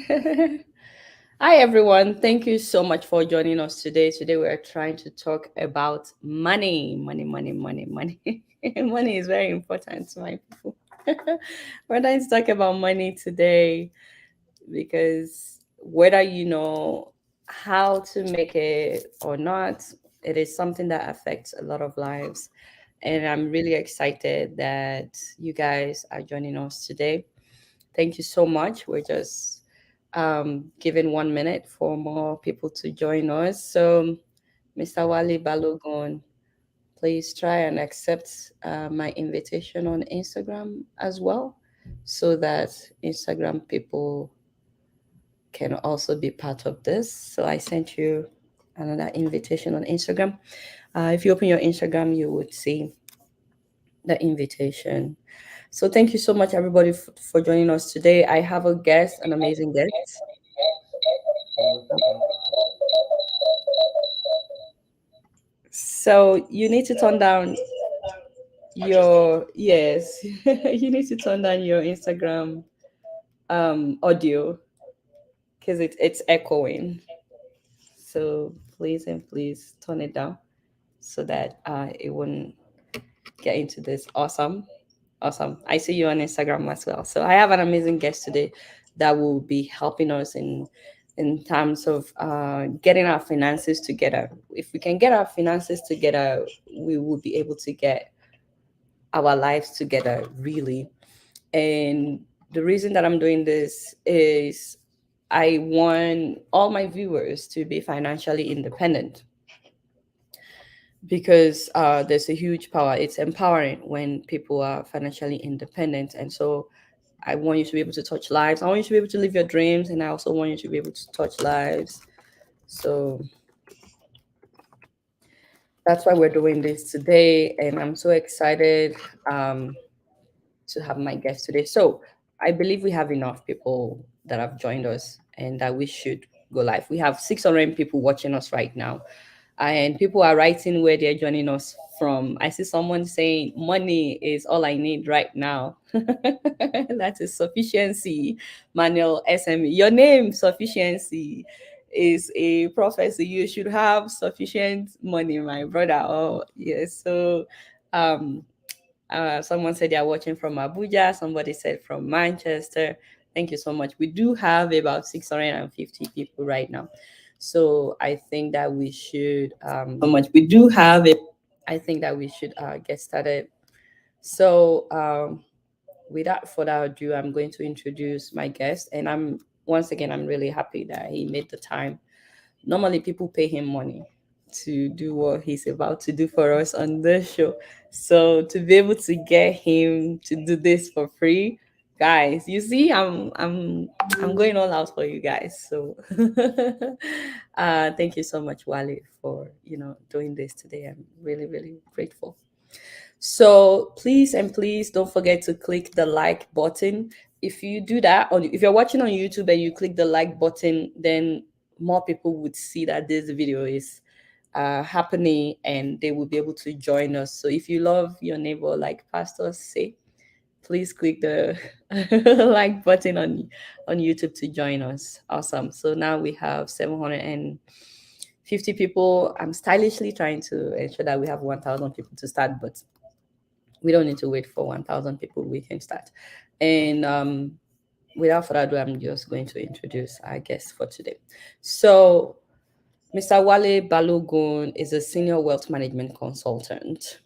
Hi, everyone. Thank you so much for joining us today. Today, we are trying to talk about money. Money, money, money, money. Money is very important to my people. We're trying to talk about money today because whether you know how to make it or not, it is something that affects a lot of lives. And I'm really excited that you guys are joining us today. Thank you so much. We're just giving 1 minute for more people to join us. So, Mr. Wale Balogun, please try and accept my invitation on Instagram as well, so that Instagram people can also be part of this. So, I sent you another invitation on Instagram. If you open your Instagram, you would see the invitation. So, thank you so much, everybody, for joining us today. I have a guest, an amazing guest. So you need to turn down your yes, you need to turn down your Instagram audio because it's echoing. So please and please turn it down so that it wouldn't get into this. Awesome. I see you on Instagram as well. So I have an amazing guest today that will be helping us in terms of getting our finances together. If we can get our finances together, we will be able to get our lives together, really. And the reason that I'm doing this is I want all my viewers to be financially independent because there's a huge power. It's empowering when people are financially independent. And so I want you to be able to touch lives. I want you to be able to live your dreams. And I also want you to be able to touch lives. So that's why we're doing this today. And I'm so excited to have my guest today. So I believe we have enough people that have joined us and that we should go live. We have 600 people watching us right now. And people are writing where they're joining us from. I see someone saying, money is all I need right now. That is sufficiency, Manuel SME. Your name, sufficiency, is a prophecy. You should have sufficient money, my brother. Oh, yes. So, um, someone said they are watching from Abuja. Somebody said from Manchester. Thank you so much. We do have about 650 people right now. So I think that we should so much. We do have it. I think that we should get started. So without further ado, I'm going to introduce my guest, and I'm really happy that he made the time. Normally, people pay him money to do what he's about to do for us on this show. So to be able to get him to do this for free, guys, you see, I'm going all out for you guys. So thank you so much, Wale, for doing this today. I'm really, really grateful. So please and please don't forget to click the like button. If you do that, or if you're watching on YouTube and you click the like button, then more people would see that this video is happening and they will be able to join us. So if you love your neighbor, like pastors say, please click the like button on YouTube to join us. Awesome. So now we have 750 people. I'm stylishly trying to ensure that we have 1,000 people to start, but we don't need to wait for 1,000 people. We can start. And without further ado, I'm just going to introduce our guest for today. So, Mr. Wale Balogun is a senior wealth management consultant,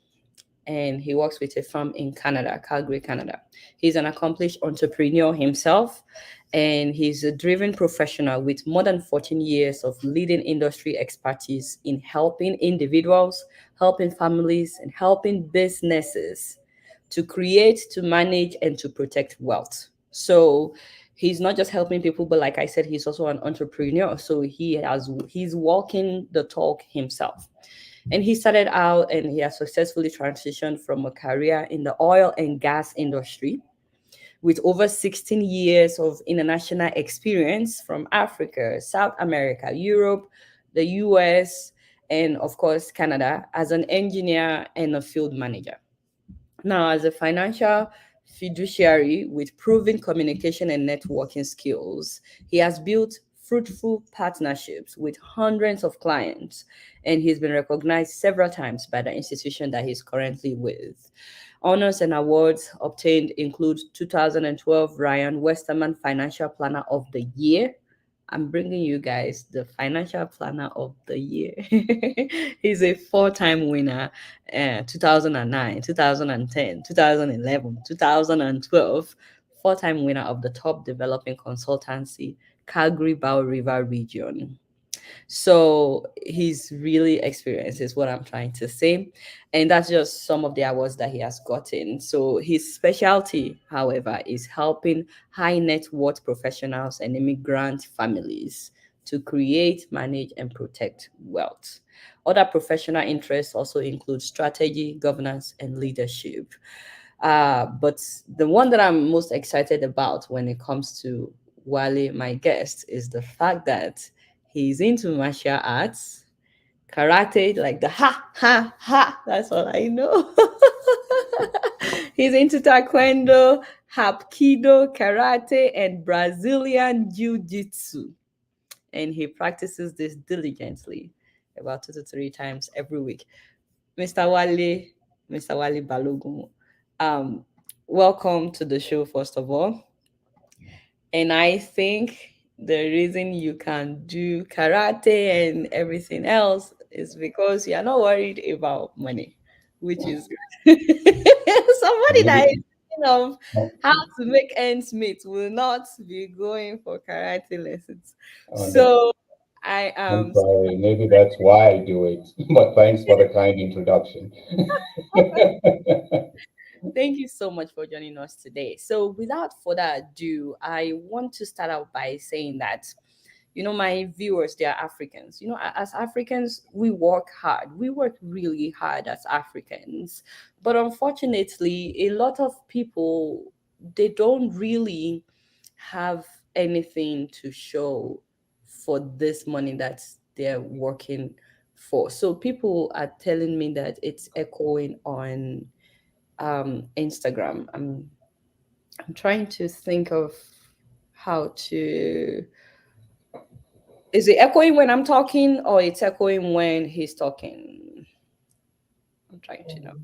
and he works with a firm in Canada, Calgary, Canada. He's an accomplished entrepreneur himself, and he's a driven professional with more than 14 years of leading industry expertise in helping individuals, helping families, and helping businesses to create, to manage, and to protect wealth. So he's not just helping people, but like I said, he's also an entrepreneur. So he's walking the talk himself. And he started out and he has successfully transitioned from a career in the oil and gas industry with over 16 years of international experience from Africa, South America, Europe, the US, and of course, Canada as an engineer and a field manager. Now, as a financial fiduciary with proven communication and networking skills. He has built fruitful partnerships with hundreds of clients, and he's been recognized several times by the institution that he's currently with. Honors and awards obtained include 2012 Ryan Westerman Financial Planner of the Year. I'm bringing you guys the Financial Planner of the Year. He's a four-time winner, 2009, 2010, 2011, 2012, four-time winner of the top developing consultancy, Calgary Bow River region. So he's really experienced, is what I'm trying to say. And that's just some of the awards that he has gotten. So his specialty, however, is helping high net worth professionals and immigrant families to create, manage, and protect wealth. Other professional interests also include strategy, governance, and leadership. But the one that I'm most excited about when it comes to Wale, my guest, is the fact that he's into martial arts, karate, like the ha, ha, ha. That's all I know. He's into taekwondo, hapkido, karate, and Brazilian jiu-jitsu. And he practices this diligently about 2 to 3 times every week. Mr. Wale, Mr. Wale Balogun, um, welcome to the show, first of all. And I think the reason you can do karate and everything else is because you're not worried about money, which is good. Somebody that is Maybe, thinking of oh, how to make ends meet will not be going for karate lessons. oh, no, So I I'm am sorry. Maybe that's why I do it. But thanks for the kind introduction. Thank you so much for joining us today. So, without further ado, I want to start out by saying that, my viewers, they are Africans. As Africans, we work hard. We work really hard as Africans. But unfortunately, a lot of people, they don't really have anything to show for this money that they're working for. So, people are telling me that it's echoing on Instagram. I'm trying to think of how to. Is it echoing when I'm talking or it's echoing when he's talking? I'm trying to know.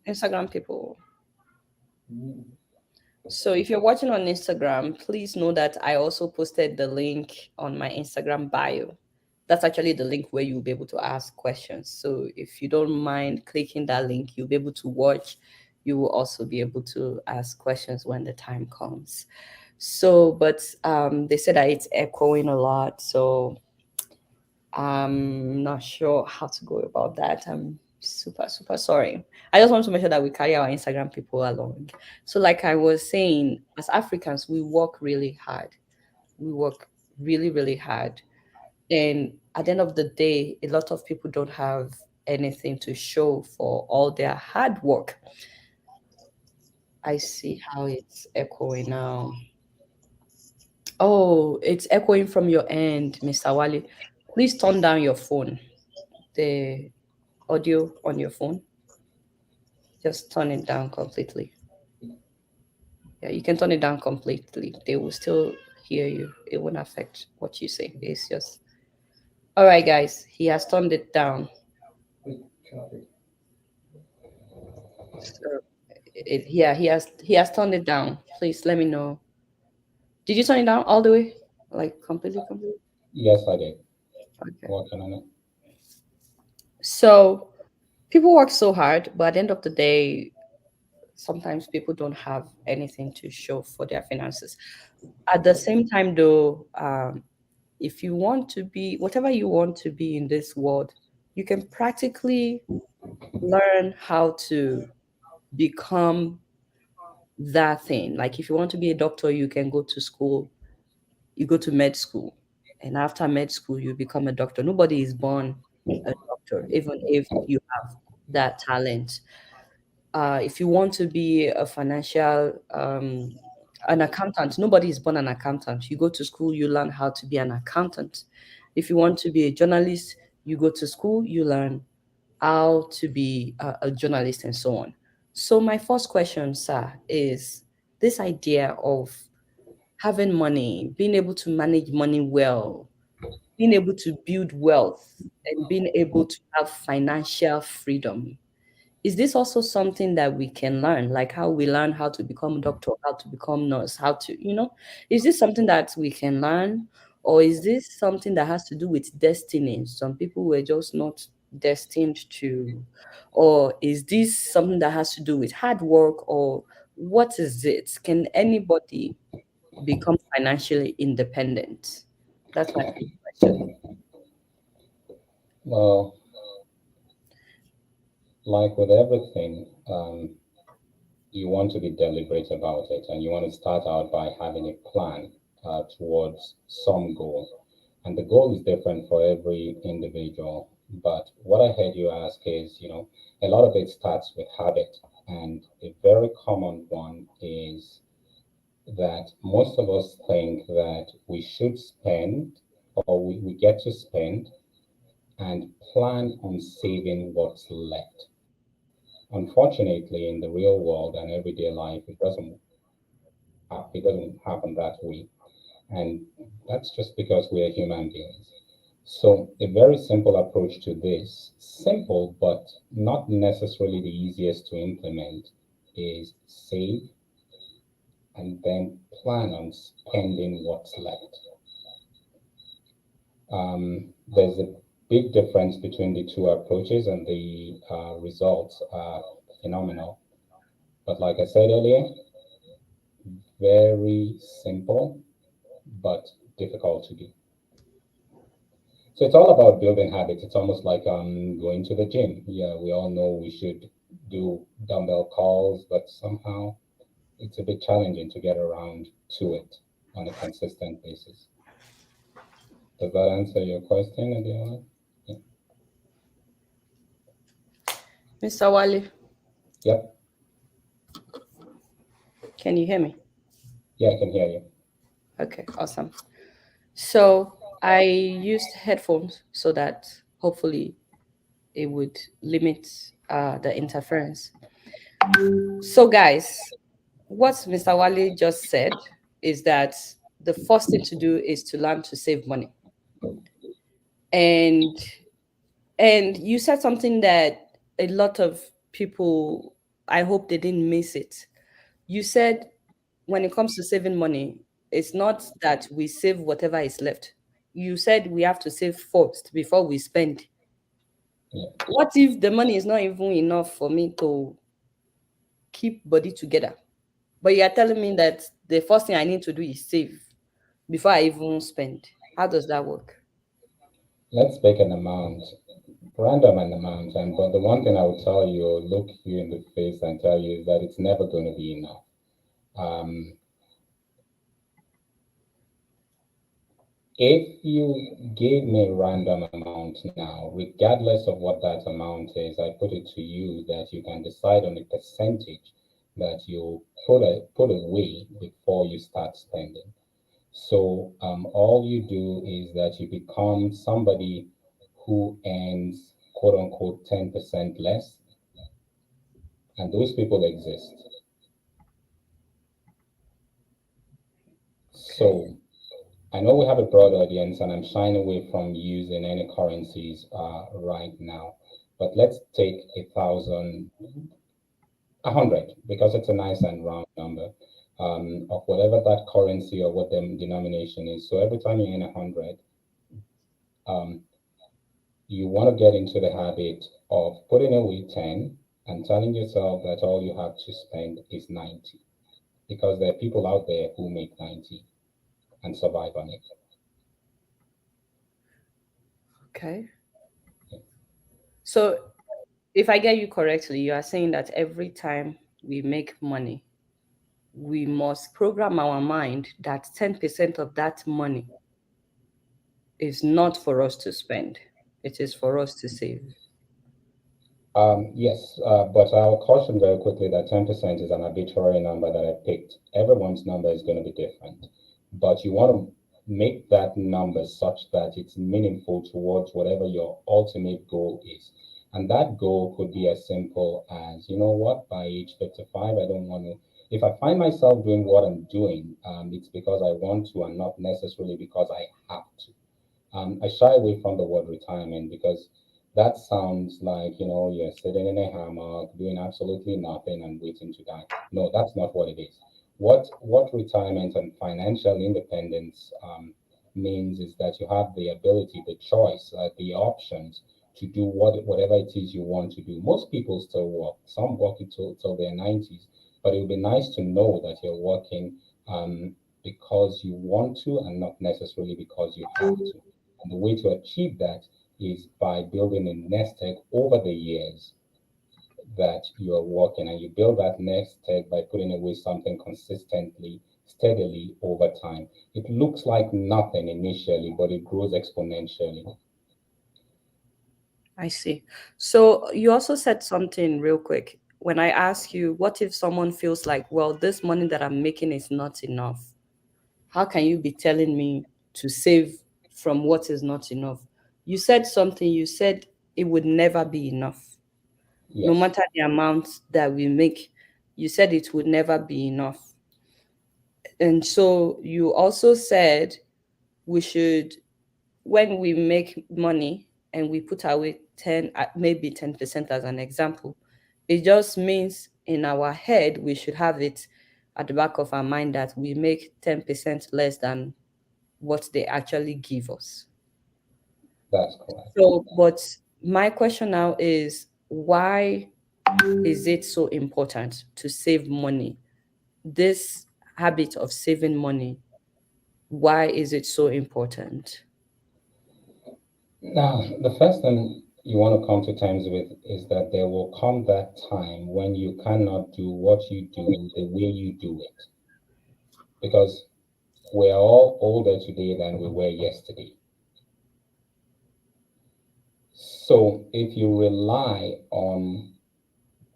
Instagram people. So if you're watching on Instagram, please know that I also posted the link on my Instagram bio. That's actually the link where you'll be able to ask questions. So if you don't mind clicking that link, you'll be able to watch. You will also be able to ask questions when the time comes. So, but they said that it's echoing a lot. So I'm not sure how to go about that. I'm super, super sorry. I just want to make sure that we carry our Instagram people along. So, like I was saying, as Africans, we work really hard. We work really, really hard. And at the end of the day, a lot of people don't have anything to show for all their hard work. I see how it's echoing now. Oh, it's echoing from your end, Mr. Wale. Please turn down your phone, the audio on your phone. Just turn it down completely. Yeah, you can turn it down completely. They will still hear you. It won't affect what you say. It's just all right, guys. He has turned it down. So yeah, he has turned it down. Please let me know. Did you turn it down all the way? Like completely, completely? Yes, I did. Okay. Working on it. So people work so hard, but at the end of the day, sometimes people don't have anything to show for their finances. At the same time, though, if you want to be whatever you want to be in this world, you can practically learn how to become that thing. Like if you want to be a doctor, you can go to school, you go to med school, and after med school, you become a doctor. Nobody is born a doctor, even if you have that talent. If you want to be a financial an accountant, nobody is born an accountant. You go to school, you learn how to be an accountant. If you want to be a journalist, you go to school, you learn how to be a journalist and so on. So my first question, sir, is this idea of having money, being able to manage money well, being able to build wealth, and being able to have financial freedom. Is this also something that we can learn, like how we learn how to become doctor, how to become nurse, how to, is this something that we can learn, or is this something that has to do with destiny? Some people were just not destined to, or is this something that has to do with hard work, or what is it? Can anybody become financially independent? That's my first question. Well, like with everything, you want to be deliberate about it, and you want to start out by having a plan towards some goal. And the goal is different for every individual. But what I heard you ask is, a lot of it starts with habit. And a very common one is that most of us think that we should spend, or we get to spend and plan on saving what's left. Unfortunately, in the real world and everyday life, it doesn't happen that way. And that's just because we are human beings. So, a very simple approach to this, simple but not necessarily the easiest to implement, is save and then plan on spending what's left. There's a big difference between the two approaches, and the results are phenomenal. But like I said earlier, very simple but difficult to do. So it's all about building habits. It's almost like going to the gym. Yeah, we all know we should do dumbbell calls, but somehow it's a bit challenging to get around to it on a consistent basis. Does that answer your question, Adela? Yeah. Mr. Wale, Yep. can you hear me? Yeah, I can hear you. Okay, awesome. So I used headphones so that hopefully it would limit the interference. So, guys, what Mr. Wale just said is that the first thing to do is to learn to save money. And you said something that a lot of people, I hope they didn't miss it. You said when it comes to saving money, it's not that we save whatever is left. You said we have to save first before we spend. Yeah. What if the money is not even enough for me to keep body together? But you are telling me that the first thing I need to do is save before I even spend. How does that work? Let's pick an amount, random an amount, and but the one thing I would tell you, or look you in the face and tell you, is that it's never going to be enough. Um, If you gave me a random amount now, regardless of what that amount is, I put it to you that you can decide on a percentage that you put away before you start spending. So all you do is that you become somebody who earns quote unquote 10% less, and those people exist. Okay. So I know we have a broad audience, and I'm shying away from using any currencies right now. But let's take 1,000, 100, because it's a nice and round number of whatever that currency or what the denomination is. So every time you earn 100, um, you want to get into the habit of putting away 10 and telling yourself that all you have to spend is 90, because there are people out there who make 90 and survive on it. Okay. So if I get you correctly, you are saying that every time we make money, we must program our mind that 10% of that money is not for us to spend. It is for us to save. Yes, but I'll caution very quickly that 10% is an arbitrary number that I picked. Everyone's number is going to be different, but you want to make that number such that it's meaningful towards whatever your ultimate goal is. And that goal could be as simple as, you know what, by age 55, I don't want to. If I find myself doing what I'm doing, it's because I want to and not necessarily because I have to. I shy away from the word retirement because that sounds like, you're sitting in a hammock doing absolutely nothing and waiting to die. No, that's not what it is. What retirement and financial independence means is that you have the ability, the choice, the options to do whatever it is you want to do. Most people still work. Some work it till their 90s, but it would be nice to know that you're working because you want to and not necessarily because you have to. And the way to achieve that is by building a nest egg over the years that you're working. And you build that nest egg by putting away something consistently, steadily over time. It looks like nothing initially, but it grows exponentially. I see. So you also said something real quick. When I ask you, what if someone feels like, well, this money that I'm making is not enough? How can you be telling me to save from what is not enough? You said something, you said it would never be enough. No Yes, matter the amount that we make, you said it would never be enough. And so you also said we should, when we make money and we put away 10, maybe 10% as an example, it just means in our head we should have it at the back of our mind that we make 10% less than what they actually give us. that's correct. So, but my question now is, why is it so important to save money? This habit of saving money, why is it so important? Now, the first thing you want to come to terms with is that there will come that time when you cannot do what you do the way you do it. Because we're all older today than we were yesterday. So if you rely on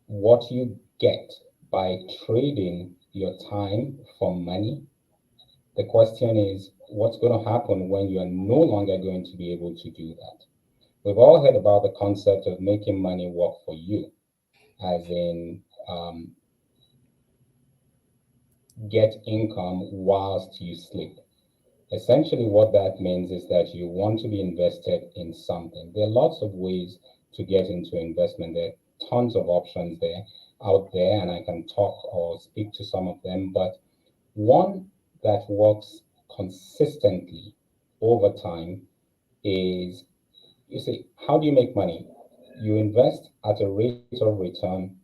what you get by trading your time for money, the question is what's going to happen when you are no longer going to be able to do that? We've all heard about the concept of making money work for you, as in get income whilst you sleep. Essentially, what that means is that you want to be invested in something. There are lots of ways to get into investment. There are tons of options there out there, and I can talk or speak to some of them. But one that works consistently over time is, you see, how do you make money? You invest at a rate of return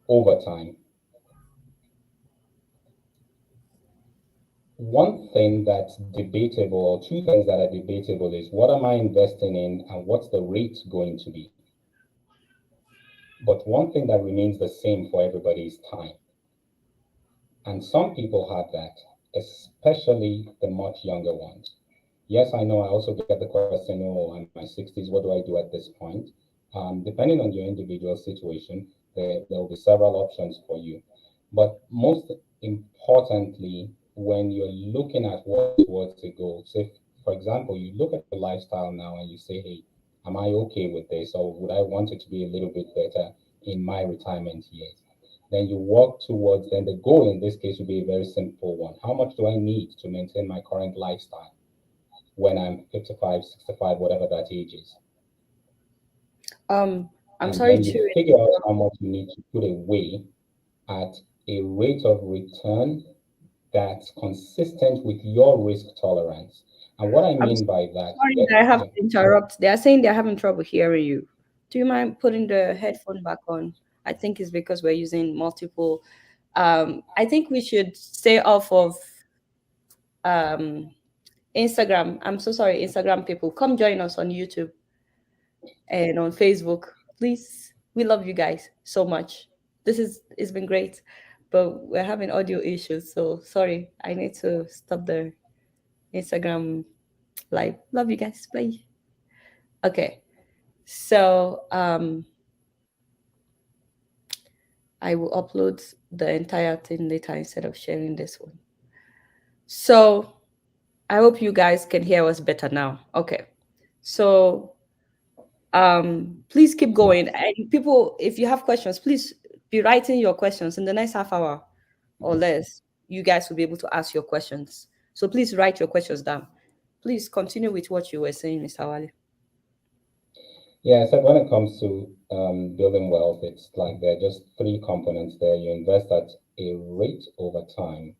over time. One thing that's debatable, or two things that are debatable, is what am I investing in and what's the rate going to be? But one thing that remains the same for everybody is time. And some people have that, especially the much younger ones. Yes, I know I also get the question, oh, I'm in my 60s, what do I do at this point? Depending on your individual situation, there will be several options for you. But most importantly, when you're looking at what towards a goal, say, for example, you look at your lifestyle now and you say, hey, am I okay with this? Or would I want it to be a little bit better in my retirement years? Then you work towards, then the goal in this case would be a very simple one. How much do I need to maintain my current lifestyle when I'm 55, 65, whatever that age is? Um, I'm And sorry then you to figure out how much you need to put away at a rate of return that's consistent with your risk tolerance. And what I I'm mean by that, sorry yeah, that I have yeah, to interrupt. They are saying they're having trouble hearing you. Do you mind putting the headphone back on? I think it's because we're using multiple. I think we should stay off of um, Instagram. I'm so sorry, Instagram people. Come join us on YouTube and on Facebook, please. We love you guys so much. It's been great, but we're having audio issues. So sorry, I need to stop the Instagram live. Love you guys. Bye. Okay. So I will upload the entire thing later instead of sharing this one. So I hope you guys can hear us better now. Okay. So Please keep going. And people, if you have questions, please be writing your questions in the next half hour or less. You guys will be able to ask your questions. So please write your questions down. Please continue with what you were saying, Mr. Wale. Yeah, so when it comes to building wealth, it's like there are just three components there. You invest at a rate over time.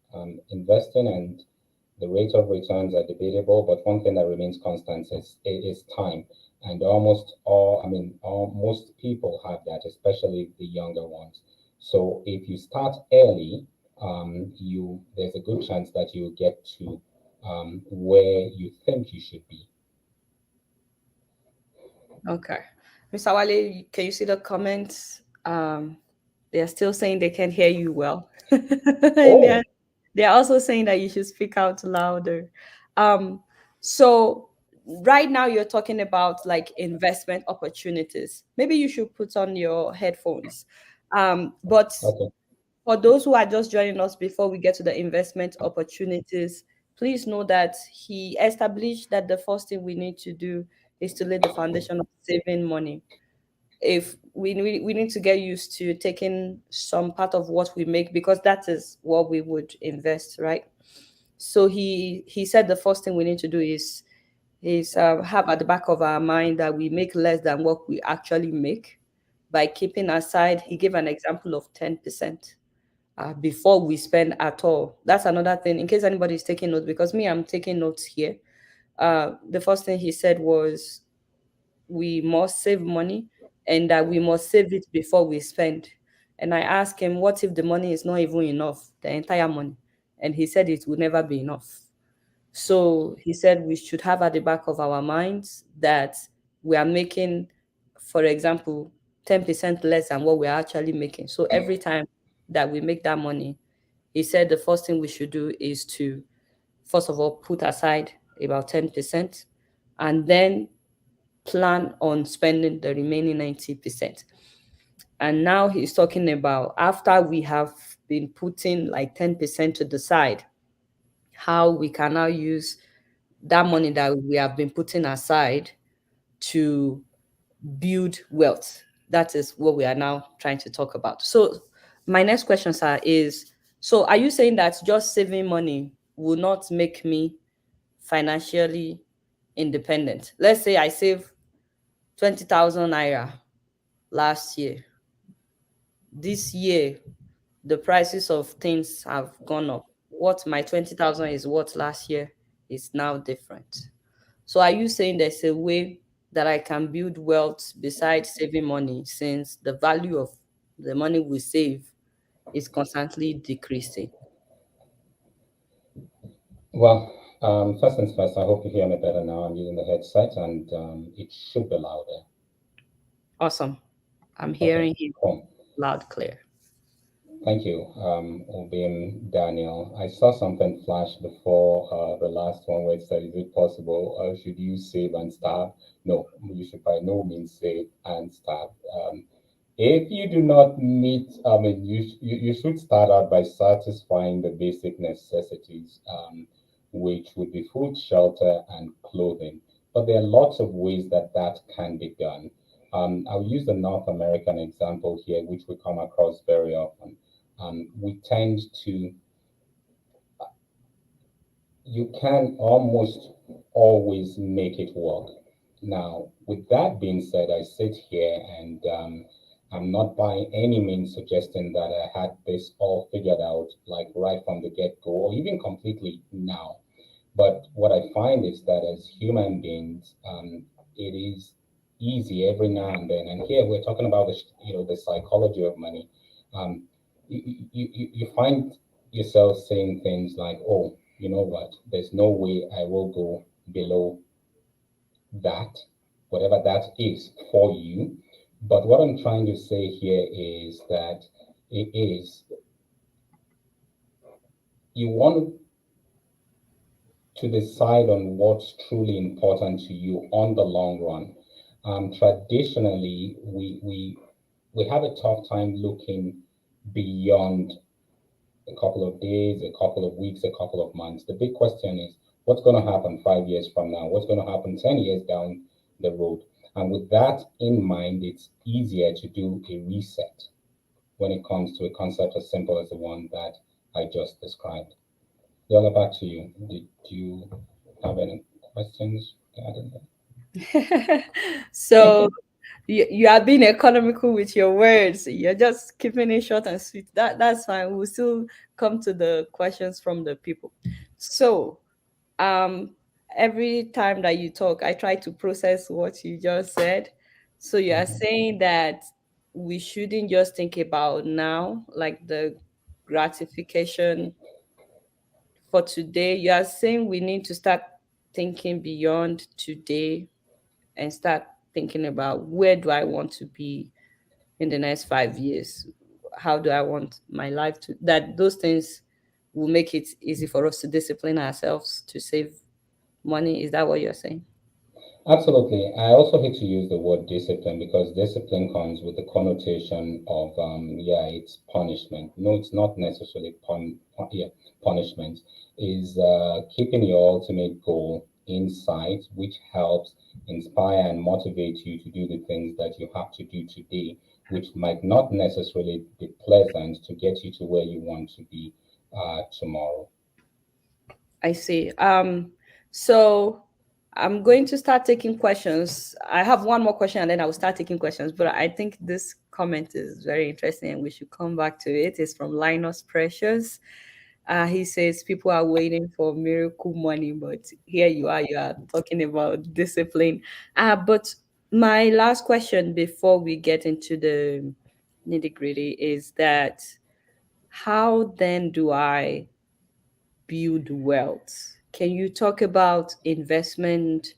Investing and the rate of returns are debatable, but one thing that remains constant is time. And most people have that, especially the younger ones. So if you start early, you there's a good chance that you get to where you think you should be. Okay. Mr. Wale, can you see the comments? They're still saying they can't hear you well. And Oh, they're also saying that you should speak out louder. Um, so right now you're talking about like investment opportunities. Maybe you should put on your headphones. But okay. for those who are just joining us before we get to the investment opportunities, please know that he established that the first thing we need to do is to lay the foundation of saving money. If we need to get used to taking some part of what we make, because that is what we would invest, right? So he said the first thing we need to do is have at the back of our mind that we make less than what we actually make by keeping aside. He gave an example of 10% before we spend at all. That's another thing, in case anybody is taking notes, because me, I'm taking notes here. The first thing he said was we must save money and that we must save it before we spend. And I asked him, what if the money is not even enough, the entire money? And he said it will never be enough. So he said we should have at the back of our minds that we are making, for example, 10% less than what we're actually making. So every time that we make that money, he said the first thing we should do is to, first of all, put aside about 10% and then plan on spending the remaining 90%. And now he's talking about after we have been putting like 10% to the side, how we can now use that money that we have been putting aside to build wealth. That is what we are now trying to talk about. So my next question, sir, is, so are you saying that just saving money will not make me financially independent? Let's say I save 20,000 naira last year. This year, the prices of things have gone up. What my 20,000 is what last year is now different. So are you saying there's a way that I can build wealth besides saving money, since the value of the money we save is constantly decreasing? Well, first things first, I hope you hear me better now. I'm using the headset and it should be louder. Awesome. I'm Okay, hearing you cool. loud, clear. Thank you, Obim Daniel. I saw something flash before the last one where it said, is it possible? Should you save and starve? No, you should by no means save and starve. If you do not meet, you should start out by satisfying the basic necessities, which would be food, shelter, and clothing. But there are lots of ways that that can be done. I'll use the North American example here, which we come across very often. We tend to, you can almost always make it work. Now, with that being said, I sit here and I'm not by any means suggesting that I had this all figured out, like right from the get go, or even completely now. But what I find is that as human beings, it is easy every now and then. And here we're talking about the psychology of money. Um, you find yourself saying things like, "Oh, you know what? There's no way I will go below that, whatever that is for you." But what I'm trying to say here is that it is you want to decide on what's truly important to you on the long run. Traditionally, we have a tough time looking beyond a couple of days, a couple of weeks, a couple of months. The big question is what's going to happen 5 years from now? What's going to happen 10 years down the road? And with that in mind, it's easier to do a reset when it comes to a concept as simple as the one that I just described. Yola, back to you. Did you have any questions regarding So that? you are being economical with your words. You're just keeping it short and sweet. That's fine. We'll still come to the questions from the people. So um every time that you talk, I try to process what you just said. So you are Mhm. saying that we shouldn't just think about now, like the gratification for today. You are saying we need to start thinking beyond today and start thinking about where do I want to be in the next 5 years? How do I want my life to, that those things will make it easy for us to discipline ourselves to save money. Is that what you're saying? Absolutely. I also hate to use the word discipline because discipline comes with the connotation of, yeah, it's punishment. No, it's not necessarily yeah, punishment. Is keeping your ultimate goal in sight, which helps inspire and motivate you to do the things that you have to do today, which might not necessarily be pleasant to get you to where you want to be tomorrow. I see. So I'm going to start taking questions. I have one more question and then I will start taking questions. But I think this comment is very interesting and we should come back to it. It's from Linus Precious. He says people are waiting for miracle money, but here you are talking about discipline. But my last question before we get into the nitty gritty is that how then do I build wealth? Can you talk about investment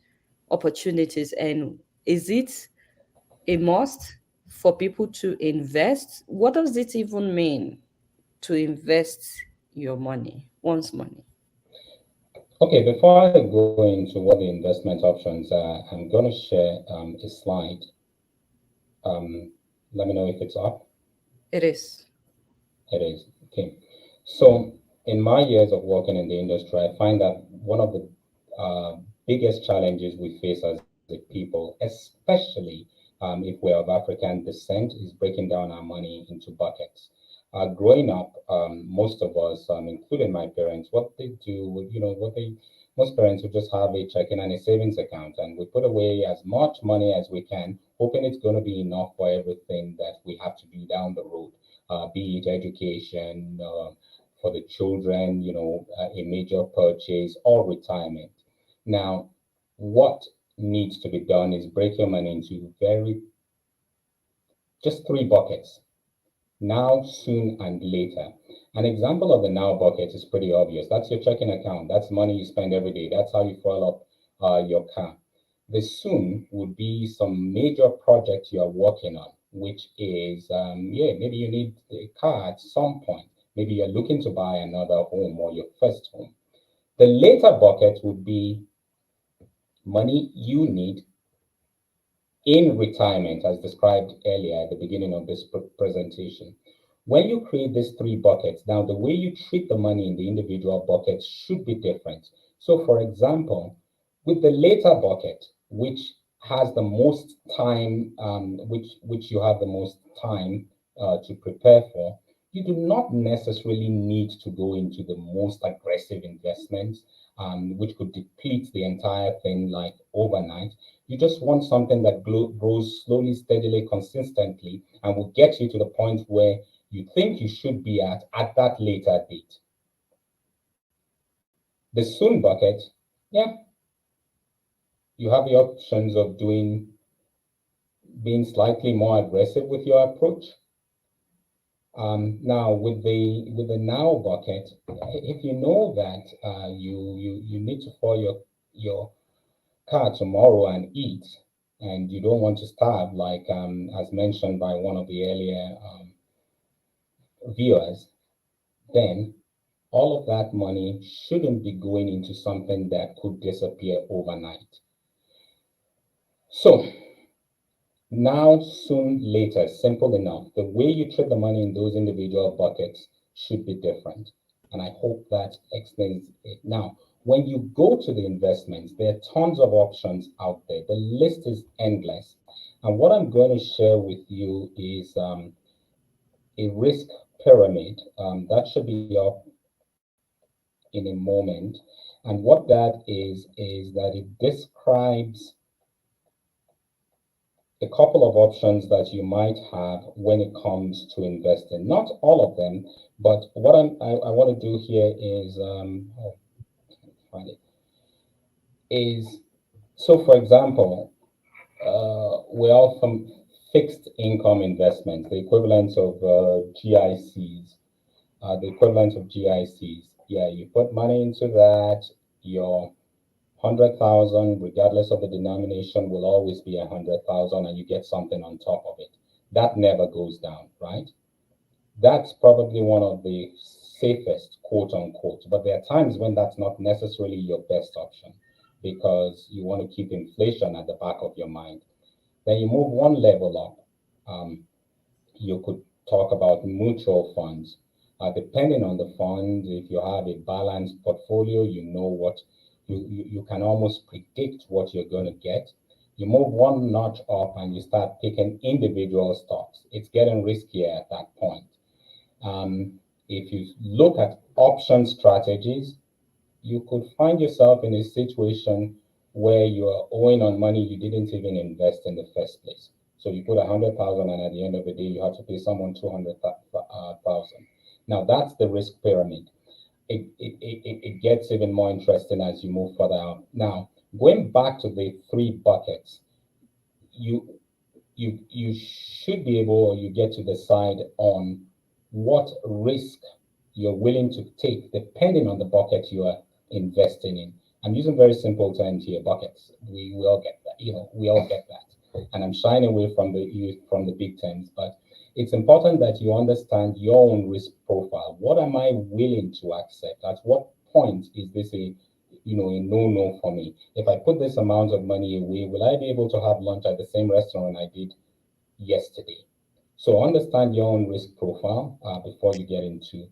opportunities, and is it a must for people to invest? What does it even mean to invest your money, one's money? Okay, before I go into what the investment options are, I'm going to share a slide. Um, Let me know if it's up. It is. It is. Okay. So, in my years of working in the industry, I find that one of the biggest challenges we face as a people, especially if we're of African descent, is breaking down our money into buckets. Growing up, most of us, including my parents, what they do, most parents would just have a checking and a savings account, and we put away as much money as we can, hoping it's going to be enough for everything that we have to do down the road, be it education, for the children, a major purchase or retirement. Now, what needs to be done is break your money into just three buckets: now, soon, and later. An example of the now bucket is pretty obvious. That's your checking account. That's money you spend every day. That's how you fuel up your car. The soon would be some major project you are working on, which is, yeah, maybe you need a car at some point. Maybe you're looking to buy another home or your first home. The later bucket would be money you need in retirement, as described earlier at the beginning of this presentation. When you create these three buckets, now the way you treat the money in the individual buckets should be different. So, for example, with the later bucket, which has the most time, which you have the most time to prepare for, you do not necessarily need to go into the most aggressive investments, which could deplete the entire thing like overnight. You just want something that grows slowly, steadily, consistently, and will get you to the point where you think you should be at that later date. The soon bucket, yeah, you have the options of being slightly more aggressive with your approach. Now, with the now bucket, if you know that you need to follow your car tomorrow and eat, and you don't want to starve, like as mentioned by one of the earlier viewers, then all of that money shouldn't be going into something that could disappear overnight. So now, soon, later, simple enough. The way you treat the money in those individual buckets should be different. And I hope that explains it. Now, when you go to the investments, there are tons of options out there. The list is endless. And what I'm going to share with you is a risk pyramid that should be up in a moment. And what that is that it describes a couple of options that you might have when it comes to investing. Not all of them, but what I want to do here is, find it, is so for example, we are from fixed income investments, the equivalent of GICs, the equivalent of GICs. Yeah, you put money into that, your 100,000, regardless of the denomination, will always be 100,000, and you get something on top of it. That never goes down, right? That's probably one of the safest, quote unquote. But there are times when that's not necessarily your best option because you want to keep inflation at the back of your mind. Then you move one level up. You could talk about mutual funds. Depending on the fund, if you have a balanced portfolio, you know what you can almost predict what you're going to get. You move one notch up and you start picking individual stocks. It's getting riskier at that point. If you look at option strategies, you could find yourself in a situation where you are owing on money you didn't even invest in the first place. So you put 100,000, and at the end of the day, you have to pay someone 200,000. Now that's the risk pyramid. It gets even more interesting as you move further out. Now, going back to the three buckets, you you should be able, or you get to decide on what risk you're willing to take depending on the bucket you are investing in. I'm using very simple terms here, buckets. We all get that, we all get that. And I'm shying away from the big terms, but it's important that you understand your own risk profile. What am I willing to accept? At what point is this a no for me? If I put this amount of money away, will I be able to have lunch at the same restaurant I did yesterday? So understand your own risk profile before you get into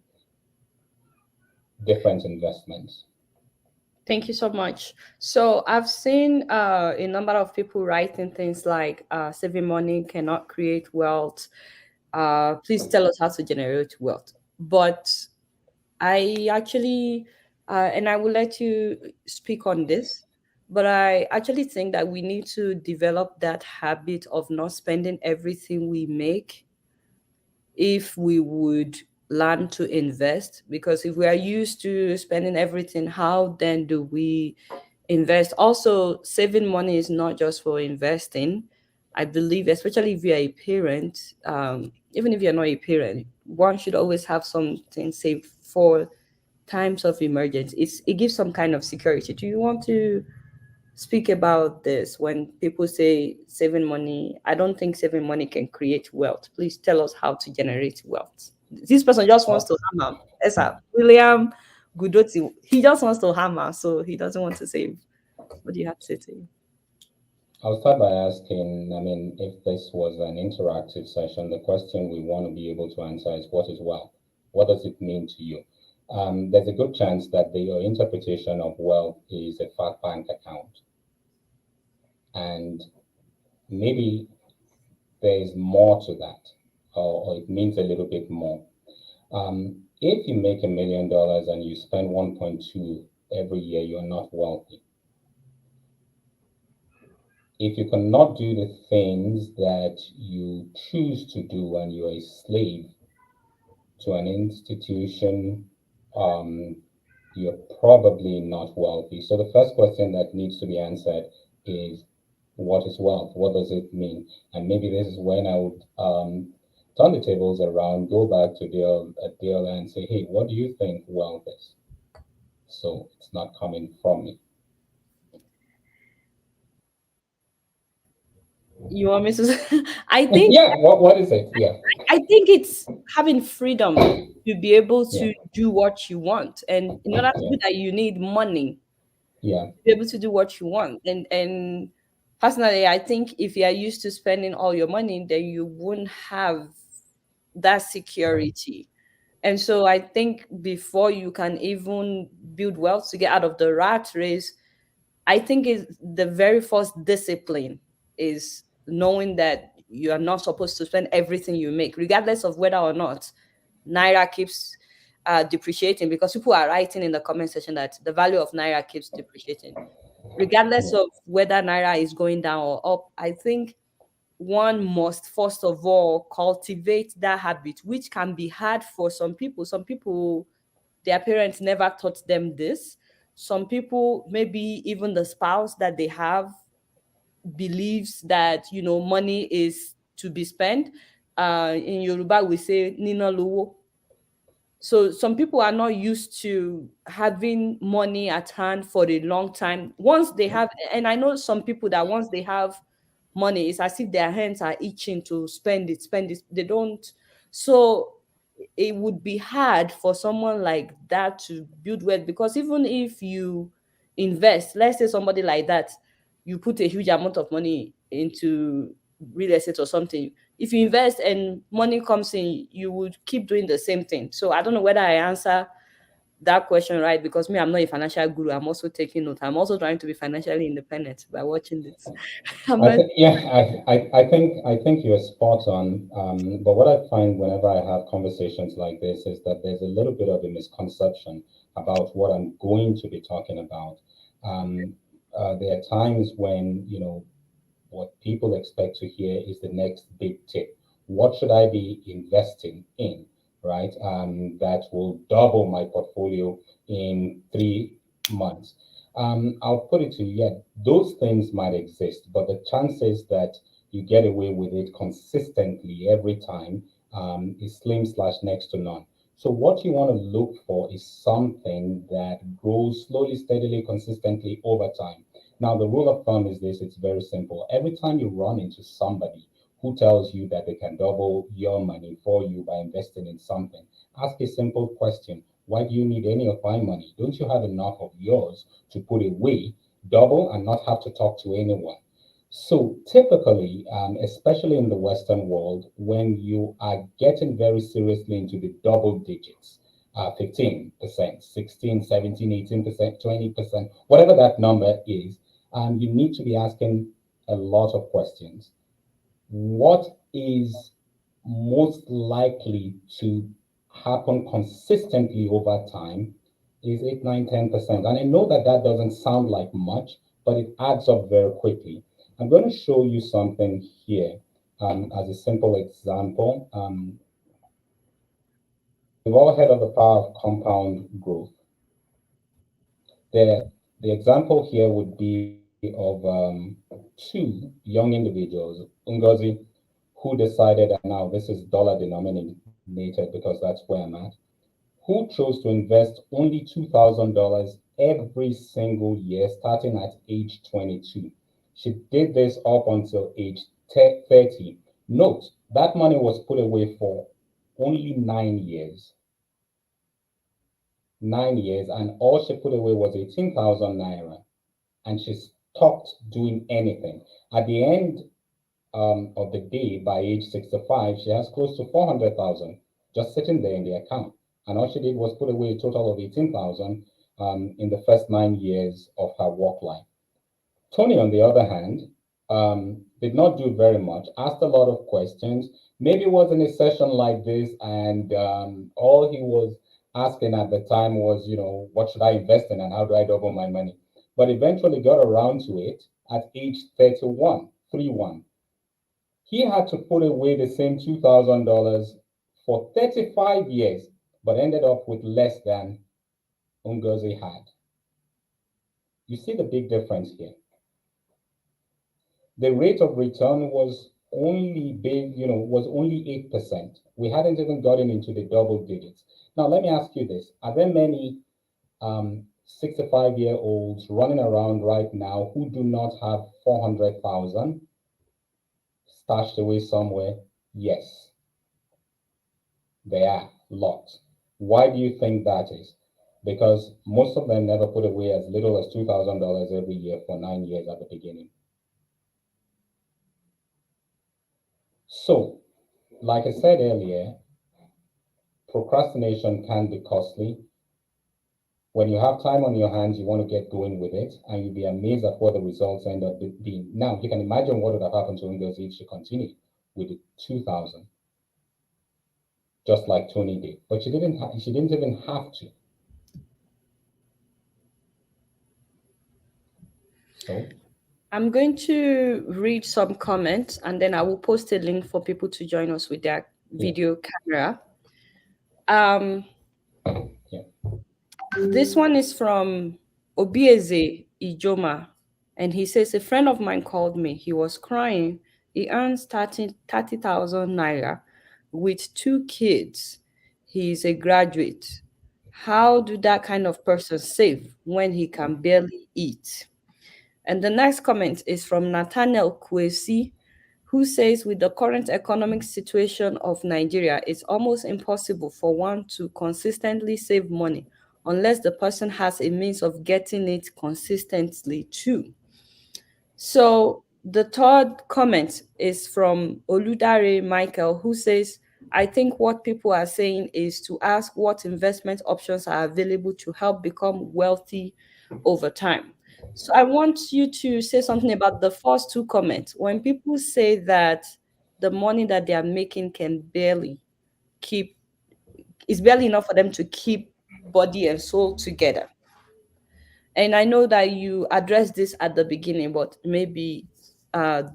different investments. Thank you so much. So I've seen a number of people writing things like saving money cannot create wealth. Please tell us how to generate wealth. But I actually, and I will let you speak on this, but I actually think that we need to develop that habit of not spending everything we make if we would learn to invest. Because if we are used to spending everything, how then do we invest? Also, saving money is not just for investing. I believe, especially if you're a parent, even if you're not a parent, one should always have something saved for times of emergency. It gives some kind of security. Do you want to speak about this? When people say saving money, I don't think saving money can create wealth. Please tell us how to generate wealth. This person just wants I'll, to hammer. Esa, William Gudoti, he just wants to hammer, so he doesn't want to save. What do you have to say to him? I'll start by asking, I mean, if this was an interactive session, the question we want to be able to answer is what is wealth? What does it mean to you? There's a good chance that your interpretation of wealth is a fat bank account. And maybe there is more to that, or it means a little bit more. If you make $1 million and you spend 1.2 every year, you're not wealthy. If you cannot do the things that you choose to do and you're a slave to an institution, um, you're probably not wealthy. So the first question that needs to be answered is what is wealth? What does it mean? And maybe this is when I would turn the tables around, go back to Dale and say, hey, what do you think wealth is? So it's not coming from me. You want me to? I think Yeah, what is it? Yeah, I think it's having freedom to be able yeah, to do what you want, and in order to yeah, do that, you need money yeah. be able to do what you want. And personally, I think if you are used to spending all your money, then you won't have that security. And so I think before you can even build wealth to get out of the rat race, I think is the very first discipline is knowing that you are not supposed to spend everything you make, regardless of whether or not naira keeps depreciating. Because people are writing in the comment section that the value of naira keeps depreciating, regardless Yeah. of whether naira is going down or up. I think one must first of all cultivate that habit, which can be hard for some people. Some people, their parents never taught them this. Some people, maybe even the spouse that they have, believes that money is to be spent. In Yoruba, we say "nina lowo." So some people are not used to having money at hand for a long time. Once they have, and I know some people that once they have money, it's as if their hands are itching to spend it. They don't. So it would be hard for someone like that to build wealth, because even if you invest, let's say somebody like that, you put a huge amount of money into real estate or something. If you invest and money comes in, you would keep doing the same thing. So I don't know whether I answer that question right, because me, I'm not a financial guru. I'm also taking note. I'm also trying to be financially independent by watching this. I'm I not. think, yeah, I think you're spot on. But what I find whenever I have conversations like this is that there's a little bit of a misconception about what I'm going to be talking about. Um, there are times when, what people expect to hear is the next big tip. What should I be investing in, right? That will double my portfolio in 3 months. I'll put it to you, yeah, those things might exist, but the chances that you get away with it consistently every time is slim slash next to none. So what you want to look for is something that grows slowly, steadily, consistently over time. Now, the rule of thumb is this, it's very simple. Every time you run into somebody who tells you that they can double your money for you by investing in something, ask a simple question. Why do you need any of my money? Don't you have enough of yours to put away, double, and not have to talk to anyone? So typically, especially in the Western world, when you are getting very seriously into the double digits, 15%, 16, 17, 18%, 20%, whatever that number is, you need to be asking a lot of questions. What is most likely to happen consistently over time is 8, 9, 10%. And I know that that doesn't sound like much, but it adds up very quickly. I'm going to show you something here as a simple example. We've all heard of the power of compound growth. The example here would be of two young individuals, Ngozi, who decided, and now this is dollar denominated because that's where I'm at, who chose to invest only $2,000 every single year starting at age 22. She did this up until age 30. Note, that money was put away for only 9 years. 9 years, and all she put away was 18,000 naira, and she stopped doing anything. At the end of the day, by age 65, she has close to 400,000 just sitting there in the account. And all she did was put away a total of 18,000 in the first 9 years of her work life. Tony, on the other hand, did not do very much, asked a lot of questions, maybe was in a session like this, and all he was asking at the time was, what should I invest in and how do I double my money? But eventually got around to it at age 31, 31. He had to put away the same $2,000 for 35 years, but ended up with less than Ungozi had. You see the big difference here. The rate of return was only big, was only 8%. We hadn't even gotten into the double digits. Now, let me ask you this. Are there many 65-year-olds running around right now who do not have 400,000 stashed away somewhere? Yes, there are lots. Why do you think that is? Because most of them never put away as little as $2,000 every year for 9 years at the beginning. So, like I said earlier, procrastination can be costly. When you have time on your hands, you want to get going with it, and you'll be amazed at what the results end up being. Now, you can imagine what would have happened to Ngozi if she continued with the 2,000, just like Tony did. But she didn't. She didn't even have to. So I'm going to read some comments and then I will post a link for people to join us with their yeah, video camera. Um, yeah, this one is from Obieze Ijoma, and he says, a friend of mine called me. He was crying. He earns 30,000 naira with two kids. He is a graduate. How do that kind of person save when he can barely eat? And the next comment is from Nathaniel Kwesi, who says, with the current economic situation of Nigeria, it's almost impossible for one to consistently save money unless the person has a means of getting it consistently too. So the third comment is from Oludare Michael, who says, I think what people are saying is to ask what investment options are available to help become wealthy over time. So I want you to say something about the first two comments. When people say that the money that they are making can barely keep, is barely enough for them to keep body and soul together. And I know that you addressed this at the beginning, but maybe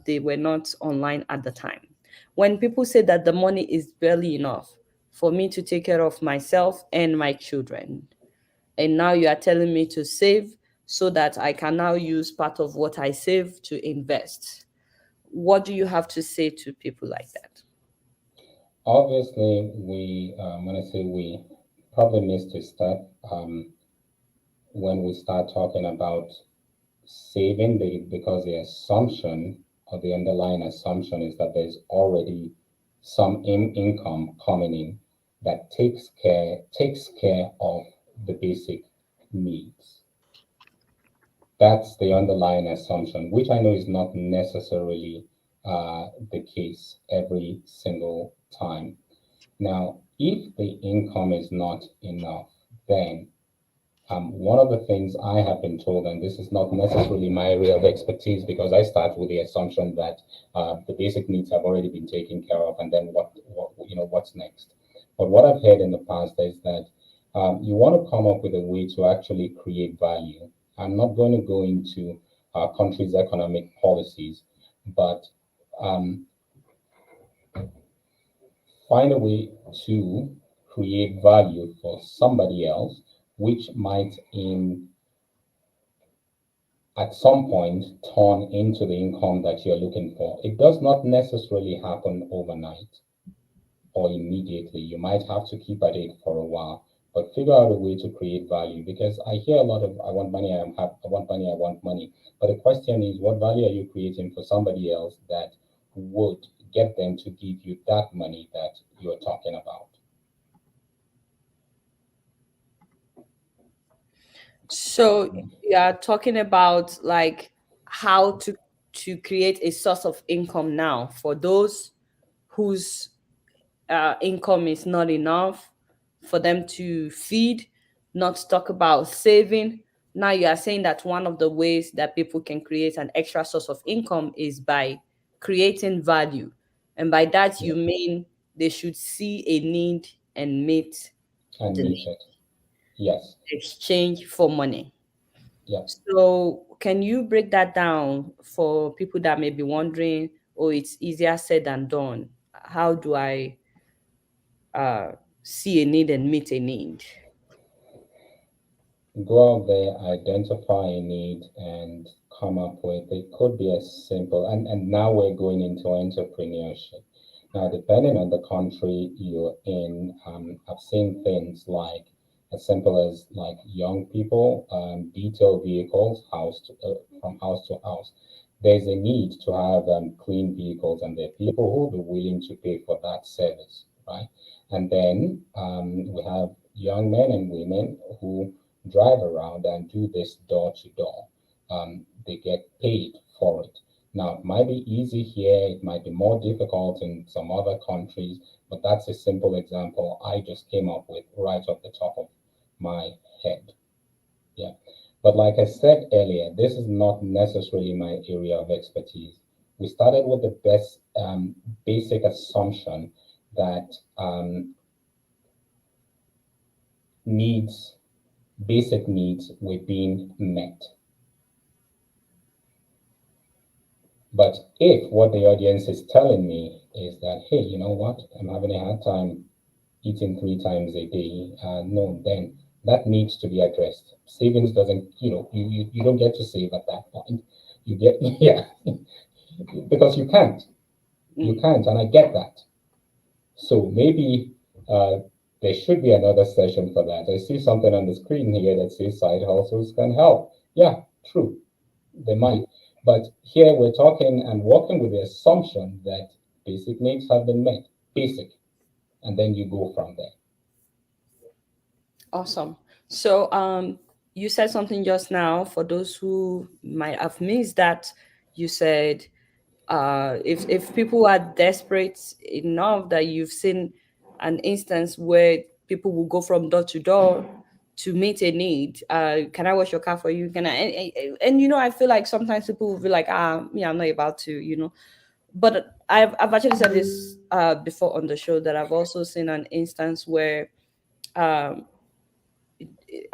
they were not online at the time. When people say that the money is barely enough for me to take care of myself and my children, and now you are telling me to save so that I can now use part of what I save to invest. What do you have to say to people like that? obviously, when I say we, probably missed a step when we start talking about saving, because the assumption or the underlying assumption is that there's already some income coming in that takes care of the basic needs. That's the underlying assumption, which I know is not necessarily the case every single time. Now, if the income is not enough, then one of the things I have been told, and this is not necessarily my area of expertise, because I start with the assumption that the basic needs have already been taken care of, and then what's next. But what I've heard in the past is that you want to come up with a way to actually create value. I'm not going to go into our country's economic policies, but um, find a way to create value for somebody else, which might in at some point turn into the income that you're looking for. It does not necessarily happen overnight or immediately. You might have to keep at it for a while, but figure out a way to create value, because I hear a lot of I want money, I want money, I want money. But the question is, what value are you creating for somebody else that would get them to give you that money that you're talking about? So you are talking about like how to create a source of income now for those whose income is not enough for them to feed, not to talk about saving. Now you are saying that one of the ways that people can create an extra source of income is by creating value. And by that Yeah, you mean they should see a need and meet and the meet need, it. Yes. exchange for money. Yeah. So, can you break that down for people that may be wondering, oh, it's easier said than done? How do I uh, see a need and meet a need? Go out there, identify a need, and come up with it. Could be as simple, and now we're going into entrepreneurship. Now, depending on the country you're in, I've seen things like as simple as like young people detail vehicles from house to house. There's a need to have clean vehicles, and there are people who will be willing to pay for that service, right? And then we have young men and women who drive around and do this door to door. They get paid for it. Now, it might be easy here, it might be more difficult in some other countries, but that's a simple example I just came up with right off the top of my head. Yeah. But like I said earlier, this is not necessarily my area of expertise. We started with the best basic assumption that needs, basic needs were being met. But if what the audience is telling me is that, hey, you know what, I'm having a hard time eating 3 times a day, no, then that needs to be addressed. Savings doesn't, you don't get to save at that point. You get, yeah, because you can't. You Mm. can't, and I get that. So maybe there should be another session for that. I see something on the screen here that says side hustles can help. Yeah, true, they might. But here we're talking and working with the assumption that basic needs have been met. Basic. And then you go from there. Awesome. So, you said something just now for those who might have missed that. You said, if people are desperate enough that you've seen an instance where people will go from door to door to meet a need, can I wash your car for you? Can I? And I feel like sometimes people will be like, me, I'm not about to, But I've actually said this before on the show that I've also seen an instance where um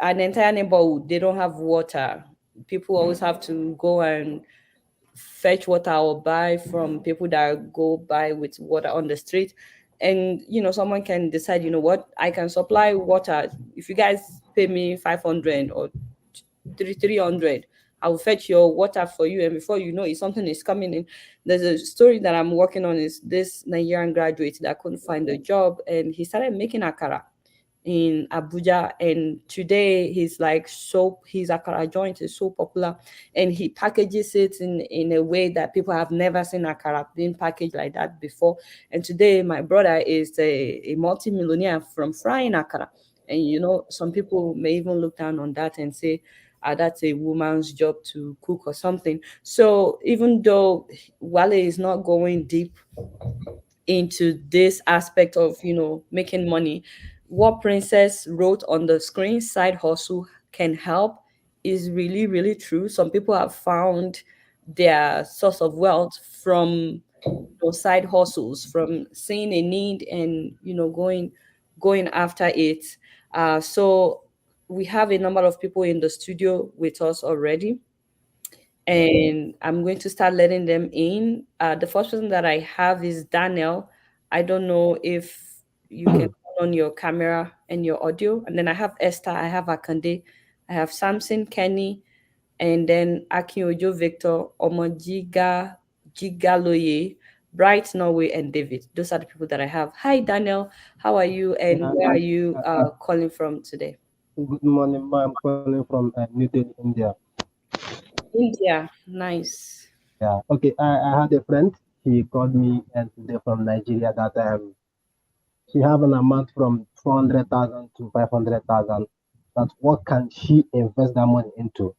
an entire neighborhood, they don't have water. People always have to go and fetch water or buy from people that go by with water on the street. And someone can decide, what, I can supply water. If you guys pay me 500 or 300, I will fetch your water for you. And before you know it, something is coming in. There's a story that I'm working on, is this Nigerian graduate that couldn't find a job, and he started making akara in Abuja. And today he's like, so his akara joint is so popular, and he packages it in a way that people have never seen akara being packaged like that before. And today my brother is a multi-millionaire from frying akara. And some people may even look down on that and say, that's a woman's job to cook or something. So even though Wale is not going deep into this aspect of making money, what Princess wrote on the screen, side hustle can help, is really really true. Some people have found their source of wealth from those side hustles, from seeing a need and going after it. So we have a number of people in the studio with us already, and I'm going to start letting them in. The first person that I have is Daniel. I don't know if you can turn on your camera and your audio. And then I have Esther, I have Akande, I have Samson, Kenny, and then Akinyojo Victor, Omojiga, Gigaloye, Bright Norway, and David. Those are the people that I have. Hi, Daniel. How are you? And Yeah, where are you calling from today? good morning, ma. I'm calling from New Delhi, India. India. Nice. Yeah, okay. I had a friend. She called me and today from Nigeria that she have an amount from 400,000 to 500,000. That what can she invest that money into?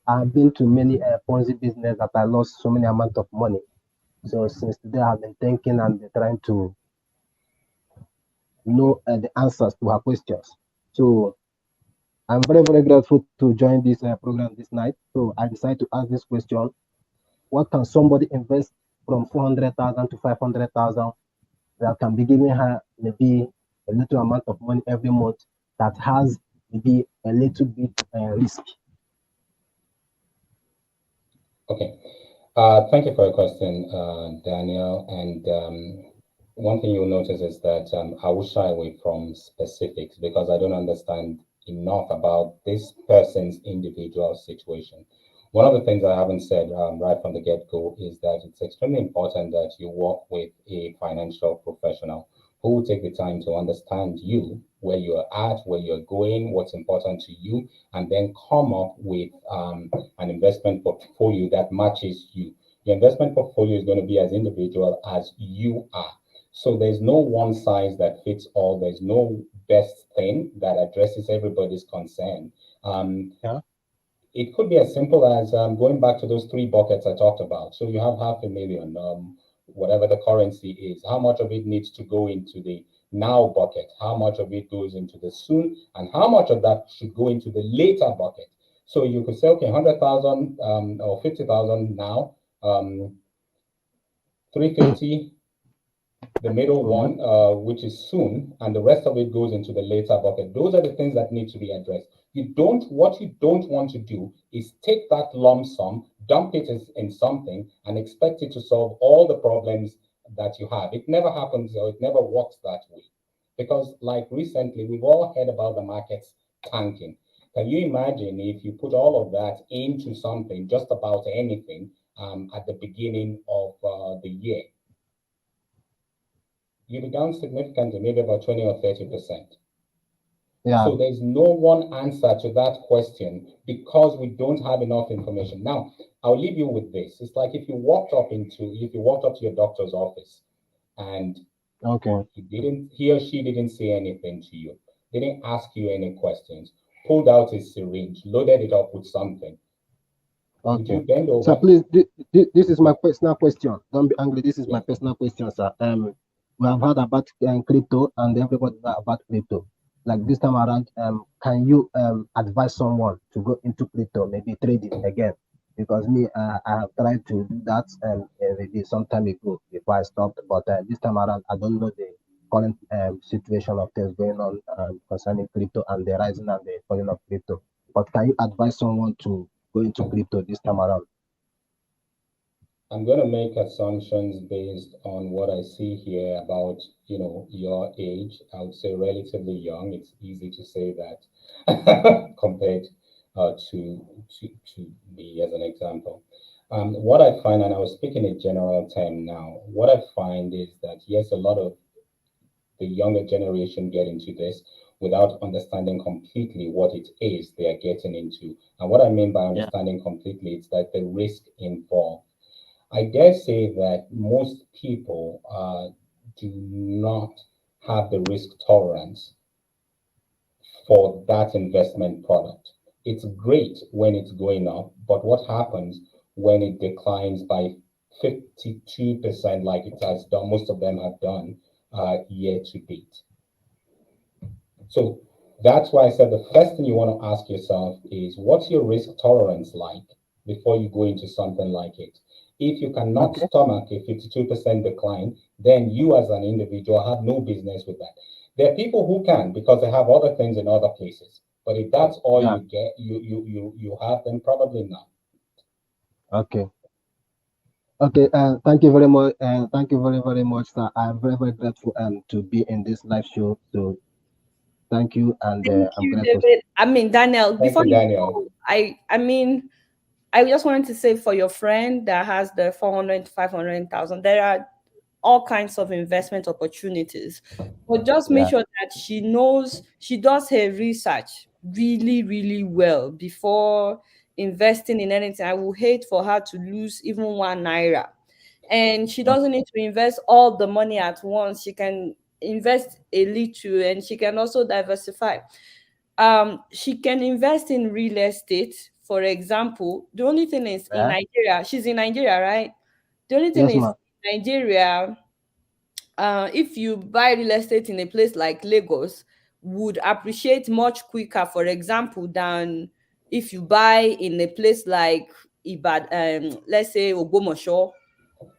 I've been to many Ponzi business that I lost so many amount of money. So since today, I've been thinking and been trying to know the answers to her questions. So I'm very, very grateful to join this program this night. So I decided to ask this question: what can somebody invest from 400,000 to 500,000 that can be giving her maybe a little amount of money every month that has maybe a little bit risk? Okay. Thank you for your question, Daniel. And one thing you'll notice is that I will shy away from specifics because I don't understand enough about this person's individual situation. One of the things I haven't said right from the get-go is that it's extremely important that you work with a financial professional who will take the time to understand you, where you're at, where you're going, what's important to you, and then come up with an investment portfolio that matches you. Your investment portfolio is going to be as individual as you are. So there's no one size that fits all. There's no best thing that addresses everybody's concern. Um, Yeah. It could be as simple as going back to those three buckets I talked about. So you have 500,000, whatever the currency is. How much of it needs to go into the now bucket? How much of it goes into the soon? And how much of that should go into the later bucket? So you could say, okay, 100,000 or 50,000 now, 350 the middle Mhm. one, which is soon, and the rest of it goes into the later bucket. Those are the things that need to be addressed. What you don't want to do is take that lump sum, dump it in something, and expect it to solve all the problems that you have. It never happens or it never works that way. Because, like recently, we've all heard about the markets tanking. Can you imagine if you put all of that into something, just about anything, at the beginning of the year? You be down significantly, maybe about 20 or 30%. Yeah. So there's no one answer to that question because we don't have enough information. Now, I'll leave you with this. It's like if you walked up to your doctor's office and Okay. he or she didn't say anything to you, didn't ask you any questions, pulled out his syringe, loaded it up with something. Would Okay. you bend So over? please, this is my personal question. Don't be angry. This is my Yeah. personal question, sir. We have heard about crypto, and everybody know about crypto. Like this time around, can you advise someone to go into crypto, maybe trading again? Because me, I have tried to do that maybe some time ago before I stopped. But this time around, I don't know the current situation of things going on concerning crypto and the rising and the falling of crypto. But can you advise someone to go into crypto this time around? I'm going to make assumptions based on what I see here about, your age. I would say relatively young. It's easy to say that compared to me as an example. What I find, and I was speaking in general term now, what I find is that yes, a lot of the younger generation get into this without understanding completely what it is they are getting into. And what I mean by Yeah. understanding completely, it's like the risk involved. I dare say that most people do not have the risk tolerance for that investment product. It's great when it's going up, but what happens when it declines by 52%, like it has done, most of them have done year to date? So that's why I said the first thing you want to ask yourself is what's your risk tolerance like before you go into something like it? If you cannot Okay. stomach a 52% decline, then you as an individual have no business with that. There are people who can because they have other things in other places. But if that's all Yeah. you get, you have, then probably not. Okay. Okay. Thank you very much. Thank you very, very much, sir. I'm very, very grateful to be in this live show. So thank you, and Thank I'm you, grateful. David. I mean, Daniel, Thank before you, you Daniel. go, I just wanted to say for your friend that has the 400 to 500,000, there are all kinds of investment opportunities. But just make Yeah. sure that she knows, she does her research really, really well before investing in anything. I will hate for her to lose even 1 naira. And she Okay. doesn't need to invest all the money at once. She can invest a little and she can also diversify. She can invest in real estate, for example. The only thing is in Yeah. Nigeria, she's in Nigeria, right? The only thing Yes, is ma'am. Nigeria, if you buy real estate in a place like Lagos, would appreciate much quicker, for example, than if you buy in a place like let's say Ogbomoso.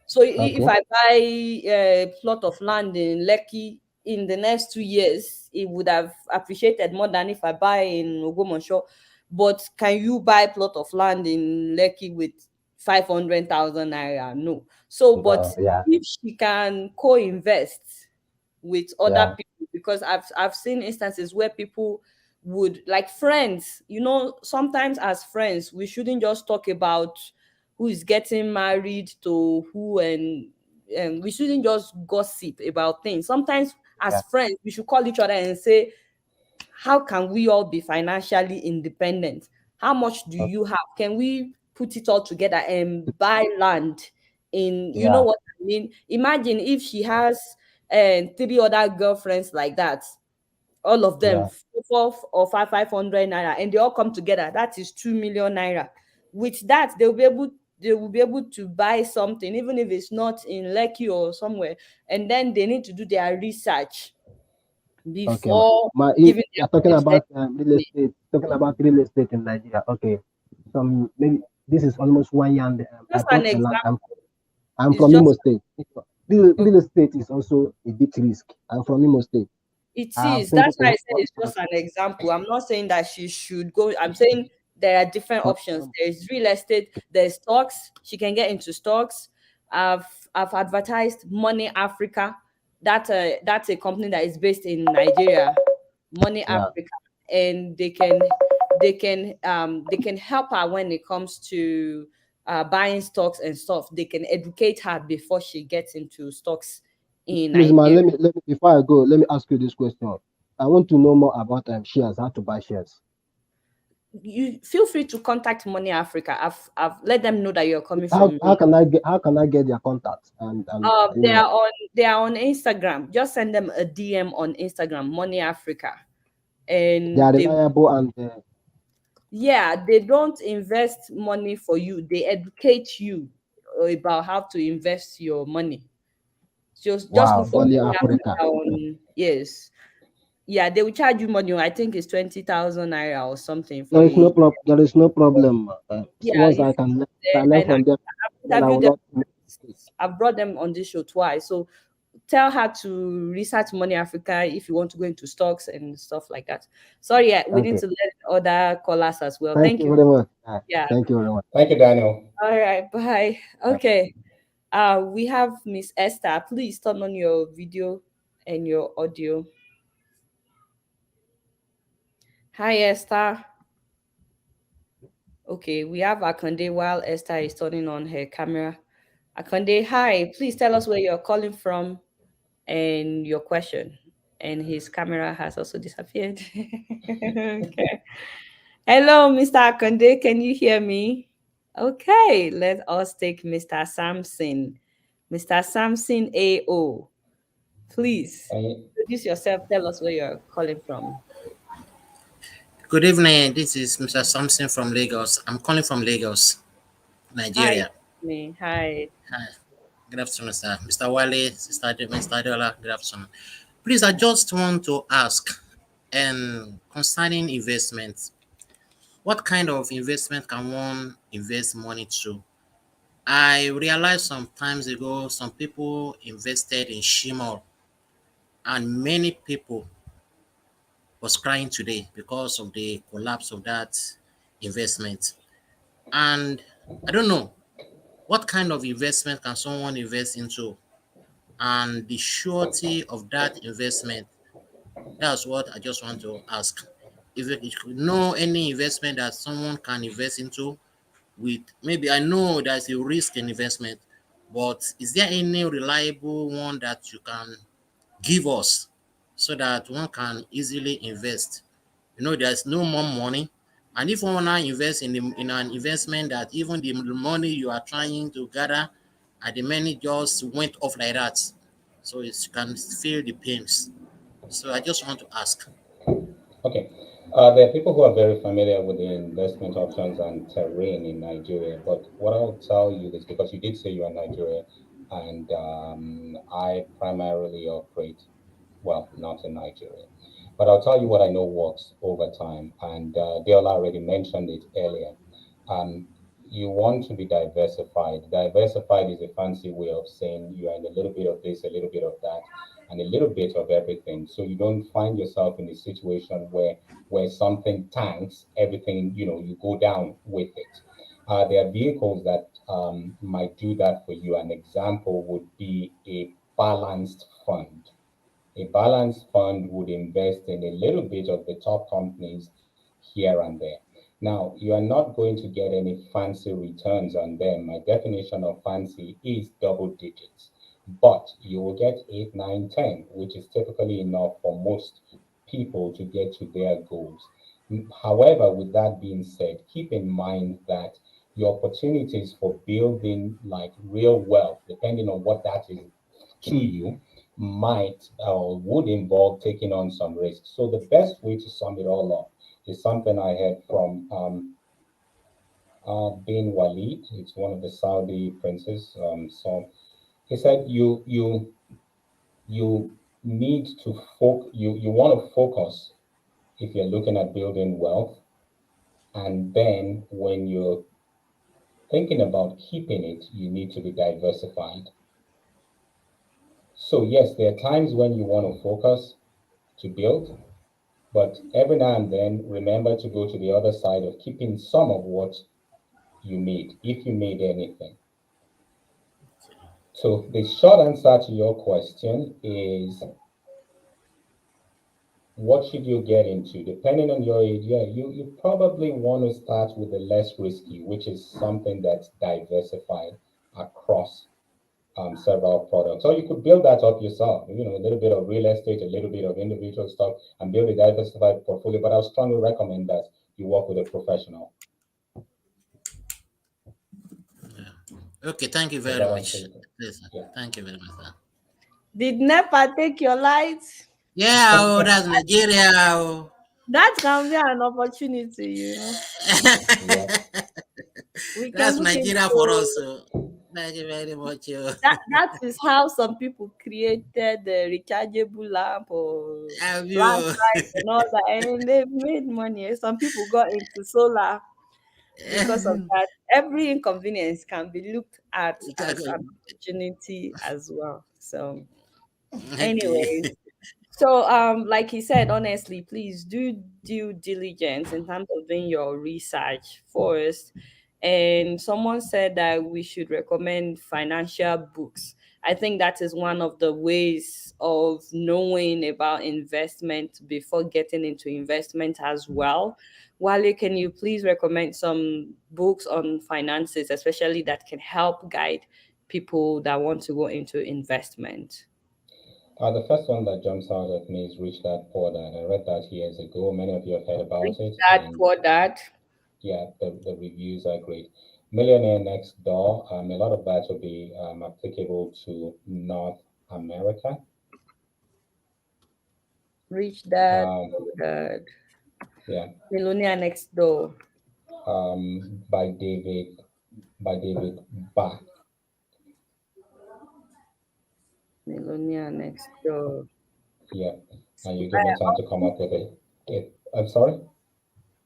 So if Okay. I buy a plot of land in Lekki in the next 2 years, it would have appreciated more than if I buy in Ogbomoso. But can you buy plot of land in Lekki with 500,000 naira? No. So, but No. Yeah. if she can co-invest with other Yeah. people, because I've seen instances where people would, like friends, sometimes as friends we shouldn't just talk about who is getting married to who, and we shouldn't just gossip about things. Sometimes Yeah. as friends we should call each other and say, how can we all be financially independent? How much do Okay. you have? Can we put it all together and buy land in, you know Yeah. what I mean? Imagine if she has three other girlfriends like that. all of them, Yeah. 500 naira, and they all come together, that is 2 million naira. With that, they will be able to buy something, even if it's not in Lekki or somewhere, and then they need to do their research Okay. before If giving you're their talking money to about real anybody. estate, talking about real estate in Nigeria. Okay. Some maybe this is almost 1 year, and I Just bought an a land. example. I'm It's from just Imo State. Real estate is also a big risk. I'm from Imo State. It I have is. been to That's why I said it's just an example. I'm not saying that she should go. I'm saying there are different some, options. some There's real estate, there's stocks. She can get into stocks. I've advertised Money Africa. That's a company that is based in Nigeria. Money yeah. Africa. And they can help her when it comes to buying stocks and stuff. They can educate her before she gets into stocks in Please, man, Nigeria. let me before I go, let me ask you this question. I want to know more about shares, how to buy shares. You feel free to contact Money Africa. I've let them know that you're coming How, from how me. can I get how can I get their contacts and They are on Instagram. Just send them a DM on Instagram, Money Africa, they are and reliable and they don't invest money for you. They educate you about how to invest your money. Just look wow, for Money Money Africa. Africa on, yes. Yeah, they will charge you money. I think it's 20,000 naira or something for a, There is no problem. yeah. Once If I learn and I from them, then I interviewed will them. not make mistakes. I've brought them on this show twice. So tell her to research Money Africa if you want to go into stocks and stuff like that. Sorry, yeah, we need Okay. to let other callers as well. Thank Thank you you. very much. Yeah. Thank you very much. Thank you, Daniel. All right. Bye. Yeah. Okay. We have Miss Esther. Please turn on your video and your audio. Hi, Esther. Okay, we have Akande while Esther is turning on her camera. Akande, hi. Please tell us where you're calling from and your question. And his camera has also disappeared. Okay. Hello, Mr. Akande. Can you hear me? Okay, let us take Mr. Samson. Mr. Samson AO. Please Hey, introduce yourself. Tell us where you're calling from. Good evening. This is Mr. Thompson from Lagos. I'm calling from Lagos, Hi, Nigeria. me. Hi. Hi. Good afternoon, sir. Mr. Wale, Mr. Adeola, good afternoon. Please, I just want to ask concerning investment. What kind of investment can one invest money to? I realized some times ago some people invested in Shimor and many people was crying today because of the collapse of that investment. And I don't know, what kind of investment can someone invest into and the surety of that investment? That's what I just want to ask. If you know any investment that someone can invest into with, maybe I know there's a risk in investment, but is there any reliable one that you can give us so that one can easily invest? There's no more money. And if one now invest in an investment that even the money you are trying to gather at the money just went off like that. So you can feel the pains. So I just want to ask. okay. There are people who are very familiar with the investment options and terrain in Nigeria, but what I'll tell you is because you did say you are Nigeria, and I primarily operate, well, not in Nigeria. But I'll tell you what I know works over time, and Deola already mentioned it earlier. Um, you want to be diversified. Diversified is a fancy way of saying you are in a little bit of this, a little bit of that, and a little bit of everything. So you don't find yourself in a situation where something tanks, everything you go down with it. There are vehicles that might do that for you. An example would be a balanced fund. A balanced fund would invest in a little bit of the top companies here and there. Now, you are not going to get any fancy returns on them. My definition of fancy is double digits, but you will get 8, 9, 10, which is typically enough for most people to get to their goals. However, with that being said, keep in mind that your opportunities for building like real wealth, depending on what that is to you, might or would involve taking on some risks. So the best way to sum it all up is something I heard from bin Walid. It's one of the Saudi princes. So he said, you need to you want to focus if you're looking at building wealth, and then when you're thinking about keeping it, you need to be diversified. So yes, there are times when you want to focus to build, but every now and then remember to go to the other side of keeping some of what you made, if you made anything. So the short answer to your question is, what should you get into? Depending on your age, yeah, you probably want to start with the less risky, which is something that's diversified across several products. Or you could build that up yourself, a little bit of real estate, a little bit of individual stock, and build a diversified portfolio. But I would strongly recommend that you work with a professional. Okay, thank you Does very that answer much. it? Yes, sir. Yeah. Thank you very much, sir. Did NEPA take your lights? Yeah, oh, that's Nigeria. Oh. That can be an opportunity. Yeah. We can That's look Nigeria for into us. Oh. Thank you very much. Oh. that. That is how some people created the rechargeable lamp or Have you? flashlight and all that, and they've made money. Some people got into solar because of that. Every inconvenience can be looked at as an opportunity as well. So, Okay. anyways, so, like he said, honestly, please do due diligence in terms of doing your research first. And someone said that we should recommend financial books. I think that is one of the ways of knowing about investment before getting into investment as well. Wale, can you please recommend some books on finances, especially that can help guide people that want to go into investment? The first one that jumps out at me is Rich Dad Poor Dad. I read that years ago. Many of you have heard Rich about it, dad, and poor dad. yeah, the reviews are great. Millionaire Next Door, a lot of that will be applicable to North America. Rich Dad, Um, Poor Dad, yeah, Millionaire Next Door, by David Bach. Millionaire Next Door. Yeah, and you give me time to come up with it. I'm sorry.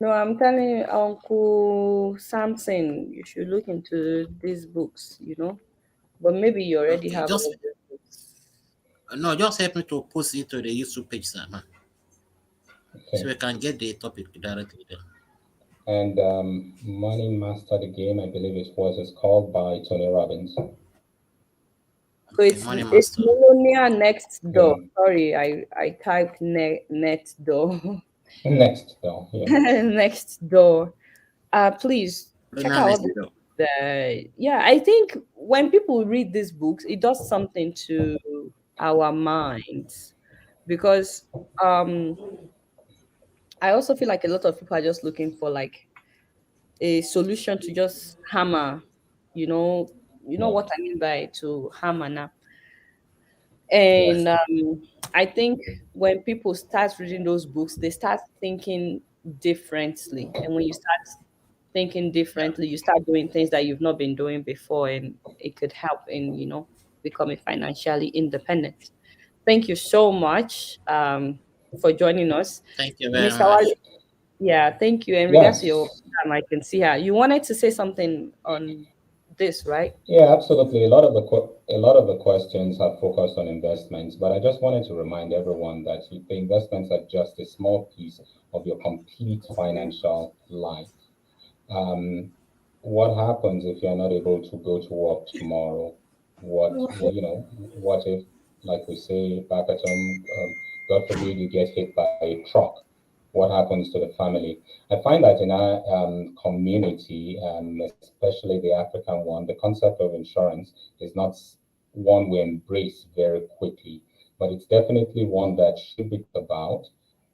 No, I'm telling you, Uncle Samson, you should look into these books. But maybe you already Okay, have all just of these books. no, just help me to post it to the YouTube page, sir, man, so Okay. we can get the topic directly there. And Money Master the Game, I believe it was, is called by Tony Robbins. So Okay, it's Money it's Master. Millionaire Next Yeah. Door. Sorry, I typed net door. Next, though. Yeah. Next door. Please check Millionaire out all Next the Door. yeah, I think when people read these books, it does something to our minds because um I also feel like a lot of people are just looking for like a solution to just hammer, you know, Yeah. what I mean by to hammer now. Yeah. And I think when people start reading those books, they start thinking differently. And when you start thinking Yeah. differently, you start doing things that you've not been doing before, and it could help in, becoming financially independent. Thank you so much for joining us. Thank you very Mr. Wale, much. yeah, thank you. In regards to your Yes. time, I can see her. You wanted to say something on this, right? Yeah, absolutely. A lot of the questions have focused on investments, but I just wanted to remind everyone that the investments are just a small piece of your complete financial life. Um, what happens if you're not able to go to work tomorrow? What if, like we say back at home, God forbid you get hit by a truck? What happens to the family? I find that in our community, especially the African one, the concept of insurance is not one we embrace very quickly, but it's definitely one that should be about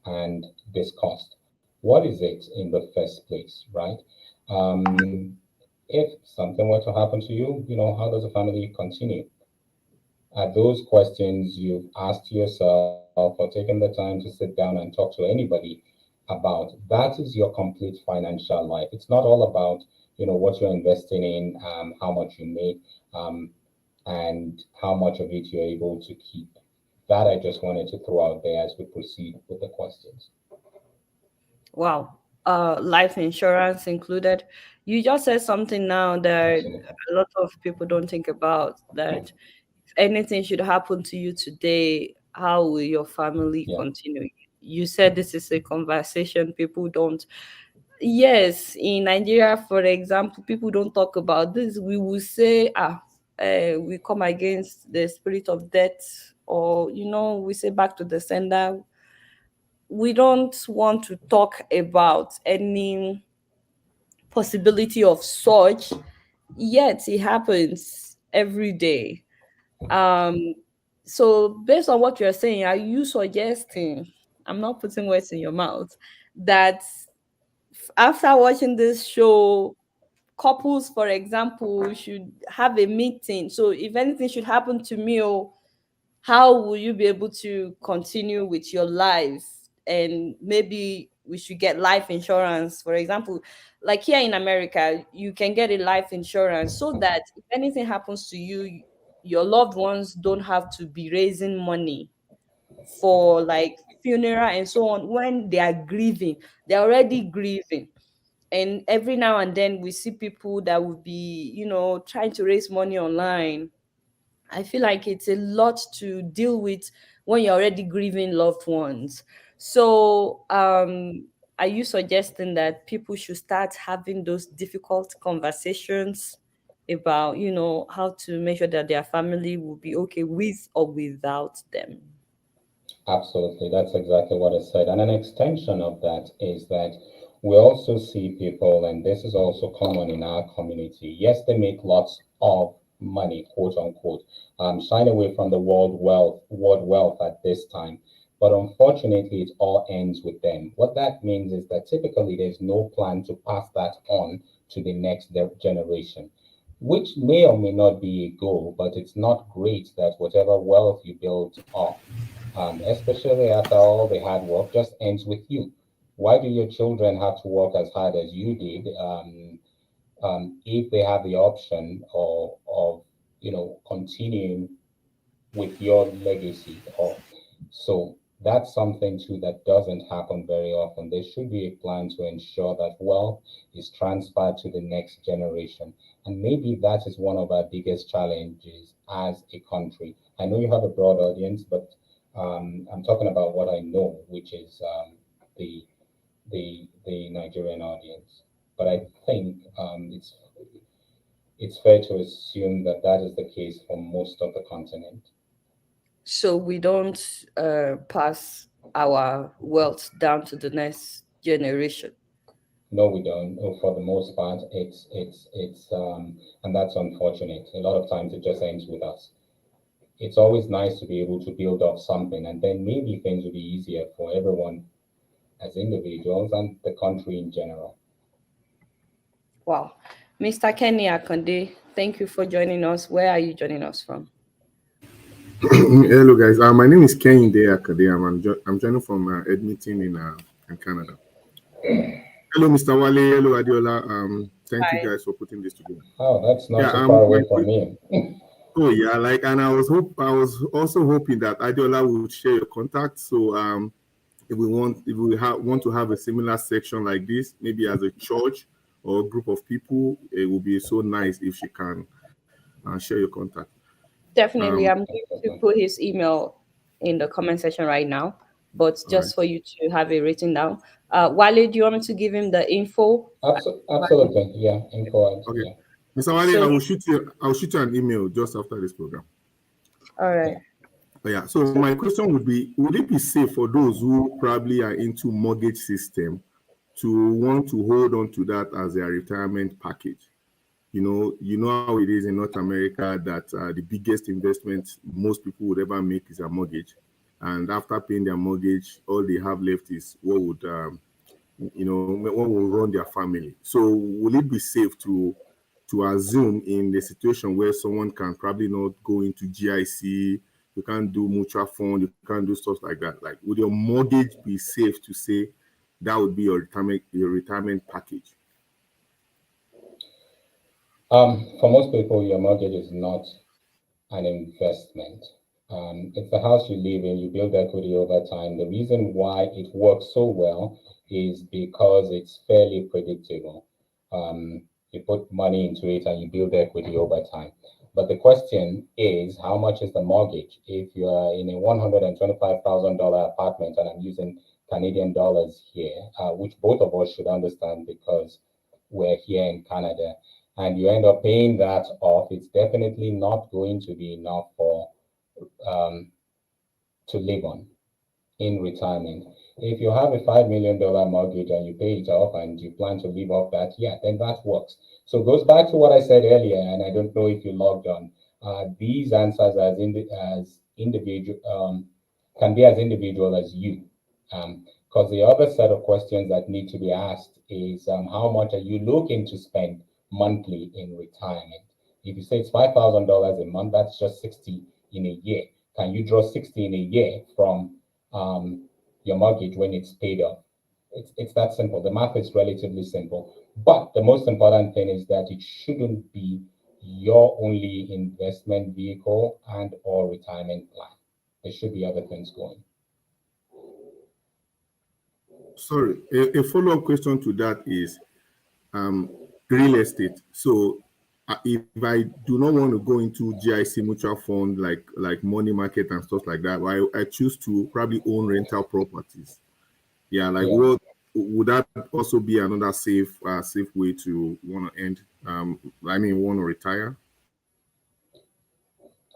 and discussed. What is it in the first place, right? If something were to happen to you, how does the family continue? Are those questions you've asked yourself or taken the time to sit down and talk to anybody about? That is your complete financial life. It's not all about, what you're investing in, how much you make, um, and how much of it you're able to keep. That I just wanted to throw out there as we proceed with the questions. Wow. Life insurance included. You just said something now that Absolutely. a lot of people don't think about, that if anything should happen to you today, how will your family Yeah, continue? You said this is a conversation people don't. Yes, in Nigeria, for example, people don't talk about this. We will say, we come against the spirit of death, or, we say back to the sender. We don't want to talk about any possibility of such, yet it happens every day. Um, so based on what you're saying, are you suggesting, I'm not putting words in your mouth, that after watching this show, couples, for example, should have a meeting? So if anything should happen to me, how will you be able to continue with your life? And maybe we should get life insurance, for example. Like here in America, you can get a life insurance so that if anything happens to you, your loved ones don't have to be raising money for like funeral and so on when they are grieving. They're already grieving. And every now and then we see people that will be, trying to raise money online. I feel like it's a lot to deal with when you're already grieving loved ones. So, are you suggesting that people should start having those difficult conversations about, how to make sure that their family will be okay with or without them? absolutely. That's exactly what I said. And an extension of that is that we also see people, and this is also common in our community. Yes, they make lots of money, quote unquote, shying away from the world wealth at this time. But unfortunately, it all ends with them. What that means is that typically there's no plan to pass that on to the next generation, which may or may not be a goal, but it's not great that whatever wealth you build up, especially after all the hard work, just ends with you. Why do your children have to work as hard as you did, if they have the option of continuing with your legacy? Or so that's something too that doesn't happen very often. There should be a plan to ensure that wealth is transferred to the next generation. And maybe that is one of our biggest challenges as a country. I know you have a broad audience, but I'm talking about what I know, which is the the Nigerian audience. But I think it's fair to assume that that is the case for most of the continent. So we don't pass our wealth down to the next generation. No, we don't. For the most part, and that's unfortunate. A lot of times it just ends with us. It's always nice to be able to build up something, and then maybe things will be easier for everyone as individuals and the country in general. Wow. Mr. Kenny Akonde, thank you for joining us. Where are you joining us from? Hello, guys. My name is Ken Akade. I'm joining from Edmonton in Canada. Hello, Mr. Wale. Hello, Adiola. Thank you Hi. guys for putting this together. Oh, that's not Yeah. so far My away from me. oh yeah, and I was also hoping that Adiola would share your contact. So if we want to have a similar section like this, maybe as a church or a group of people, it would be so nice if she can share your contact. Definitely. Um, I'm going to put his email in the comment section right now, but all right. just for you to have it written down. Wale, do you want me to give him the info? Absolutely, yeah. Info, Okay. yeah, Mr. Wale, So, I will shoot you an email just after this program. all yeah. right. Yeah. So my question would be: would it be safe for those who probably are into mortgage system to want to hold on to that as their retirement package? You know how it is in North America that the biggest investment most people would ever make is a mortgage, and after paying their mortgage, all they have left is what will run their family. So will it be safe to to assume in the situation where someone can probably not go into GIC, you can't do mutual fund, you can't do stuff like that. Like, would your mortgage be safe to say that would be your retirement package? For most people, your mortgage is not an investment. It's the house you live in, you build equity over time. The reason why it works so well is because it's fairly predictable. You put money into it and you build equity over time. But the question is, how much is the mortgage? If you are in a $125,000 apartment, and I'm using Canadian dollars here, which both of us should understand because we're here in Canada, and you end up paying that off, it's definitely not going to be enough for to live on in retirement. If you have a $5 million mortgage and you pay it off and you plan to live off that, yeah, then that works. So it goes back to what I said earlier, and I don't know if you logged on. These answers as individual can be as individual as you. Because the other set of questions that need to be asked is how much are you looking to spend monthly in retirement? If you say it's $5,000 a month, that's just 60 in a year. Can you draw 60 in a year from your mortgage when it's paid off? It's that simple. The math is relatively simple. But the most important thing is that it shouldn't be your only investment vehicle and or retirement plan. There should be other things going. Sorry, a follow-up question to that is real estate. So if I do not want to go into GIC mutual fund like money market and stuff like that, I choose to probably own rental properties. Yeah, like Yeah. what would that also be another safe way to want to end? Want to retire?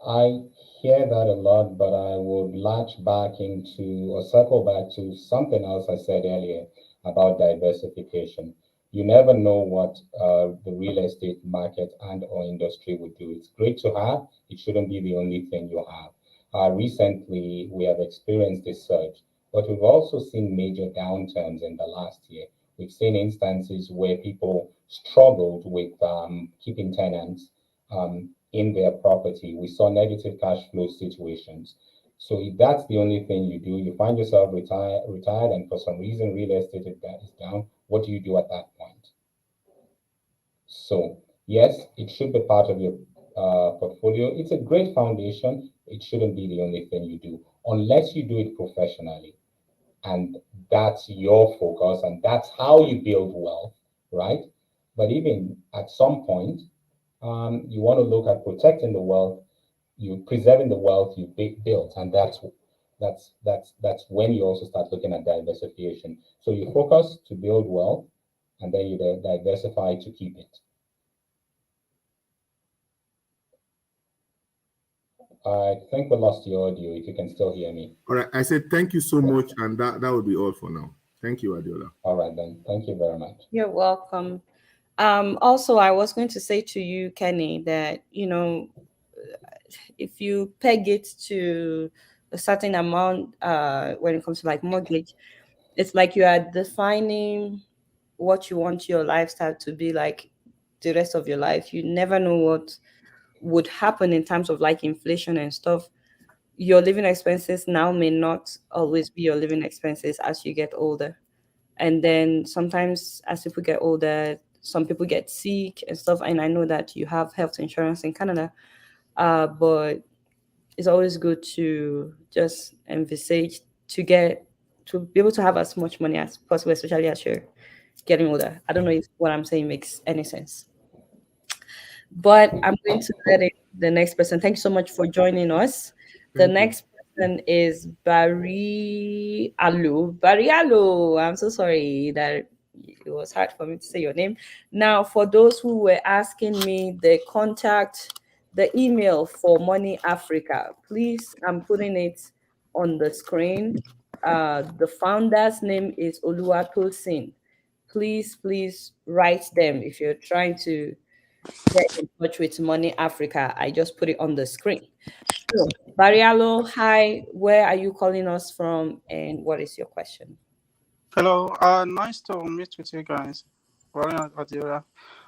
I hear that a lot, but I would latch back into or circle back to something else I said earlier about diversification. You never know what the real estate market and or industry would do. It's great to have. It shouldn't be the only thing you have. Recently, we have experienced a surge, but we've also seen major downturns in the last year. We've seen instances where people struggled with keeping tenants in their property. We saw negative cash flow situations. So if that's the only thing you do, you find yourself retired, and for some reason real estate is down, what do you do at that point? So yes, it should be part of your portfolio. It's a great foundation. It shouldn't be the only thing you do unless you do it professionally. And that's your focus and that's how you build wealth, right? But even at some point, you want to look at protecting the wealth, you preserving the wealth you built, and that's when you also start looking at diversification. So you focus to build wealth, and then you diversify to keep it. I think we lost your audio. If you can still hear me. All right, I said thank you so much, and that would be all for now. Thank you, Adiola. All right then. Thank you very much. You're welcome. Also, I was going to say to you, Kenny, that if you peg it to a certain amount, when it comes to like mortgage, it's like you are defining what you want your lifestyle to be like the rest of your life. You never know what would happen in terms of like inflation and stuff. Your living expenses now may not always be your living expenses as you get older. And then sometimes as people get older, some people get sick and stuff. And I know that you have health insurance in Canada, but it's always good to just envisage to be able to have as much money as possible, especially as you're getting older. I don't know if what I'm saying makes any sense. But I'm going to let it the next person. Thanks so much for joining us. The Thank you. next person is Barry Alu. Barry Alu. I'm so sorry that it was hard for me to say your name. Now, for those who were asking me the email for Money Africa, please, I'm putting it on the screen. The founder's name is Oluwatosin. Please write them if you're trying to get in touch with Money Africa. I just put it on the screen. So, Barialo, hi, where are you calling us from and what is your question? Hello, nice to meet with you guys. Hi.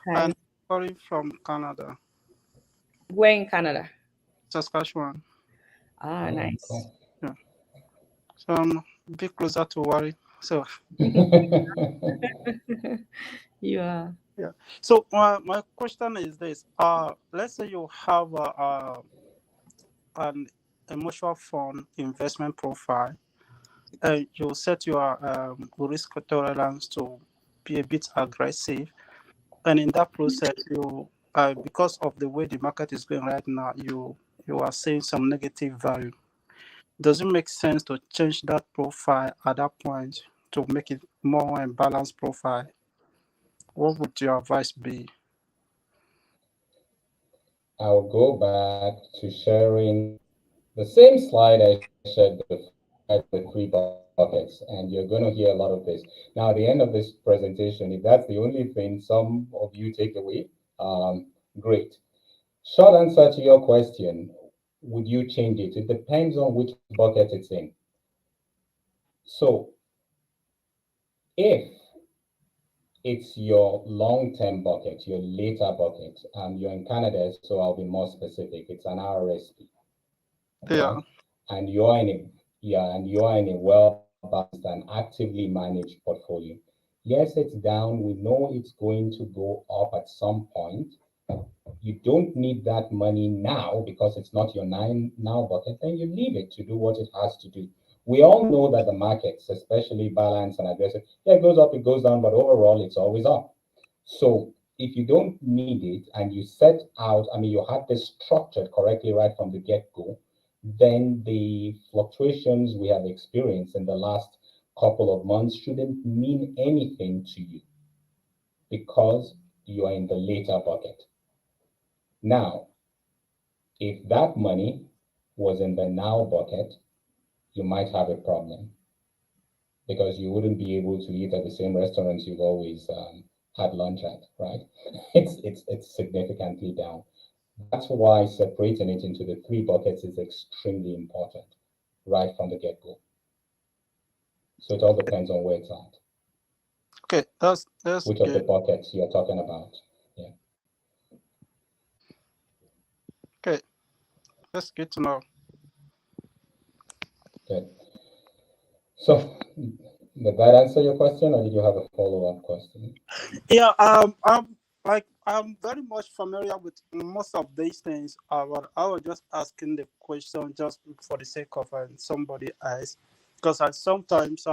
And calling from Canada, Where in Canada? Saskatchewan. Ah, Oh, nice. cool. Yeah. So I'm a bit closer to Wale. So You are. yeah. So my question is this: let's say you have an mutual fund investment profile, and you set your risk tolerance to be a bit aggressive, and in that process, you because of the way the market is going right now, you are seeing some negative value. Does it make sense to change that profile at that point to make it more a balanced profile? What would your advice be? I'll go back to sharing the same slide I shared before, right, the three buckets, and you're going to hear a lot of this. Now, at the end of this presentation, if that's the only thing some of you take away, great. Short answer to your question, would you change it? It depends on which bucket it's in. So, if it's your long-term bucket, your later bucket, you're in Canada, so I'll be more specific. It's an RRSP, Yeah. okay? And you're in a you're in a well-balanced and actively managed portfolio. Yes, it's down. We know it's going to go up at some point. You don't need that money now because it's not your nine now bucket, then you leave it to do what it has to do. We all know that the markets, especially balance and aggressive, yeah, it goes up, it goes down, but overall it's always up. So if you don't need it and you set out, I mean, you had this structured correctly right from the get-go, then the fluctuations we have experienced in the last couple of months shouldn't mean anything to you because you are in the later bucket. Now, if that money was in the now bucket, you might have a problem because you wouldn't be able to eat at the same restaurants you've always had lunch at, right? It's significantly down. That's why separating it into the three buckets is extremely important right from the get-go. So it all depends on where it's at, Okay, that's which of the good. buckets you're talking about. Yeah, Okay, that's good to know. good. So did that answer your question, or did you have a follow-up question? Yeah, I'm very much familiar with most of these things. But I was just asking the question just for the sake of somebody else, because I sometimes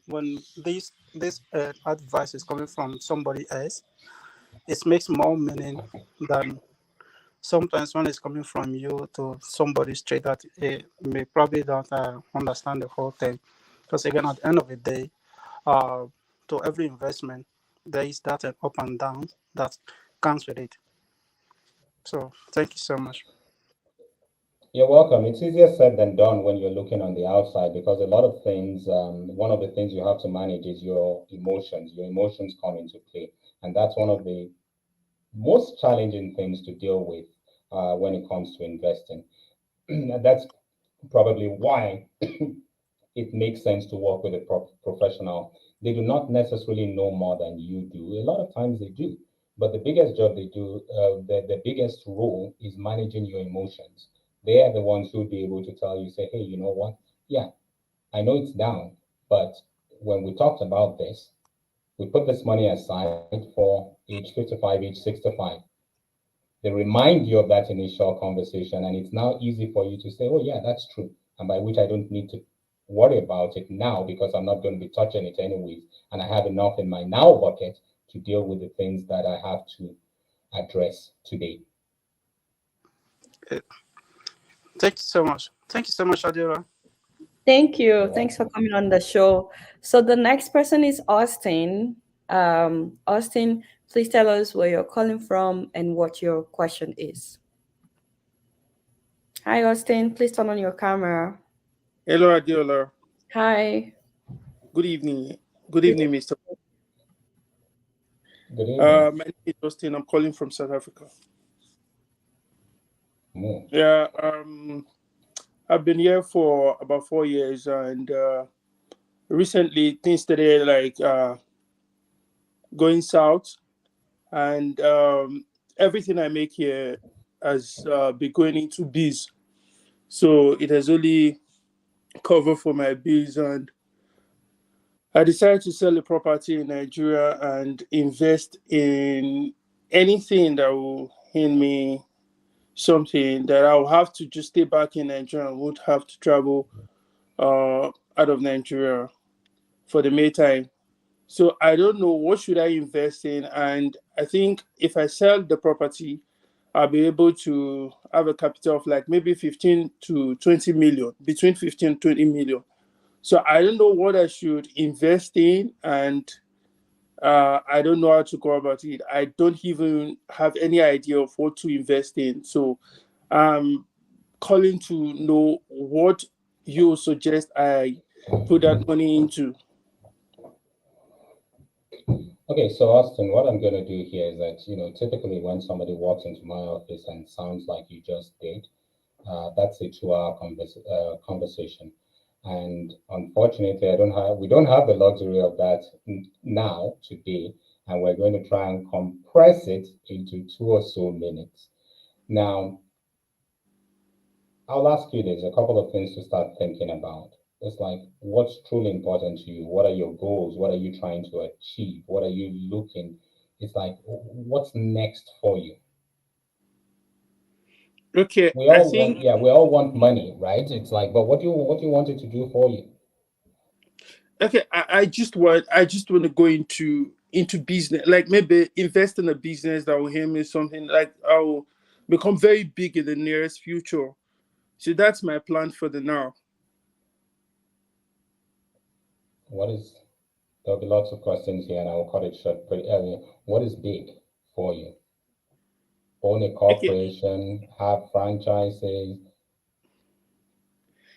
when this advice is coming from somebody else, it makes more meaning than sometimes when it's coming from you to somebody straight that may probably don't understand the whole thing. Because again, at the end of the day, uh, to every investment, there is that up and down that comes with it. So thank you so much. You're welcome. It's easier said than done when you're looking on the outside because a lot of things, one of the things you have to manage is your emotions. Your emotions come into play. And that's one of the most challenging things to deal with when it comes to investing. That's probably why it makes sense to work with a professional. They do not necessarily know more than you do. A lot of times they do, but the biggest job they do, the biggest role is managing your emotions. They are the ones who will be able to tell you, say, hey, you know what? Yeah, I know it's down, but when we talked about this, we put this money aside for age 55, age 65. They remind you of that initial conversation, and it's now easy for you to say, oh, yeah, that's true. And by which I don't need to worry about it now because I'm not going to be touching it anyways. And I have enough in my now bucket to deal with the things that I have to address today. Uh, Thank you so much. Thank you so much, Adira. Thank you. You're Thanks for welcome. coming on the show. So the next person is Austin. Austin, please tell us where you're calling from and what your question is. Hi, Austin. Please turn on your camera. Hello, Adiola. Hi. Good evening. Good Good evening, Mr. Good evening. My name is Justin. I'm calling from South Africa. Mm. Yeah, I've been here for about 4 years, and recently things started like going south, and everything I make here has been going into biz. So it has only covered for my bills, and I decided to sell a property in Nigeria and invest in anything that will hand me something that I'll have to just stay back in Nigeria and won't have to travel out of Nigeria for the meantime. So I don't know what should I invest in, and I think if I sell the property, I'll be able to have a capital of like maybe 15 to 20 million, between 15 and 20 million. So I don't know what I should invest in, and I don't know how to go about it. I don't even have any idea of what to invest in. So I'm calling to know what you suggest I put that money into. Okay, so Austin, what I'm going to do here is that, typically when somebody walks into my office and sounds like you just did, that's a 2 hour conversation. And unfortunately, we don't have the luxury of that now, today, and we're going to try and compress it into 2 or so minutes. Now, I'll ask you this, a couple of things to start thinking about. It's like, what's truly important to you? What are your goals? What are you trying to achieve? What are you looking? It's like, what's next for you? Okay, We I all want, think yeah, we all want money, right? It's like, but what do you want it to do for you? okay, I just want to go into business, like maybe invest in a business that will help me something like I'll become very big in the nearest future. So that's my plan for the now. What is There'll be lots of questions here, and I will cut it short pretty early. What is big for you? Own a Okay, corporation, have franchises.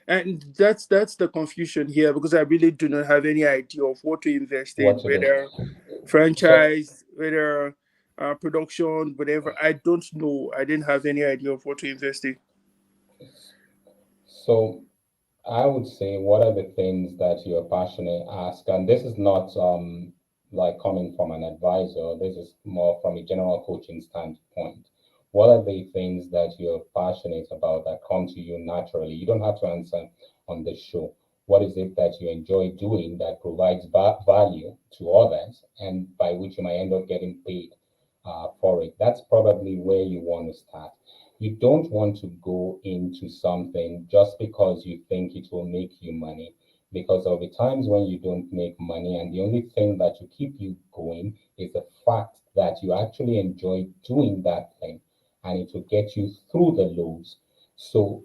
and that's the confusion here because I really do not have any idea of what to invest in, What to do? whether So, franchise, whether production, whatever. I don't know. I didn't have any idea of what to invest in. so I would say, what are the things that you're passionate? Ask, and this is not like coming from an advisor. This is more from a general coaching standpoint. What are the things that you're passionate about that come to you naturally? You don't have to answer on the show. What is it that you enjoy doing that provides value to others, and by which you might end up getting paid for it? That's probably where you want to start. You don't want to go into something just because you think it will make you money, because there'll be times when you don't make money, and the only thing that will keep you going is the fact that you actually enjoy doing that thing, and it will get you through the lows. So,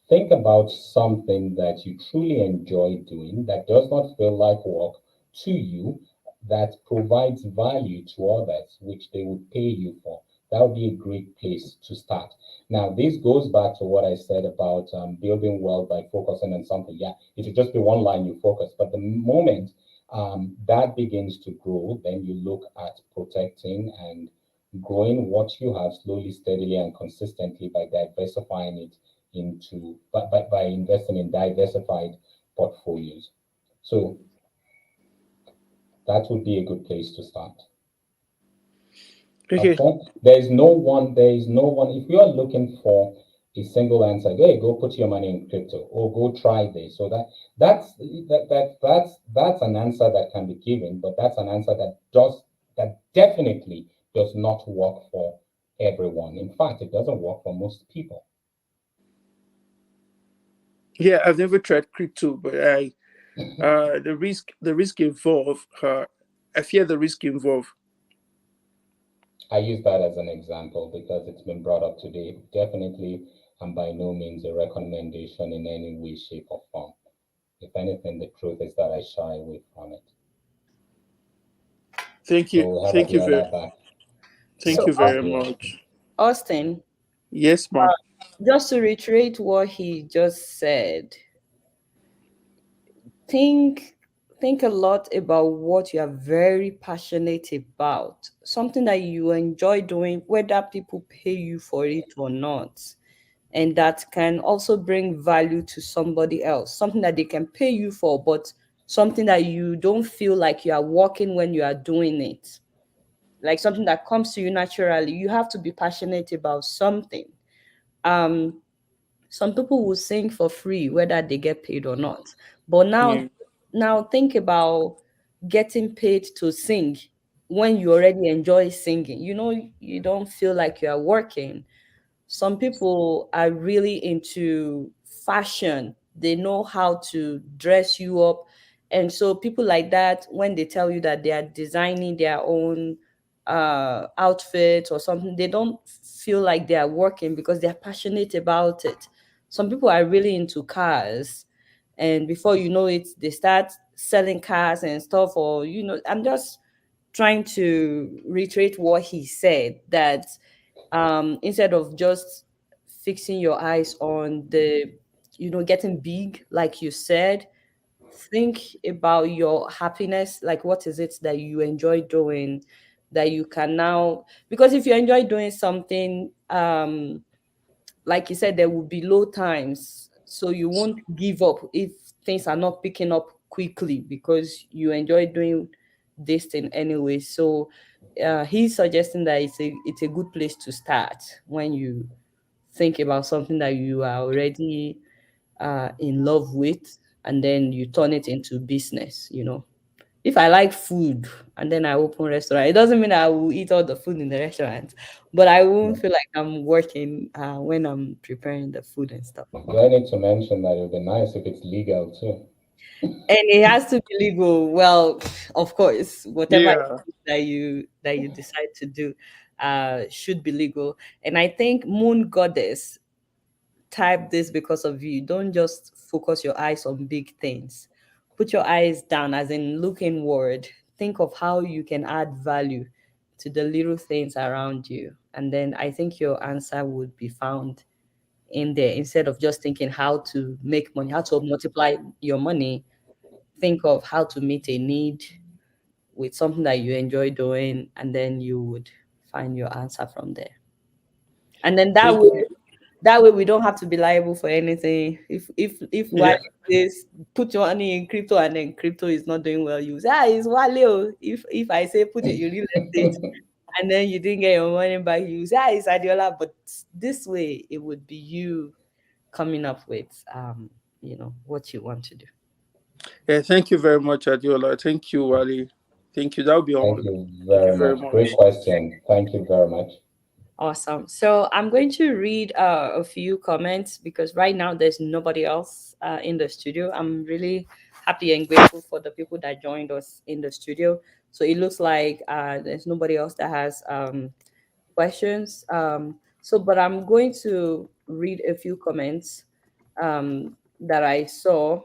think about something that you truly enjoy doing that does not feel like work to you, that provides value to others, which they would pay you for. That would be a great place to start. Now, this goes back to what I said about building wealth by focusing on something. Yeah, it should just be one line you focus. But the moment that begins to grow, then you look at protecting and growing what you have slowly, steadily, and consistently by diversifying it by investing in diversified portfolios. So that would be a good place to start. Okay. Okay. There is no one. If you are looking for a single answer, hey, go put your money in crypto or go try this. So that's an answer that can be given, but that's an answer that definitely does not work for everyone. In fact, it doesn't work for most people. Yeah, I've never tried crypto, but the risk involved. I fear the risk involved. I use that as an example because it's been brought up today. Definitely, and by no means a recommendation in any way, shape, or form. If anything, the truth is that I shy away from it. Thank So you, we have thank you very, Abiola back. thank So, you Nice to very hear. much. Austin, Yes, ma'am. just to reiterate what he just said, think think a lot about what you are very passionate about, something that you enjoy doing, whether people pay you for it or not, and that can also bring value to somebody else, something that they can pay you for, but something that you don't feel like you are working when you are doing it. like something that comes to you naturally. You have to be passionate about something. Um, some people will sing for free, whether they get paid or not. But Yeah. now think about getting paid to sing when you already enjoy singing. You know, you don't feel like you are working. Some people are really into fashion. They know how to dress you up. And so people like that, when they tell you that they are designing their own outfit or something, they don't feel like they are working because they're passionate about it. Some people are really into cars, and before you know it, they start selling cars and stuff. Or, I'm just trying to reiterate what he said, that instead of just fixing your eyes on the, getting big, like you said, think about your happiness. Like, what is it that you enjoy doing that you can now, because if you enjoy doing something, like you said, there will be low times. So you won't give up if things are not picking up quickly because you enjoy doing this thing anyway. So he's suggesting that it's a good place to start when you think about something that you are already in love with, and then you turn it into business. If I like food and then I open restaurant, it doesn't mean I will eat all the food in the restaurant, but I won't feel like I'm working when I'm preparing the food and stuff. Do I need to mention that it would be nice if it's legal too? And it has to be legal. Well, of course, whatever it Yeah. is that you decide to do should be legal. And I think Moon Goddess type this because of you. Don't just focus your eyes on big things. Put your eyes down, as in look inward. Think of how you can add value to the little things around you. And then I think your answer would be found in there, instead of just thinking how to make money, how to multiply your money. Think of how to meet a need with something that you enjoy doing, and then you would find your answer from there. And then that way, Taking. we don't have to be liable for anything. If Wale Yeah. says put your money in crypto and then crypto is not doing well, you say, it's Wale. Oh." If I say put it in real estate and then you didn't get your money back, you say, it's Adiola. But this way it would be you coming up with what you want to do. Yeah. Thank you very much, Adiola. Thank you, Wally. Thank you. That'll be Thank all. you Thank you very very much. Great much. question. Thank you very much. Awesome. So I'm going to read a few comments because right now there's nobody else in the studio. I'm really happy and grateful for the people that joined us in the studio. So it looks like there's nobody else that has questions. But I'm going to read a few comments that I saw.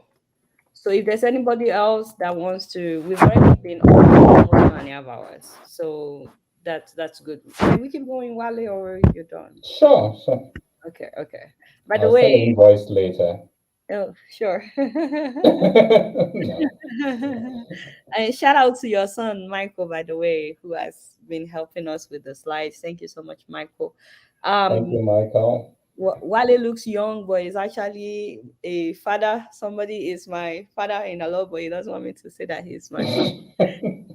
So if there's anybody else that wants to, we've already been on almost 1.5 hours. So that's good. Can we keep going, Wale, or you're done? Sure, sure. Okay, okay. By the I'll send an way, invoice later. oh, sure. No. And shout out to your son, Michael, by the way, who has been helping us with the slides. Thank you so much, Michael. Thank Um, you, Michael. Wale looks young, but is actually a father. Somebody is my father in the law, but he doesn't want me to say that he's my father.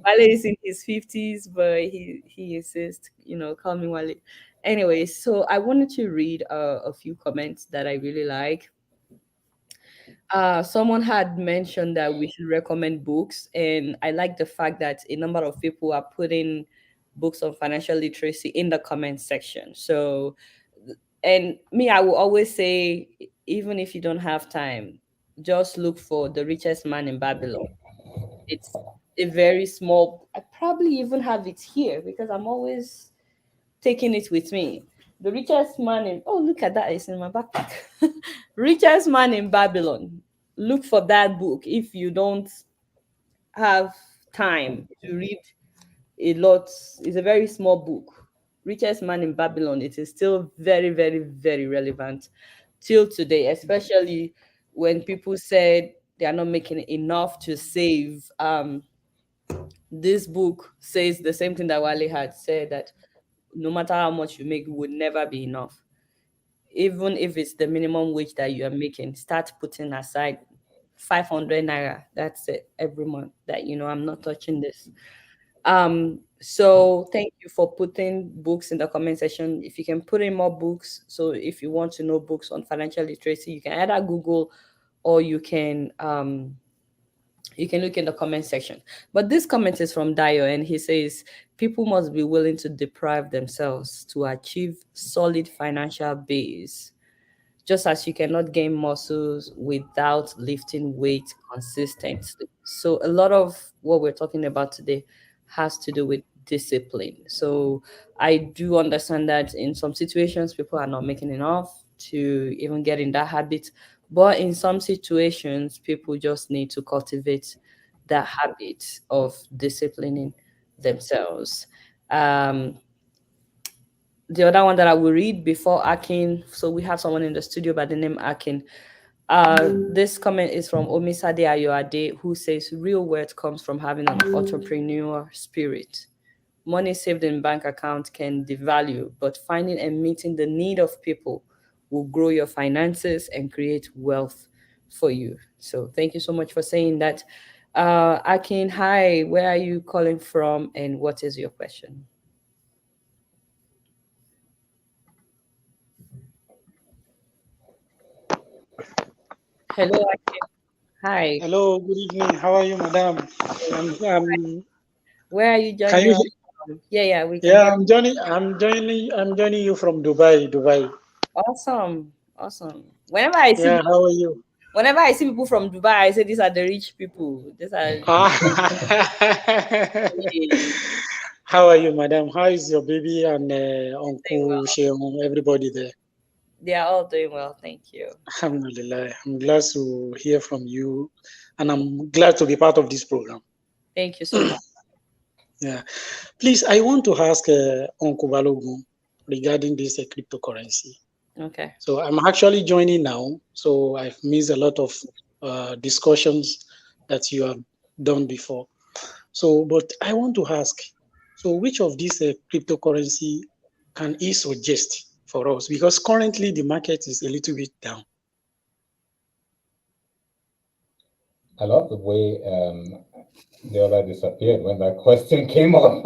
Wale is in his 50s, but he insists, call me Wale. Anyway, so I wanted to read a few comments that I really like. Someone had mentioned that we should recommend books, and I like the fact that a number of people are putting books on financial literacy in the comment section. So, and me, I will always say, even if you don't have time, just look for The Richest Man in Babylon. It's a very small, I probably even have it here because I'm always taking it with me. The richest man in, oh, look at that, it's in my backpack. Richest Man in Babylon. Look for that book if you don't have time to read a lot. It's a very small book. Richest Man in Babylon. It is still very, very, very relevant till today, especially when people said they are not making enough to save. This book says the same thing that Wale had said, that no matter how much you make, it would never be enough. Even if it's the minimum wage that you are making, start putting aside 500 naira. That's it every month. That I'm not touching this. So thank you for putting books in the comment section. If you can put in more books, so if you want to know books on financial literacy, you can either Google or you can look in the comment section. But this comment is from Dio, and he says people must be willing to deprive themselves to achieve solid financial base, just as you cannot gain muscles without lifting weight consistently. So a lot of what we're talking about today has to do with discipline. So I do understand that in some situations people are not making enough to even get in that habit, but in some situations people just need to cultivate that habit of disciplining themselves. Um, the other one that I will read before Akin. So we have someone in the studio by the name Akin. This comment is from Omisade Ayoade, who says real wealth comes from having an entrepreneur spirit. Money saved in bank account can devalue, but finding and meeting the need of people will grow your finances and create wealth for you. So thank you so much for saying that. Akin, hi, where are you calling from and what is your question? Hello, Akin. Hi. Hello, good evening. How are you, madam? I'm Where are you can joining you? us from? Yeah, yeah, we can Yeah, hear. I'm joining you from Dubai, Dubai. Awesome, awesome. Whenever I see Yeah, how are you? whenever I see people from Dubai, I say these are the rich people. These are Ah. yeah, How are you, madam? How is your baby and doing Uncle well. Sheung, everybody there? They are all doing well. Thank you. Alhamdulillah. I'm glad to hear from you, and I'm glad to be part of this program. Thank you so much. Yeah. Please, I want to ask Uncle Balogun regarding this cryptocurrency. Okay. So I'm actually joining now. So I've missed a lot of discussions that you have done before. So, but I want to ask, so which of these cryptocurrency can he suggest for us? Because currently the market is a little bit down. I love the way the other disappeared when that question came up.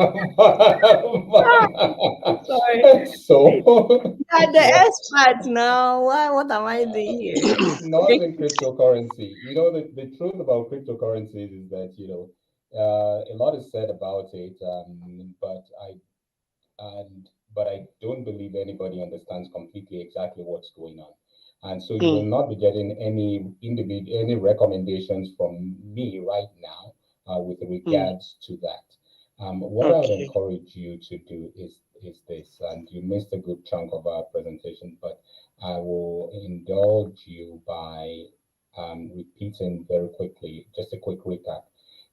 Sorry. So, Yeah, the what? expert now. What am I doing here? Not in cryptocurrency. The truth about cryptocurrencies is that, a lot is said about it, but I don't believe anybody understands completely exactly what's going on. And so you will Mm, not be getting any recommendations from me right now with mm, regards to that. What I would okay. encourage you to do is this, and you missed a good chunk of our presentation, but I will indulge you by repeating very quickly, just a quick recap.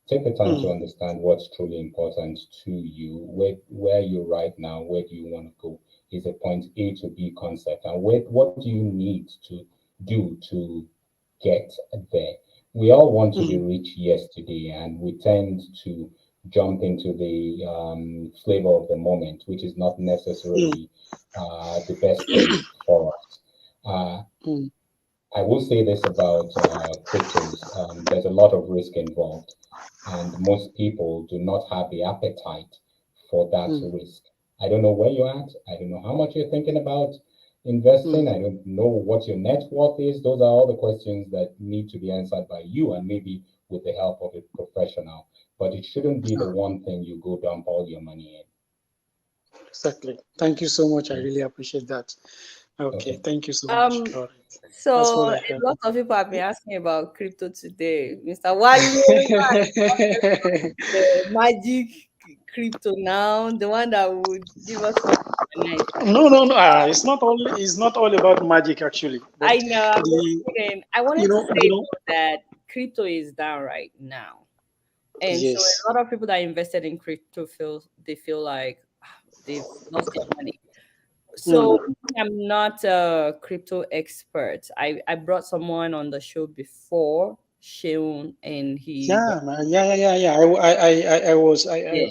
Take the time to Mm, understand what's truly important to you, where you're right now, where do you want to go? Is a point A to B concept, and what do you need to do to get there? We all want to be mm, rich yesterday, and we tend to jump into the flavor of the moment, which is not mm, necessarily the best thing for us. Uh, mm, I will say this about cryptos. There's a lot of risk involved, and most people do not have the appetite for that mm, risk. I don't know where you're at. I don't know how much you're thinking about investing. mm. I don't know what your net worth is. Those are all the questions that need to be answered by you and maybe with the help of a professional. But it shouldn't be the one thing you go dump all your money Exactly. Thank you so much. I in. really appreciate that. Okay. Okay. Thank you so much. Um, All right. That's so what I a have. lot of people have been asking about crypto today. Mr. Wale, the magic crypto now, the one that would give us money overnight. No, no, no. It's not all about magic actually. But I know, I'm just the kidding. I wanted you to know say you know though that crypto is down right now. And so yes. a lot of people that invested in crypto feel like they've lost their money. So Mm. I'm not a crypto expert. I brought someone on the show before, Sheun, and he Yeah, man. Yeah, yeah, yeah, yeah. I was yeah.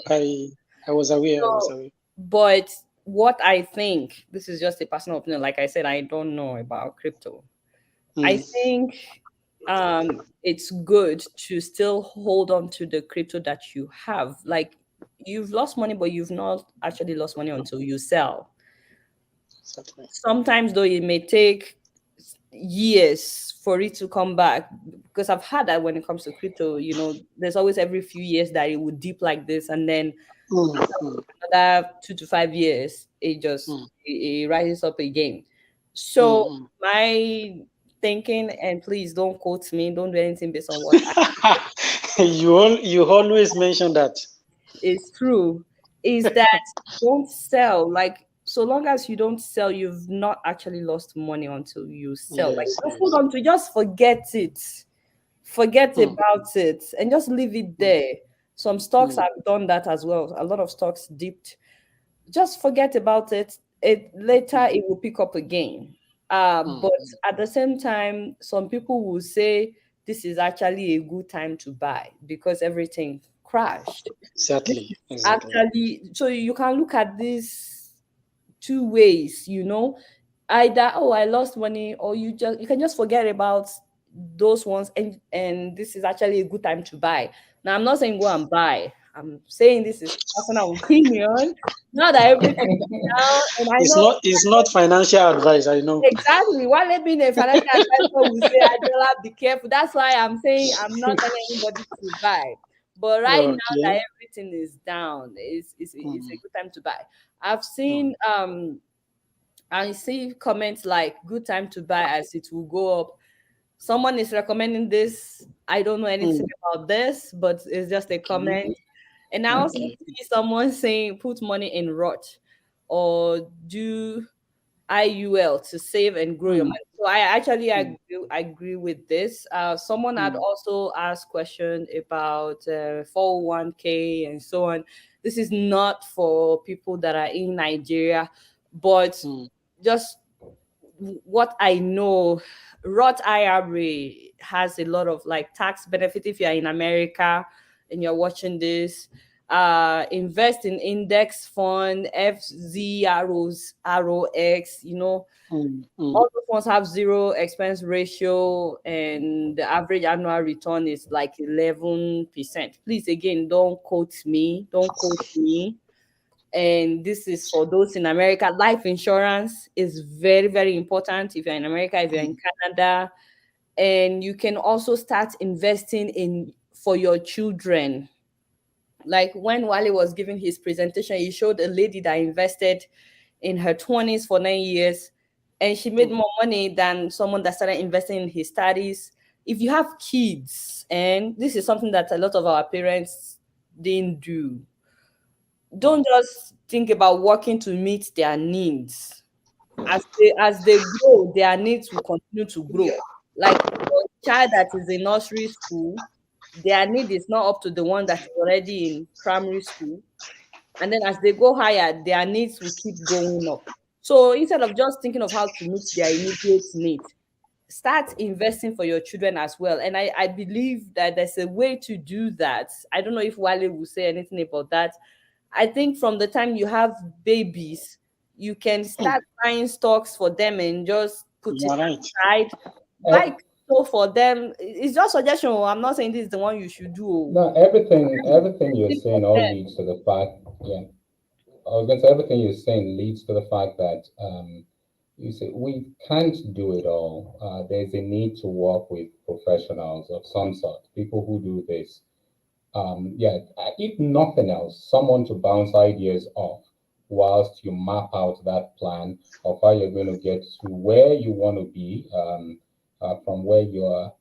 I was aware. I was So aware. but what I think, this is just a personal opinion. Like I said, I don't know about crypto. I Mm. think it's good to still hold on to the crypto that you have. Like you've lost money, but you've not actually lost money until you sell. Exactly. Sometimes though it may take years for it to come back, because I've had that when it comes to crypto. There's always every few years that it would dip like this, and then Mm, mm, another 2 to 5 years it just mm, it rises up again. mm, So mm. my thinking, and please don't quote me, don't do anything based on what You always mention that. is true, is that don't sell. Like, so long as you don't sell, you've not actually lost money until you sell. Like, Yes, just hold yes. on to, just forget Mm, about it, and just leave it mm, there. Some stocks mm, have done that as well. A lot of stocks dipped. Just forget about it. It later mm, it will pick up again. mm. But at the same time, some people will say this is actually a good time to buy because everything crashed. This Exactly, is exactly. actually, so you can look at this two ways. Either, oh, I lost money, or you can just forget about those ones, and this is actually a good time to buy. Now, I'm not saying go and buy. I'm saying this is personal opinion. Now that everything is down, and I know It's not financial advice, I know. exactly. While being a financial advisor will say, Adela, be careful. That's why I'm saying I'm not telling anybody to buy. But right now Okay. that everything is down, it's a Mm, good time to buy. I've mm, seen I see comments like good time to buy as it will go up. Someone is recommending this. I don't know anything mm. about this, but it's just a Okay, comment. And I also okay. see someone saying put money in ROT or do IUL to save and grow your Mm, money. So I actually mm, agree with this. Someone had mm, also asked question about 401k and so on. This is not for people that are in Nigeria, but mm, just what I know, Roth IRA has a lot of like tax benefit if you're in America and you're watching this. Invest in index fund, FZROs, ROX, mm, mm. all those ones have zero expense ratio, and the average annual return is like 11%. Please, again, don't quote me. Don't quote me. And this is for those in America. Life insurance is very, very important if you're in America, if you're in Canada. And you can also start investing in for your children. Like when Wale was giving his presentation, he showed a lady that invested in her 20s for 9 years, and she made Mm. more money than someone that started investing in his studies. If you have kids, and this is something that a lot of our parents didn't do, don't just think about working to meet their needs. As they grow, their needs will continue to grow. Like your child that is in nursery school, their need is not up to the one that is already in primary school. And then as they go higher, their needs will keep going up. So instead of just thinking of how to meet their immediate need, start investing for your children as well. And I believe that there's a way to do that. I don't know if Wale will say anything about that. I think from the time you have babies, you can start buying stocks for them and just put You it are right. aside. Buy crypto for them. It's just suggestion. I'm not saying this is the one you should do. No, everything you're saying all leads to the fact, yeah. I was going to say everything you're saying leads to the fact that you say we can't do it all. There's a need to work with professionals of some sort, people who do this. Yeah, if nothing else, someone to bounce ideas off whilst you map out that plan of how you're going to get to where you want to be from where you're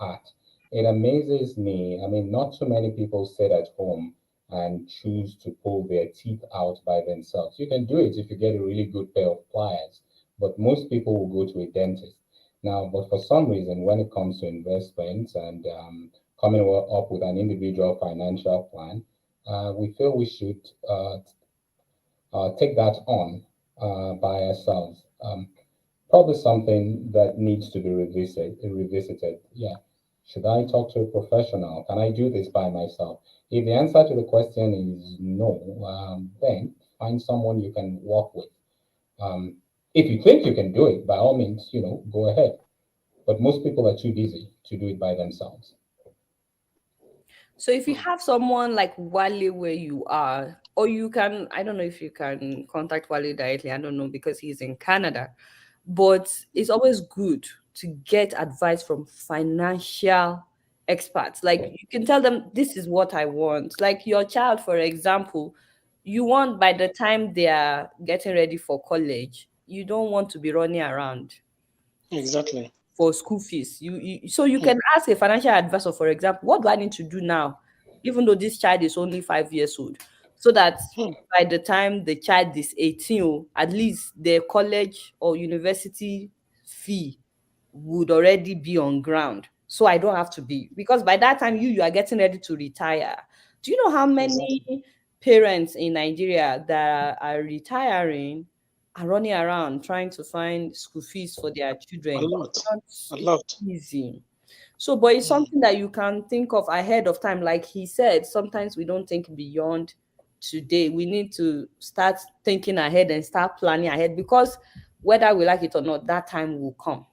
at. It amazes me. I mean, not too many people sit at home and choose to pull their teeth out by themselves. You can do it if you get a really good pair of pliers, but most people will go to a dentist. Now, but for some reason, when it comes to investments and coming up with an individual financial plan, we feel we should take that on by ourselves. Probably something that needs to be revisited. Yeah. Should I talk to a professional? Can I do this by myself? If the answer to the question is no, then find someone you can work with. Um, if you think you can do it, by all means, go ahead. But most people are too busy to do it by themselves. So if you have someone like Wale where you are, or you can, I don't know if you can contact Wale directly, I don't know because he's in Canada, but it's always good to get advice from financial experts. Like you can tell them, this is what I want. Like your child, for example, you want by the time they are getting ready for college, you don't want to be running around Exactly. for school fees. So you Hmm. can ask a financial advisor, for example, what do I need to do now, even though this child is only 5 years old, so that Hmm. by the time the child is 18, at least their college or university fee would already be on ground. So I don't have to be, because by that time you are getting ready to retire. Do you know how Exactly. many parents in Nigeria that are retiring are running around trying to find school fees for their A children? lot. Not A lot. easy. So, but it's Hmm. something that you can think of ahead of time. Like he said, sometimes we don't think beyond today. We need to start thinking ahead and start planning ahead, because whether we like it or not, that time will come.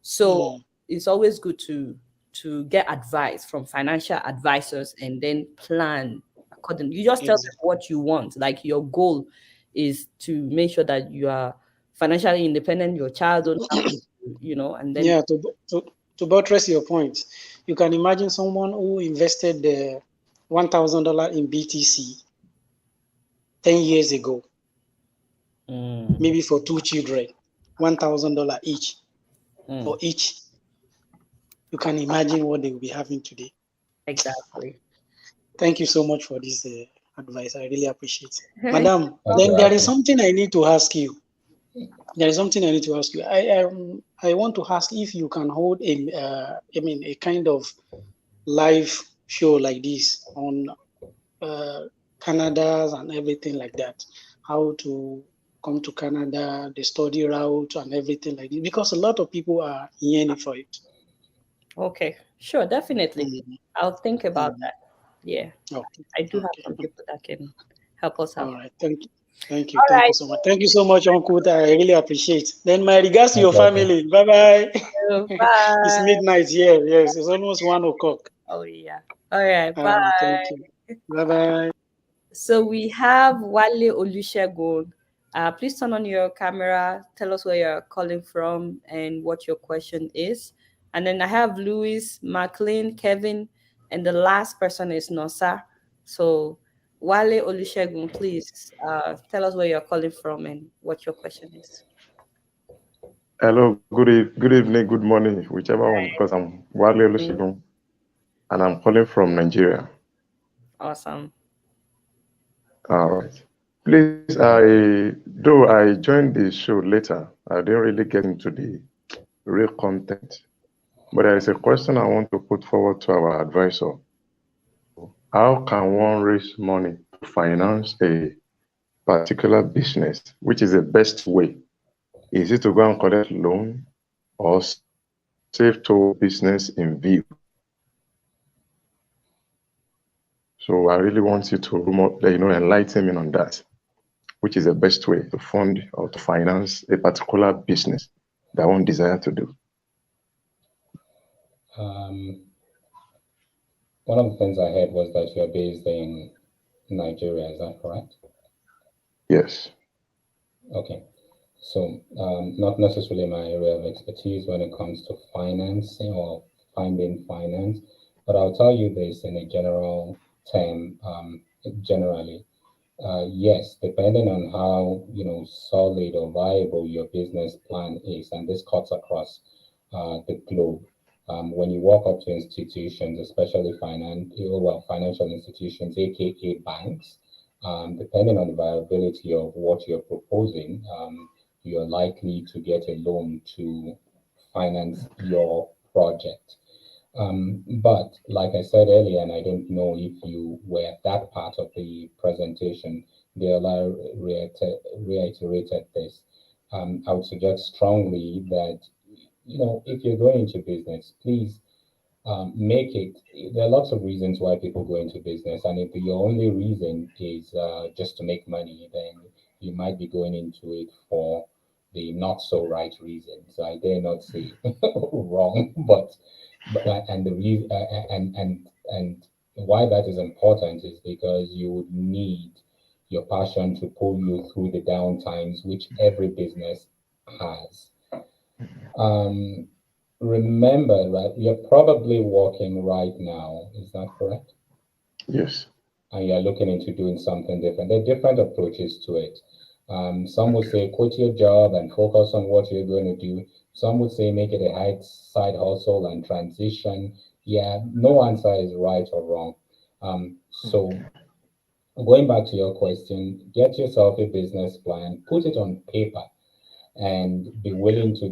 So Hmm. it's always good to get advice from financial advisors and then plan accordingly. You just tell them Exactly. what you want. Like your goal is to make sure that you are financially independent, your child don't have to, and then Yeah, to buttress your point, you can imagine someone who invested $1,000 in BTC 10 years ago, mm, maybe for two children, $1,000 each mm, for each. You can imagine what they will be having today. exactly. Thank you so much for this advice. I really appreciate it. You're Madam, Thank you, then there is Happy. something I need to ask you. There is something I need to ask you. I want to ask if you can hold a kind of live show like this on uh, Canada's and everything like that. How to come to Canada, the study route and everything like this. Because a lot of people are yearning for it. okay. Sure, definitely. Mm, I'll think about mm. that. Yeah. Okay, I do have okay. some people that can help us All out. right. Thank you. Thank you. All Thank you right. so much. Thank you so much, Uncle. I really appreciate. Then my regards to My your pleasure. family. Bye bye. So, It's bye. midnight here. Yes, it's almost 1 o'clock. Oh yeah. All right. All right. Thank Bye. you. Bye bye. So we have Wale Olusegun. Please turn on your camera. Tell us where you're calling from and what your question is. And then I have Louis, McLean, Kevin, and the last person is Nosa. So Wale Olusegun, please tell us where you're calling from and what your question is. Hello, good evening, good morning, whichever one, because I'm Wale Mm, Olusegun and I'm calling from Nigeria. awesome. All right. Please, though I joined the show later, I didn't really get into the real content. But there is a question I want to put forward to our advisor. How can one raise money to finance a particular business? Which is the best way? Is it to go and collect loan or save toward business in view? So I really want you to enlighten me on that, which is the best way to fund or to finance a particular business that one desire to do. Um, One of the things I heard was that you're based in Nigeria. Is that correct? Yes. Okay. So, not necessarily my area of expertise when it comes to financing or finding finance, but I'll tell you this in a general term, generally. Yes, depending on how, solid or viable your business plan is, and this cuts across the globe. When you walk up to institutions, especially financial institutions, aka banks, depending on the viability of what you're proposing, you're likely to get a loan to finance your project. But like I said earlier, and I don't know if you were at that part of the presentation, Deola reiterated this. I would suggest strongly that, if you're going into business, please make it. There are lots of reasons why people go into business, and if your only reason is just to make money, then you might be going into it for the not so right reasons. I dare not say wrong, but and the reason and Why that is important is because you would need your passion to pull you through the down times, which every business has. Um, Remember that you're probably working right now. Is that correct? Yes. And you're looking into doing something different. There are different approaches to it. Some would Okay. say quit your job and focus on what you're going to do. Some would say make it a side hustle and transition. Yeah, no answer is right or wrong. So going back to your question, get yourself a business plan, put it on paper, and be willing to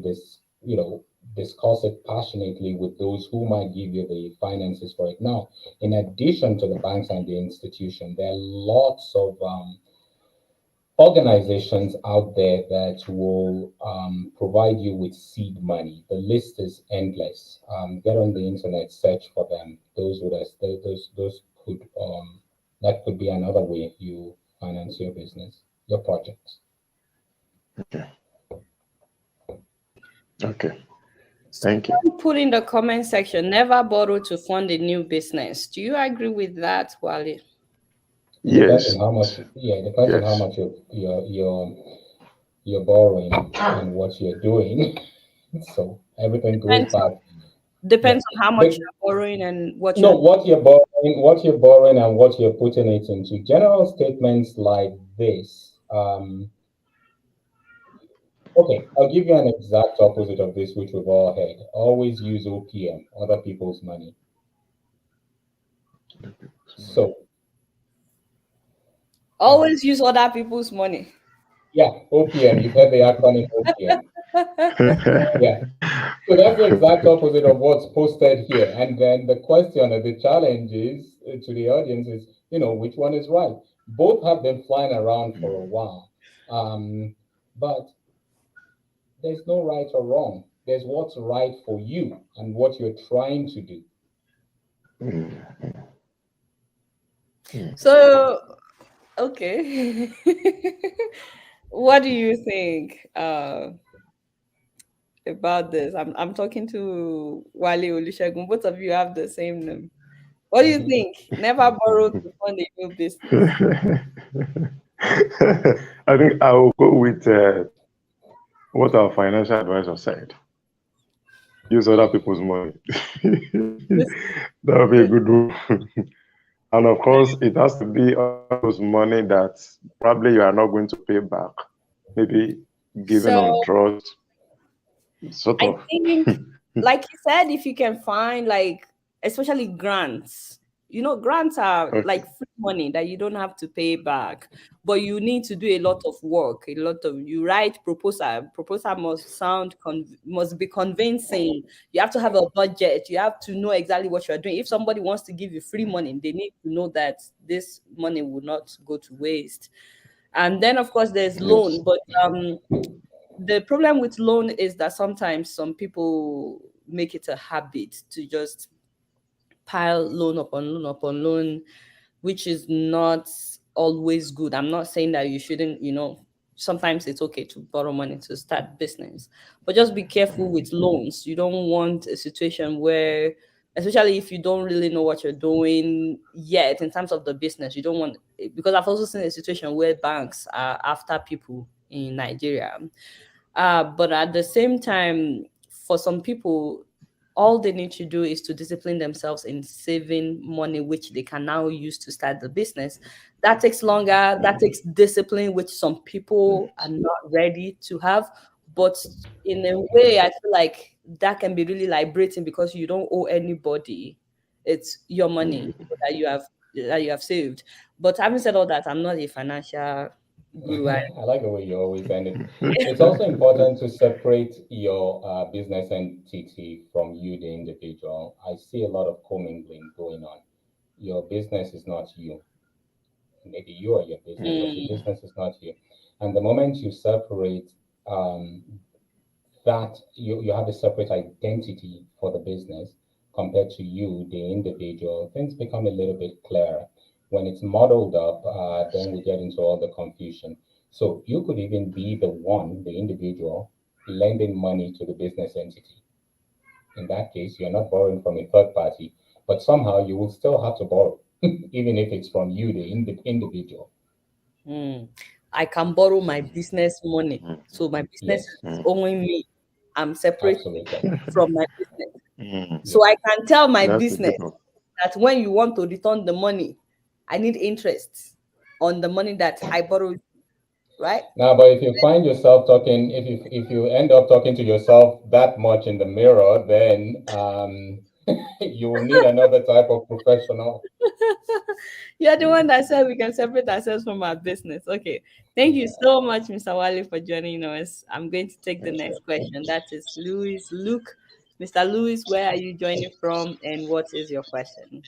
discuss it passionately with those who might give you the finances for it. Now, in addition to the banks and the institution, there are lots of organizations out there that will provide you with seed money. The list is endless. Get on the internet, search for them. Those could that could be another way you finance your business, your projects. Okay. Okay. Thank you. Someone put in the comment section, never borrow to fund a new business. Do you agree with that, Wale? It depends on Yes. how much. Yeah, it depends on how Yes. much you're borrowing and what you're doing. So everything goes Depends back. Yeah. depends on how much The, you're borrowing and what no, you're. what you're borrowing, and what you're putting it into. General statements like this. Okay, I'll give you an exact opposite of this, which we've all heard. Always use OPM, other people's money. So um, Always use other people's money. yeah, OPM. You've heard the acronym OPM. Yeah. So that's the exact opposite of what's posted here. And then the question or the challenge is to the audience is, which one is right? Both have been flying around for a while. But there's no right or wrong. There's what's right for you and what you're trying to do. So, okay. What do you think about this? I'm talking to Wale Olusegun. Both of you have the same name. What do you Mhm. think? Never borrow to fund a new business. I think I will go with what our financial advisor said. Use other people's money. This That would be a is good one. And of course, it has to be those money that probably you are not going to pay back. Maybe given so on trust, sort I of. think, like you said, if you can find like, especially grants, grants are like Okay. free money that you don't have to pay back, but you need to do a lot of work. You write proposal. Proposal must be convincing. You have to have a budget. You have to know exactly what you're doing. If somebody wants to give you free money, they need to know that this money will not go to waste. And then, of course, there's Yes. loan, but the problem with loan is that sometimes some people make it a habit to just pile loan upon loan upon loan, which is not always good. I'm not saying that you shouldn't, sometimes it's okay to borrow money to start business, but just be careful with loans. You don't want a situation where, especially if you don't really know what you're doing yet in terms of the business, you don't want, because I've also seen a situation where banks are after people in Nigeria. But at the same time, for some people, all they need to do is to discipline themselves in saving money, which they can now use to start the business. That takes longer, that takes discipline, which some people are not ready to have. But in a way, I feel like that can be really liberating because you don't owe anybody. It's your money that you have saved. But having said all that, I'm not a financial guru. I like the way you always end it. It's also important to separate your business entity from you, the individual. I see a lot of commingling going on. Your business is not you. Maybe you are your business, but your Mm. business is not you. And the moment you separate that, you have a separate identity for the business compared to you, the individual, things become a little bit clearer. When it's modeled up, then we get into all the confusion. So you could even be the one, the individual, lending money to the business entity. In that case, you're not borrowing from a third party. but somehow you will still have to borrow, even if it's from you, the individual. I can borrow my business money. Mm, So my business Yes, is mm, owing me. I'm separate absolutely. from my business. mm. So I can tell my That's a business good one. that when you want to return the money, I need interest on the money that I borrowed, right? Now, but if you find yourself talking, if you end up talking to yourself that much in the mirror, then you will need another type of professional. You're the one that said we can separate ourselves from our business. Okay. Thank you Yeah, so much, Mr. Wale, for joining us. I'm going to take the thank you. next question. That is Louis Luke. Mr. Louis, where are you joining from and what is your question?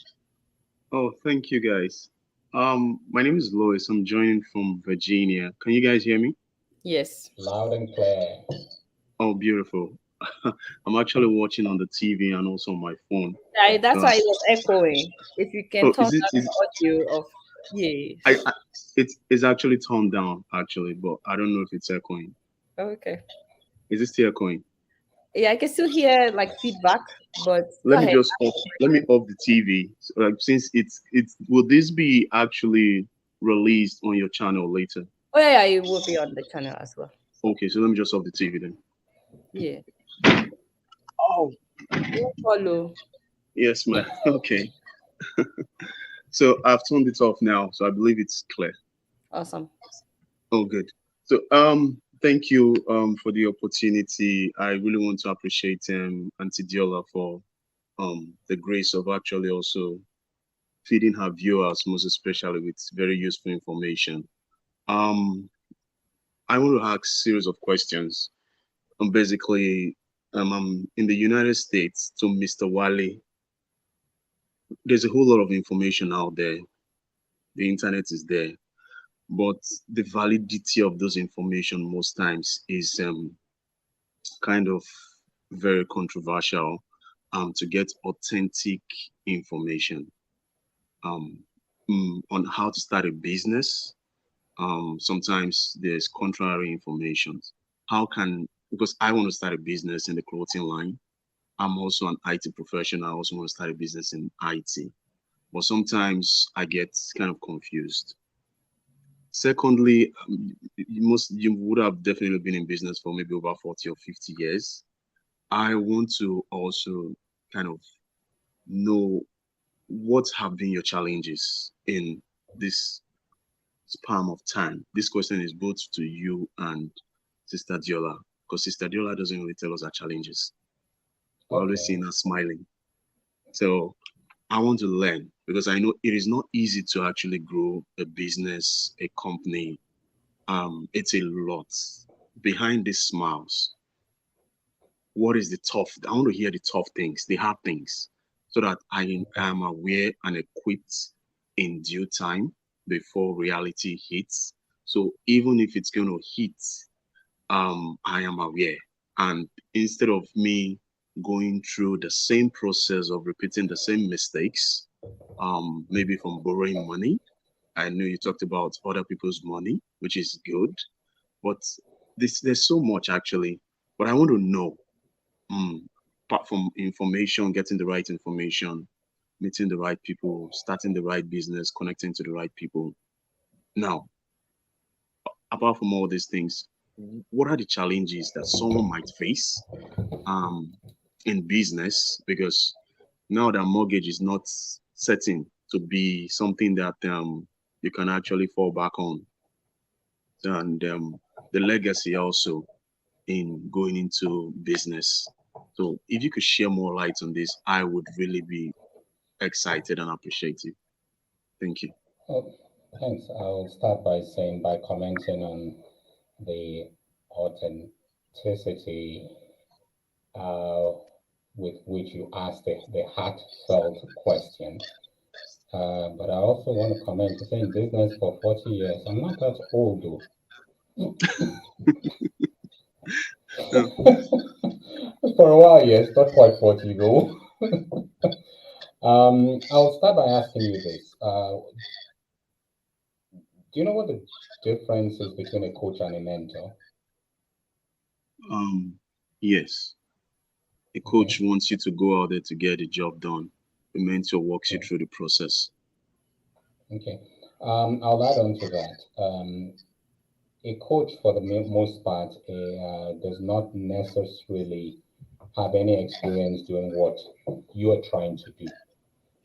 Oh, thank you guys. My name is Lois. I'm joining from Virginia. Can you guys hear me? Yes. Loud and clear. Oh, beautiful. I'm actually watching on the TV and also on my phone. That's why Uh, it was echoing. If you can oh, turn down the audio of yes. I it's actually toned down actually, but I don't know if it's echoing. Okay. Is it still echoing? Yeah, I can still hear like feedback, but go Let me ahead. just off. Let me off the TV. So, like, since it's will this be actually released on your channel later? Oh yeah, it will be on the channel as well. Okay, so let me just off the TV then. Yeah. Oh, We'll follow. yes, ma'am. Okay. So I've turned it off now, so I believe it's clear. Awesome. Oh, good. So thank you for the opportunity. I really want to appreciate Auntie Diola for the grace of actually also feeding her viewers, most especially with very useful information. Um, I want to ask series of questions. Basically, I'm in the United States to Mr. Wale. There's a whole lot of information out there. The internet is there, but the validity of those information most times is kind of very controversial to get authentic information um, on how to start a business. Sometimes there's contrary information. How can, because I want to start a business in the clothing line. I'm also an IT professional. I also want to start a business in IT. But sometimes I get kind of confused. Secondly, you would have definitely been in business for maybe over 40 or 50 years. I want to also kind of know what have been your challenges in this span of time. This question is both to you and Sister Diola, because Sister Diola doesn't really tell us her challenges. We're always Okay. seeing her smiling. So I want to learn because I know it is not easy to actually grow a business, a company. It's a lot. Behind these smiles, what is the tough? I want to hear the tough things, the hard things, so that I am aware and equipped in due time before reality hits. So even if it's going to hit, I am aware. And instead of me going through the same process of repeating the same mistakes, maybe from borrowing money. I know you talked about other people's money, which is good, but there's so much actually. But I want to know apart from information, getting the right information, meeting the right people, starting the right business, connecting to the right people. Now, apart from all these things, what are the challenges that someone might face um, in business? Because now that mortgage is not certain to be something that you can actually fall back on, and the legacy also in going into business. So if you could share more light on this, I would really be excited and appreciative. Thank you. Oh, thanks. I'll start by saying, by commenting on the authenticity uh, with which you asked the heartfelt question. But I also want to comment to say in business for 40 years, I'm not that old though. Uh, For a while, yes, not quite 40 though. I'll start by asking you this. Do you know what the difference is between a coach and a mentor? um, yes, a coach Okay. wants you to go out there to get the job done. the mentor walks you through the process. Okay. I'll add on to that. A coach, for the most part, does not necessarily have any experience doing what you are trying to do,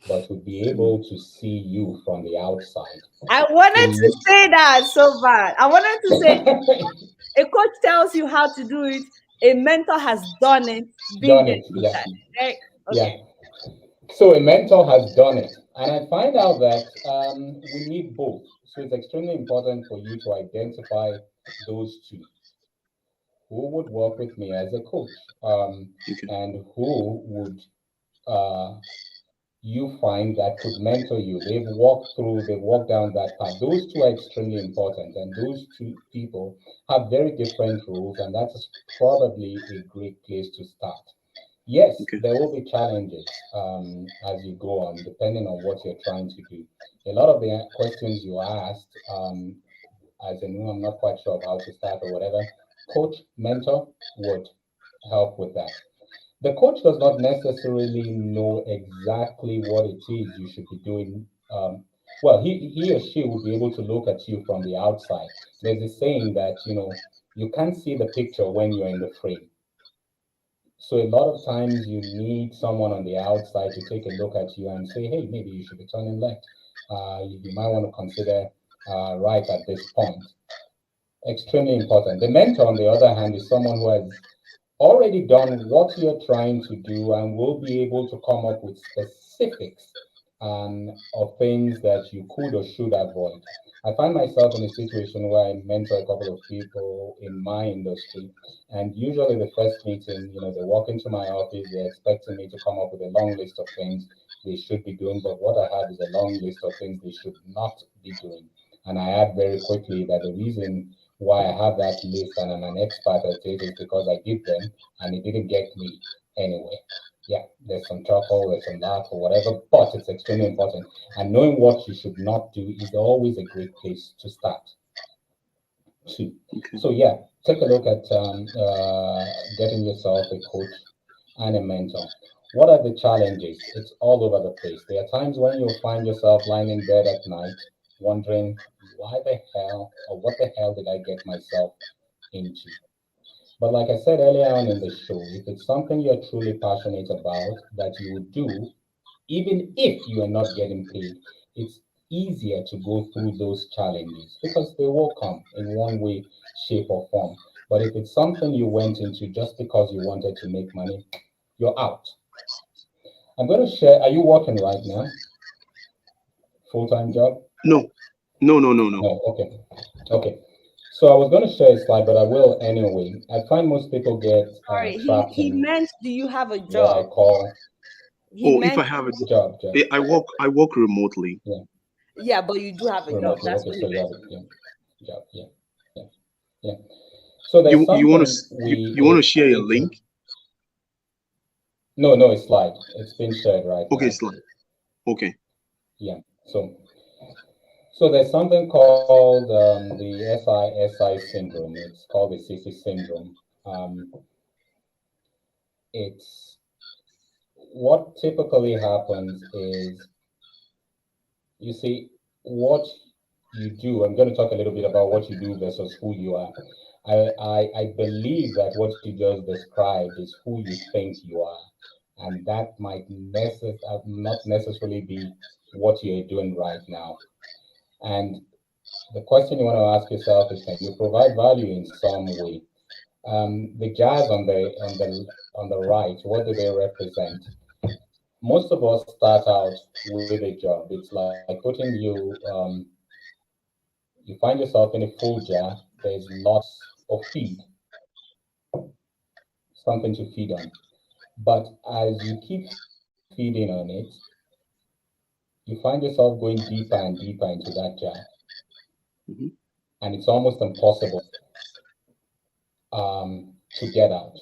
but would be able to see you from the outside. I wanted to To say that so bad. I wanted to say a coach tells you how to do it. A mentor has done it, been done there, it, done yeah, that. Right? yeah. Okay. So a mentor has done it, and I find out that we need both. So it's extremely important for you to identify those two. Who would work with me as a coach, Okay. and who would uh, you find that could mentor you? They've walked down that path. Those two are extremely important, and those two people have very different roles, and that's probably a great place to start. Yes, Okay. there will be challenges as you go on, depending on what you're trying to do. A lot of the questions you asked, as in, "No, I'm not quite sure of how to start or whatever," coach, mentor would help with that. The coach does not necessarily know exactly what it is you should be doing. Well, he or she will be able to look at you from the outside. There's a saying that, you can't see the picture when you're in the frame. So a lot of times you need someone on the outside to take a look at you and say, hey, maybe you should be turning left. You might want to consider right at this point. Extremely important. The mentor, on the other hand, is someone who has already done what you're trying to do and will be able to come up with specifics of things that you could or should avoid. I find myself in a situation where I mentor a couple of people in my industry, and usually the first meeting, they walk into my office, they're expecting me to come up with a long list of things they should be doing, but what I have is a long list of things they should not be doing. And I add very quickly that the reason why I have that list and I'm an expert at it is because I did them and it didn't get me anywhere. Yeah, there's some chuckle, there's some laugh or whatever, but it's extremely important. And knowing what you should not do is always a great place to start. Too. Okay. So yeah, take a look at getting yourself a coach and a mentor. What are the challenges? It's all over the place. There are times when you'll find yourself lying in bed at night wondering, why the hell or what the hell did I get myself into? But like I said earlier on in the show, if it's something you're truly passionate about that you would do, even if you are not getting paid, it's easier to go through those challenges because they will come in one way, shape, or form. But if it's something you went into just because you wanted to make money, you're out. I'm going to share. Are you working right now? Full time job? No, no, no, no, no. No. Okay. Okay. So I was going to share a slide, but I will anyway. I find most people get Sorry, he trapped he in meant, do you have a what I job? call He Oh, if I meant, have a job. I work remotely. Yeah, yeah, but you do have a job. remotely. That's Okay, what so he you meant. have a job. Yeah, yeah, yeah. So there's You want to something you want to share a need to. link? No, a slide. It's been shared right Okay, now. slide. Okay. Yeah. So there's something called the SISI syndrome. It's called the CC syndrome. It's what typically happens is, you see, what you do. I'm going to talk a little bit about what you do versus who you are. I believe that what you just described is who you think you are, and that might not necessarily be what you're doing right now. And the question you want to ask yourself is, can you provide value in some way? The jazz on the right, what do they represent? Most of us start out with a job. It's like putting you find yourself in a full jar. There's lots of feed, something to feed on. But as you keep feeding on it, you find yourself going deeper and deeper into that jar, Mhm. and it's almost impossible to get out.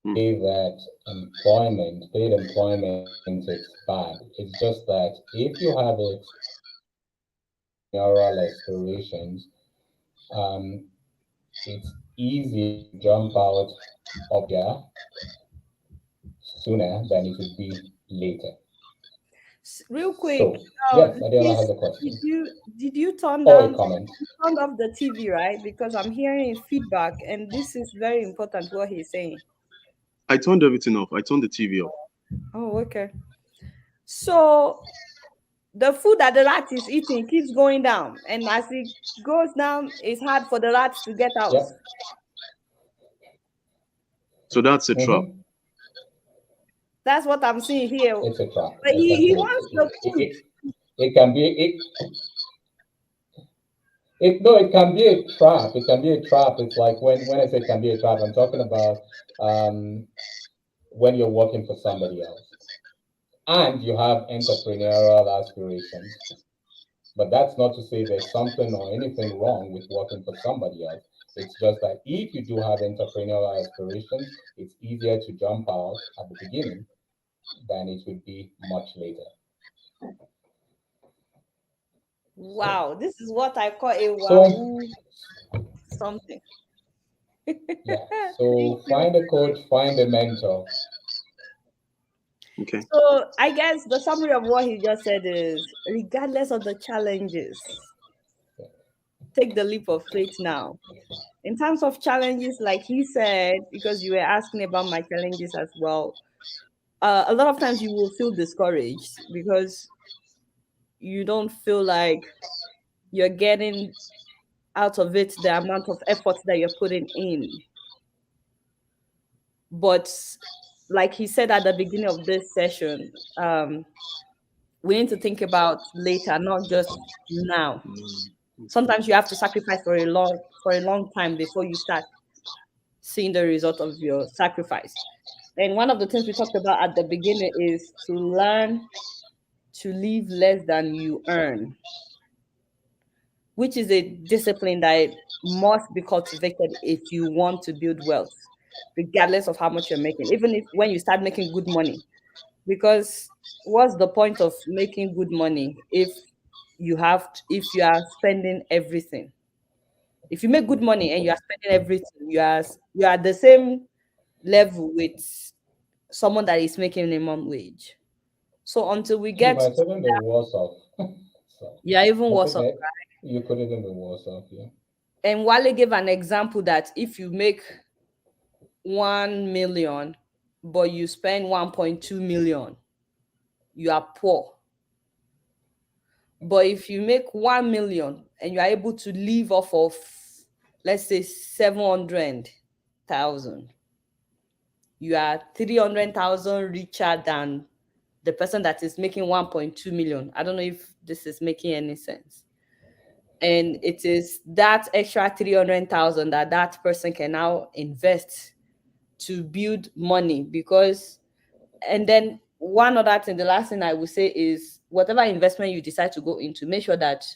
Not to Mm. say that paid employment, it's bad. It's just that if you have entrepreneurial aspirations, um, it's easier to jump out of the jar sooner than it would be later. Real quick, So, yes, Adela has Liz, a question did you turn or a down comment. turn off the TV, right? Because I'm hearing feedback, and this is very important what he's saying. I turned everything off. I turned the TV off. Oh, okay. So the food that the rat is eating keeps going down, and as it goes down, it's hard for the rat to get out. Yep. So that's a trap. That's what I'm seeing here. It's a trap. But he wants the food. It can be no, it can be a trap. It can be a trap. It's like when I say it can be a trap, I'm talking about when you're working for somebody else and you have entrepreneurial aspirations. But that's not to say there's something or anything wrong with working for somebody else. It's just that if you do have entrepreneurial aspirations, it's easier to jump out at the beginning than it would be much later. Wow, this is what I call a wahoo something. Yeah. So find a coach, find a mentor. Okay. So I guess the summary of what he just said is, regardless of the challenges, take the leap of faith now. In terms of challenges, like he said, because you were asking about my challenges as well, a lot of times you will feel discouraged because you don't feel like you're getting out of it the amount of effort that you're putting in. But like he said at the beginning of this session, we need to think about later, not just now. Sometimes you have to sacrifice for a long time before you start seeing the result of your sacrifice. And one of the things we talked about at the beginning is to learn to live less than you earn, which is a discipline that must be cultivated if you want to build wealth, regardless of how much you're making, even if when you start making good money. Because what's the point of making good money if you are spending everything? If you make good money and you are spending everything, you are at the same level with someone that is making minimum wage. So until we You get might even be worse off. So, yeah, even but worse off. okay, you could even be worse off, yeah. And Wale gave an example that if you make 1 million, but you spend 1.2 million, you are poor. But if you make 1 million and you are able to live off of, let's say, 700,000, you are 300,000 richer than the person that is making 1.2 million. I don't know if this is making any sense. And it is that extra 300,000 that person can now invest to build money. Because, and then one other thing, the last thing I would say is whatever investment you decide to go into, make sure that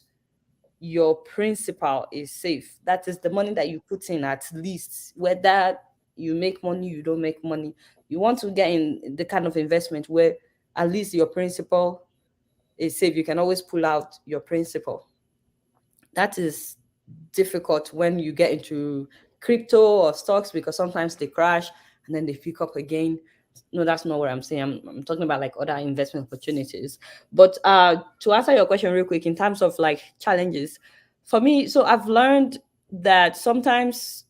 your principal is safe. That is the money that you put in, at least, whether you make money, you don't make money. You want to get in the kind of investment where at least your principal is safe. You can always pull out your principal. That is difficult when you get into crypto or stocks, because sometimes they crash and then they pick up again. No, that's not what I'm saying. I'm talking about like other investment opportunities. But to answer your question real quick, in terms of like challenges, for me, so I've learned that sometimes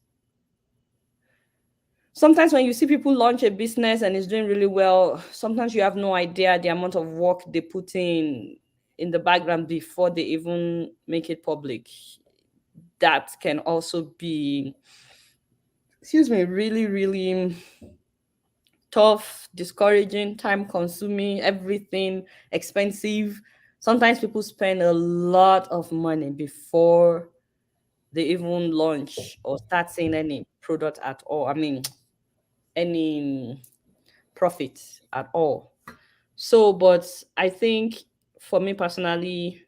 when you see people launch a business and it's doing really well, sometimes you have no idea the amount of work they put in the background before they even make it public. That can also be, really, really tough, discouraging, time consuming, everything expensive. Sometimes people spend a lot of money before they even launch or start seeing any product at all. I mean, any profit at all. So, but I think for me personally,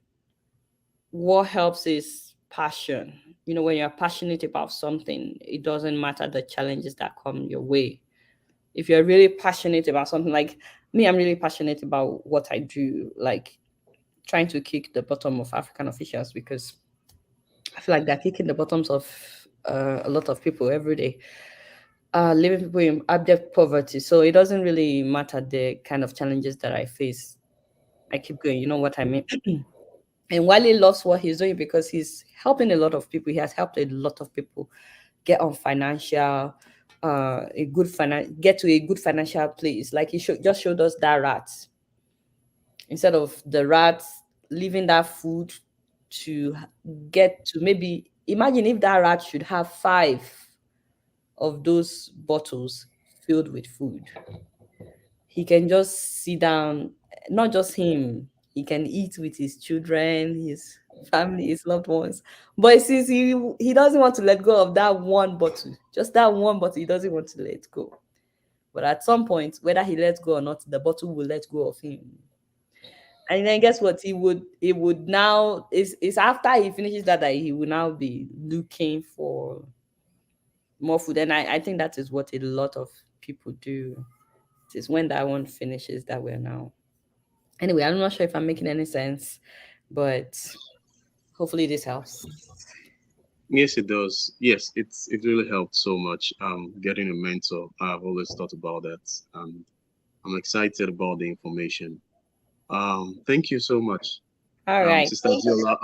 what helps is passion. When you're passionate about something, it doesn't matter the challenges that come your way. If you're really passionate about something, like me, I'm really passionate about what I do, like trying to kick the bottom of African officials, because I feel like they're kicking the bottoms of a lot of people every day. leaving people in abject poverty. So it doesn't really matter the kind of challenges that I face. I keep going. You know what I mean? And Wale loves what he's doing because he's helping a lot of people. He has helped a lot of people get on financial, get to a good financial place. Like he just showed us that rat. Instead of the rat leaving that food to get to, maybe imagine if that rat should have 5 of those bottles filled with food. He can just sit down, not just him, he can eat with his children, his family, his loved ones. But since he doesn't want to let go of that one bottle, just that one bottle, he doesn't want to let go. But at some point, whether he lets go or not, the bottle will let go of him. And then guess what? He would now, it's after he finishes that he will now be looking for more food. And I think that is what a lot of people do. It is when that one finishes that we're now. Anyway, I'm not sure if I'm making any sense, but hopefully this helps. Yes, it does. Yes, it really helped so much. Getting a mentor. I've always thought about that, and I'm excited about the information. Thank you so much, All right. Sister Diola.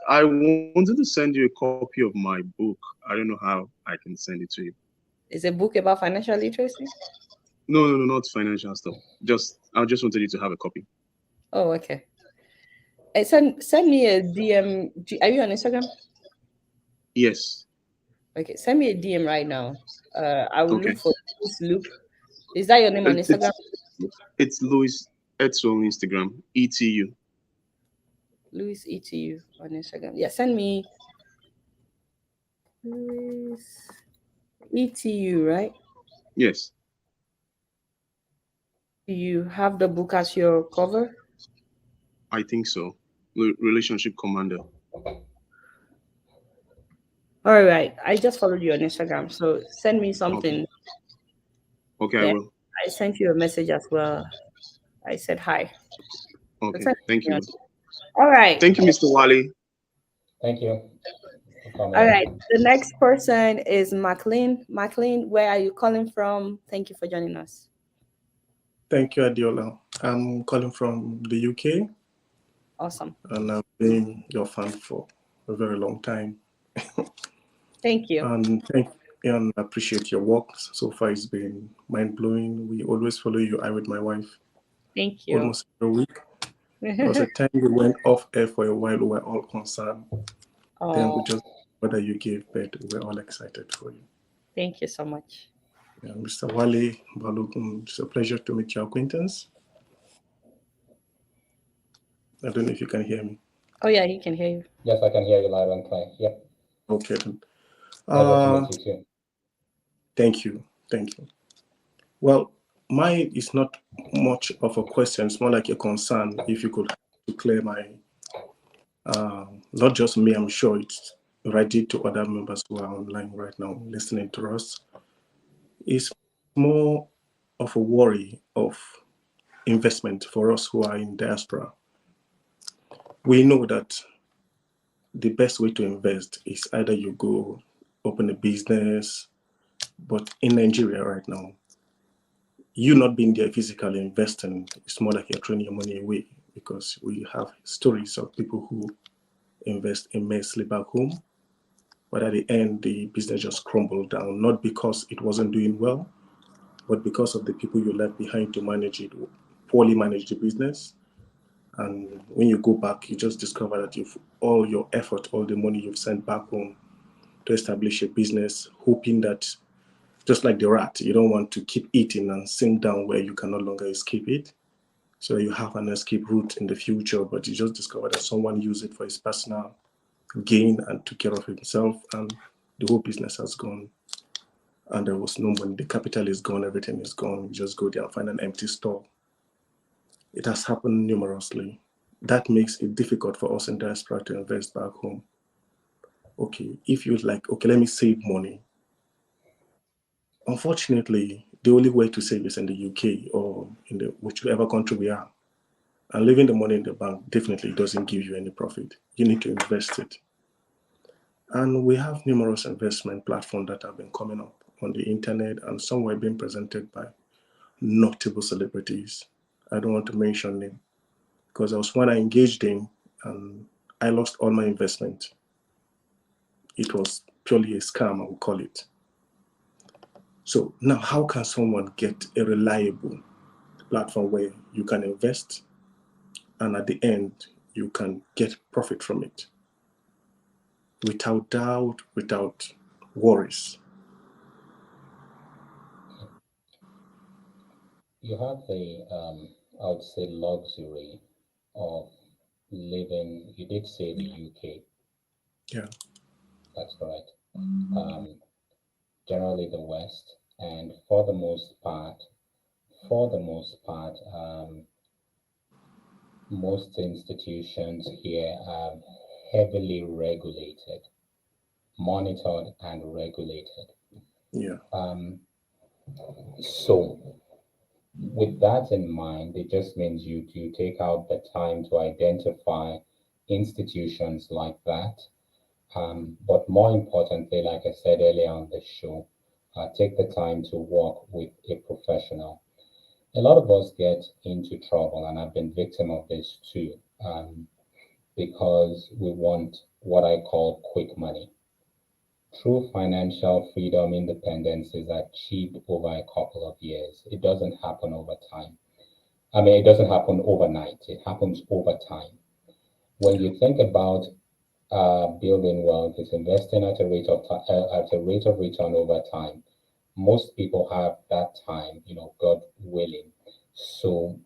I wanted to send you a copy of my book. I don't know how I can send it to you. Is a book about financial literacy? No, not financial stuff. I just wanted you to have a copy. Oh, okay. Send me a DM. Are you on Instagram? Yes. Okay, send me a DM right now. I will Okay. look for this loop. Is that your name on It- Instagram? It's Louis Etso on Instagram. ETU. Louis ETU on Instagram. Yeah, send me Louis ETU, right? Yes, You have the book as your cover? I think so. Relationship Commander. All right. I just followed you on Instagram. So send me Okay. something. Okay, I Then will. I sent you a message as well. I said hi. So Okay. send Thank me on. you. All right. Thank you, Mr. Wale. Thank you for coming All right. in. The next person is McLean. McLean, where are you calling from? Thank you for joining us. Thank you, Adiola. I'm calling from the UK, Awesome. and I've been your fan for a very long time. Thank you. And I appreciate your work. So far, it's been mind blowing. We always follow you. I with my wife Thank you. almost every week. There was a time we went off air for a while. We were all concerned. Then we Oh, just whether you gave birth. We're all excited for you. thank you so much. Yeah, Mr. Wale Balogun, it's a pleasure to meet your acquaintance. I don't know if you can hear me. Oh, yeah, he can hear you. Yes, I can hear you loud and clear. Yep. Okay. Then. Pleasure to meet you too. Thank you. Thank you. Well, mine is not much of a question. It's more like a concern. If you could clear my, not just me, I'm sure it's related to other members who are online right now listening to us. It's more of a worry of investment for us who are in diaspora. We know that the best way to invest is either you go open a business, but in Nigeria right now, you not being there physically investing, it's more like you're throwing your money away, because we have stories of people who invest immensely back home, but at the end, the business just crumbled down, not because it wasn't doing well, but because of the people you left behind to manage it, poorly manage the business. And when you go back, you just discover that all your effort, all the money you've sent back home to establish a business, hoping that, just like the rat, you don't want to keep eating and sink down where you can no longer escape it. So you have an escape route in the future, but you just discover that someone used it for his personal gain and took care of himself, and the whole business has gone. And there was no money. The capital is gone. Everything is gone. You just go there and find an empty store. It has happened numerously. That makes it difficult for us in diaspora to invest back home. Okay, if you're like, okay, let me save money. Unfortunately, the only way to save is in the UK or in the whichever country we are. And leaving the money in the bank definitely doesn't give you any profit. You need to invest it. And we have numerous investment platforms that have been coming up. on the internet, and some were being presented by notable celebrities. I don't want to mention them because I was one I engaged in and I lost all my investment. It was purely a scam, I would call it. So now, how can someone get a reliable platform where you can invest and at the end you can get profit from it without doubt, without worries? You have the, I would say, luxury of living. You did say the UK. Yeah. That's correct. Um, Generally the West, and for the most part, most institutions here are heavily regulated, monitored, and regulated. Yeah. Um, so, with that in mind, it just means you take out the time to identify institutions like that. But more importantly, like I said earlier on the show, take the time to work with a professional. A lot of us get into trouble, and I've been victim of this too, because we want what I call quick money. True financial freedom, independence is achieved over a couple of years. It doesn't happen over time. I mean, it doesn't happen overnight. It happens over time. When you think about building wealth, it's investing at a at a rate of return over time. Most people have that time, God willing. So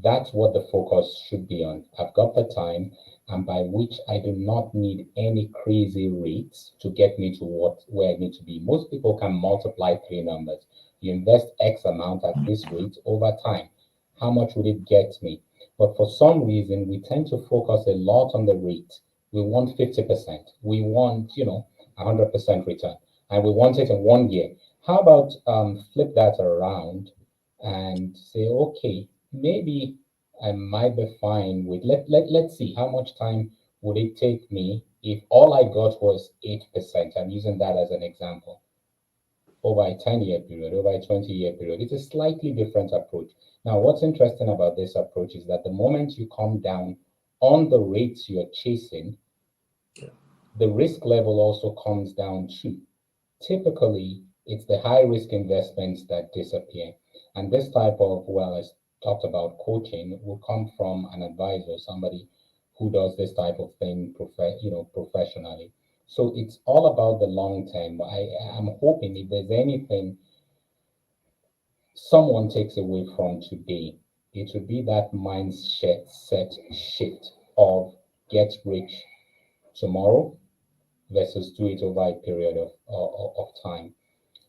that's what the focus should be on. I've got the time, and by which I do not need any crazy rates to get me to where I need to be. Most people can multiply three numbers. You invest X amount at this rate over time. How much would it get me? But for some reason, we tend to focus a lot on the rate. We want 50%. We want, 100% return, and we want it in 1 year. How about flip that around and say, okay, maybe I might be fine with let's see how much time would it take me if all I got was 8%. I'm using that as an example. Over a 10-year period, over a 20-year period. It's a slightly different approach. Now, what's interesting about this approach is that the moment you come down on the rates you're chasing, the risk level also comes down too. Typically, it's the high risk investments that disappear. And this type of, well, as talked about coaching, will come from an advisor, somebody who does this type of thing professionally. So it's all about the long term. I am hoping if there's anything someone takes away from today, it would be that mindset set shift of get rich tomorrow versus do it over a period of time.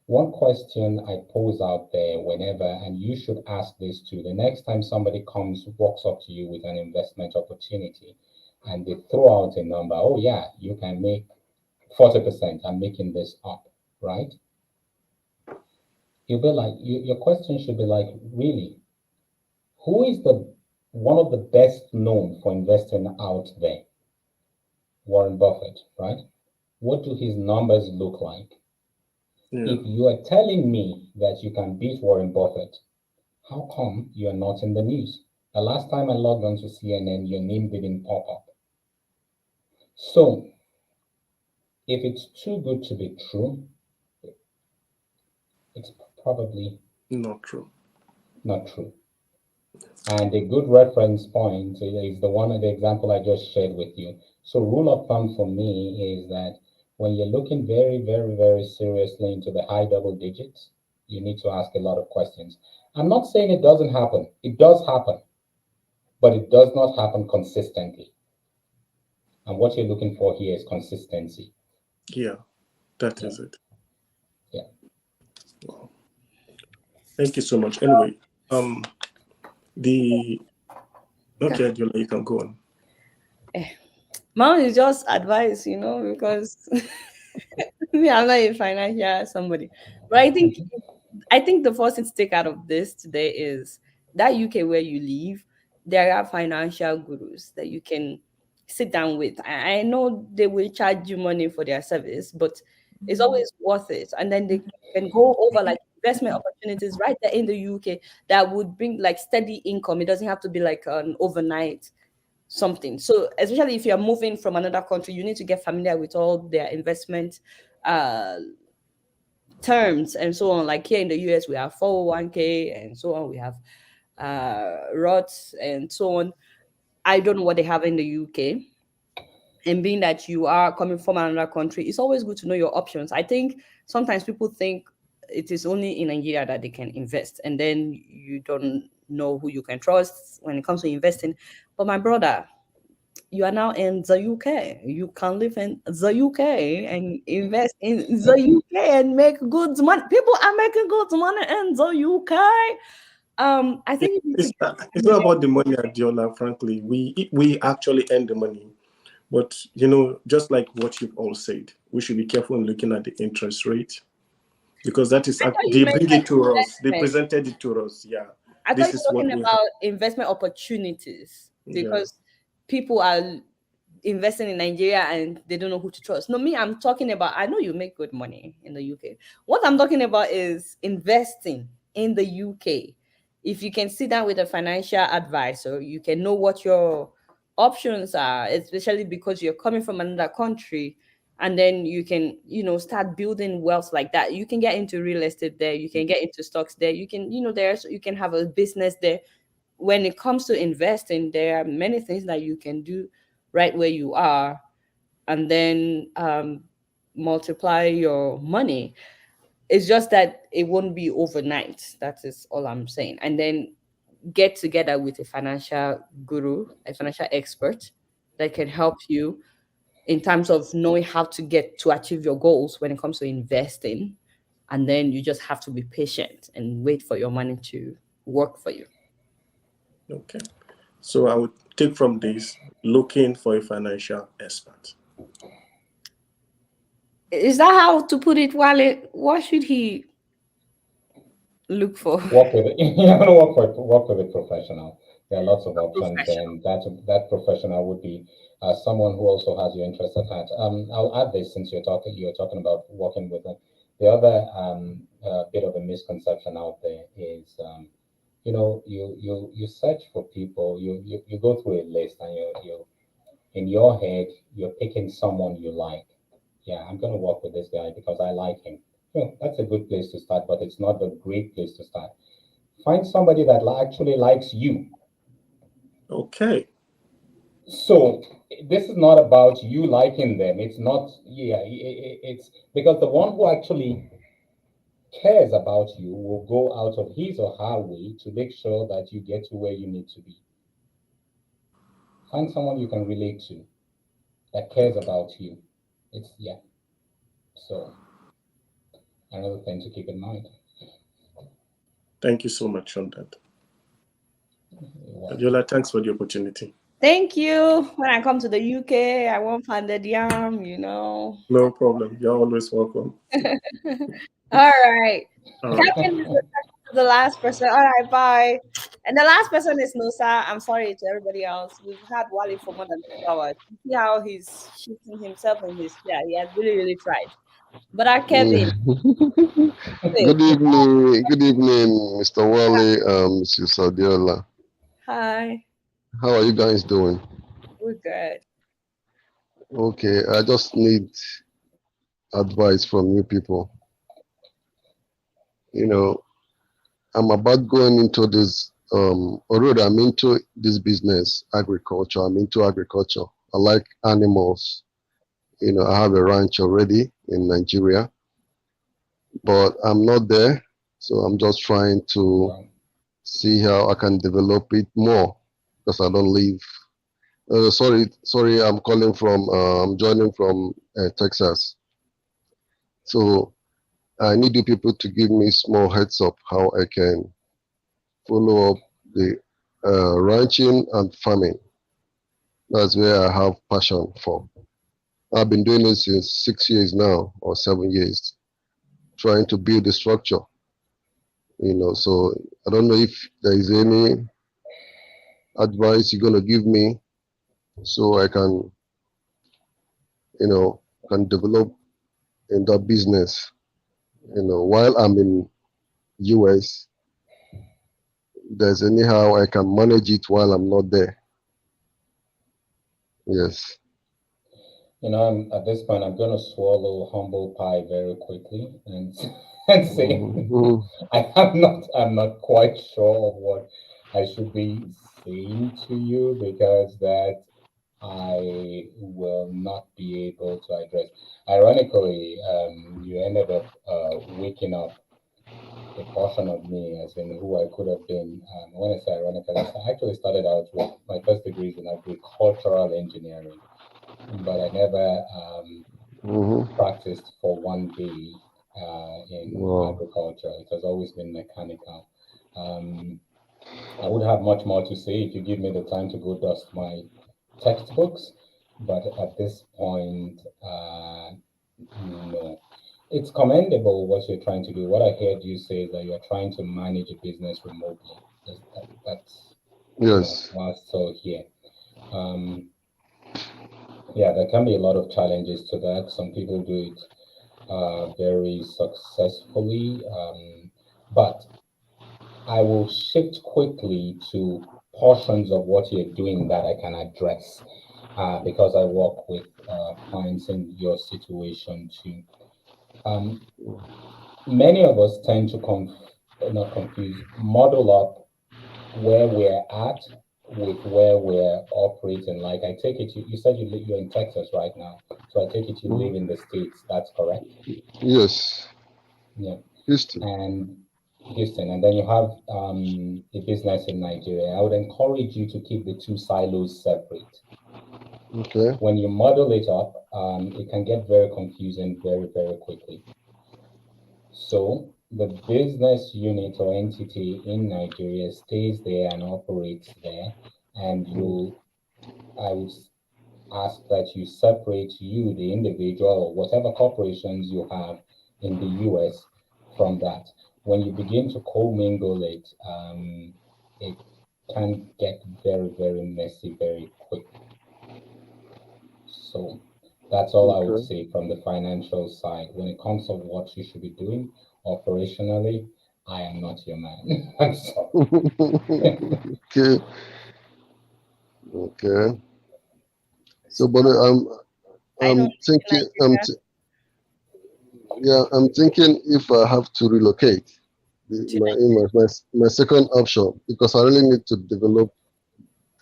One question I pose out there whenever, and you should ask this too, the next time somebody walks up to you with an investment opportunity and they throw out a number, oh yeah, you can make 40%, I'm making this up, right? You'll be like, your question should be like, really, who is the one of the best known for investing out there? Warren Buffett, right? What do his numbers look like? Yeah. If you are telling me that you can beat Warren Buffett, how come you're not in the news? The last time I logged onto CNN, your name didn't pop up. So, if it's too good to be true, it's probably Not true. not true. And a good reference point is the example I just shared with you. So, rule of thumb for me is that when you're looking very, very, very seriously into the high double digits, you need to ask a lot of questions. I'm not saying it doesn't happen, it does happen, but it does not happen consistently. And what you're looking for here is consistency. Yeah, that Yeah. is it. Yeah. Wow. Thank you so much. Anyway, the okay, Adiola, you can go on. Mine is just advice, because me, I'm not a financial somebody. But I think the first thing to take out of this today is that UK where you live, there are financial gurus that you can sit down with. I know they will charge you money for their service, but It's always worth it. And then they can go over like investment opportunities right there in the UK that would bring like steady income. It doesn't have to be like an overnight something. So especially if you're moving from another country, you need to get familiar with all their investment uh terms and so on. Like here in the US, we have 401k and so on. We have Roths and so on. I don't know what they have in the UK. And being that you are coming from another country, it's always good to know your options. I think sometimes people think it is only in Nigeria that they can invest, and then you don't know who you can trust when it comes to investing. But my brother, you are now in the UK. You can live in the UK and invest in the UK and make good money. People are making good money in the UK. I think you need to It's, get it's not familiar. about the money, Adiola. Frankly, we actually earn the money, but you know, just like what you've all said, we should be careful in looking at the interest rate because that is I thought you they meant bring like it to us. They investment. presented it to us. Yeah, I thought this you is were what talking we have. about investment opportunities Yeah. because people are investing in Nigeria and they don't know who to trust. No, me, I'm talking about, I know you make good money in the UK. What I'm talking about is investing in the UK. If you can sit down with a financial advisor, you can know what your options are, especially because you're coming from another country. And then you can, start building wealth like that. You can get into real estate there. You can get into stocks there. You can, you can have a business there. When it comes to investing, there are many things that you can do right where you are, and then multiply your money. It's just that it won't be overnight. That is all I'm saying. And then get together with a financial guru, a financial expert that can help you in terms of knowing how to get to achieve your goals when it comes to investing. And then you just have to be patient and wait for your money to work for you. Okay. So I would take from this looking for a financial expert. Is that how to put it, Wale? What should he look for? Work with it. You're going to work with a professional. There are lots of A options, professional. and that professional would be someone who also has your interest at heart. I'll add this since you're talking about working with it. The other bit of a misconception out there is, you search for people, you go through a list, and you in your head you're picking someone you like. Yeah, I'm going to work with this guy because I like him. That's a good place to start, but it's not a great place to start. Find somebody that actually likes you. Okay. So this is not about you liking them. It's not, yeah, it's because the one who actually cares about you will go out of his or her way to make sure that you get to where you need to be. Find someone you can relate to that cares about you. It's, yeah. So another thing to keep in mind. Thank you so much on that. Adiola, thanks for the opportunity. Thank you. When I come to the UK, I won't find the yam, No problem. You're always welcome. All right. All right. Kevin is the last person. All right, bye. And the last person is Nosa. I'm sorry to everybody else. We've had Wale for more than 2 hours. You see how he's shifting himself in his chair. He has really, really tried. But Kevin, say, Good evening, Mr. Wale, Mrs. Adiola. hi. How are you guys doing? We're good. Okay, I just need advice from you people. You know, I'm about going into this, although I'm into this business, agriculture. I'm into agriculture. I like animals. You know, I have a ranch already in Nigeria, but I'm not there. So I'm just trying to see how I can develop it more because I don't live. Sorry, I'm calling from, I'm joining from Texas. So I need you people to give me small heads up how I can follow up the ranching and farming. That's where I have passion for. I've been doing this since 6 years now, or 7 years, trying to build the structure. You know, so I don't know if there is any advice you're gonna give me so I can, can develop in that business. While I'm in US, there's anyhow I can manage it while I'm not there. Yes. At this point, I'm going to swallow humble pie very quickly and and say Mhm. I'm not quite sure of what I should be saying to you because that I will not be able to address. Ironically, you ended up waking up a portion of me as in who I could have been. When I say ironically, I actually started out with my first degree in agricultural engineering, but I never Mhm. practiced for one day in Wow. agriculture. It has always been mechanical. Um, I would have much more to say if you give me the time to go dust my textbooks, but at this point, no. It's commendable what you're trying to do. What I heard you say is that you're trying to manage a business remotely. That's Yes. what I saw here. Um, yeah, there can be a lot of challenges to that. Some people do it very successfully, but I will shift quickly to portions of what you're doing that I can address because I work with clients in your situation too. Um, Many of us tend to not confuse, model up where we're at with where we're operating. Like I take it, you said you're in Texas right now, so I take it you live Mhm. in the States. That's correct. Yes. Yeah, Houston. and Houston, and then you have a business in Nigeria. I would encourage you to keep the two silos separate. Okay. When you model it up, it can get very confusing very, very quickly. So the business unit or entity in Nigeria stays there and operates there, and I would ask that you separate you, the individual, or whatever corporations you have in the US from that. When you begin to commingle it, it can get very, very messy very quick. So that's all I would Okay. say from the financial side. When it comes to what you should be doing operationally, I am not your man. I'm sorry. Okay. Okay. So, but I don't I'm live in thinking, Nigeria. yeah, I'm thinking if I have to relocate, To my second option, because I really need to develop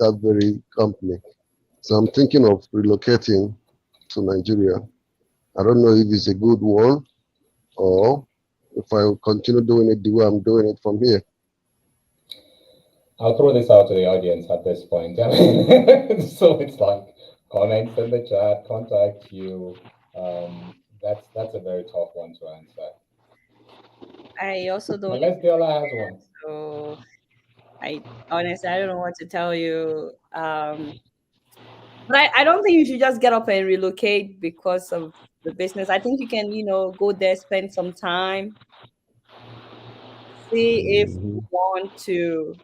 that very company. So I'm thinking of relocating to Nigeria. I don't know if it's a good one or if I will continue doing it the way I'm doing it from here. I'll throw this out to the audience at this point. So it's like comments in the chat, contact you. That's a very tough one to answer. I also don't live Unless Diola has one. so I honestly I don't know what to tell you. But I don't think you should just get up and relocate because of the business. I think you can, go there, spend some time, see if you Mhm. want to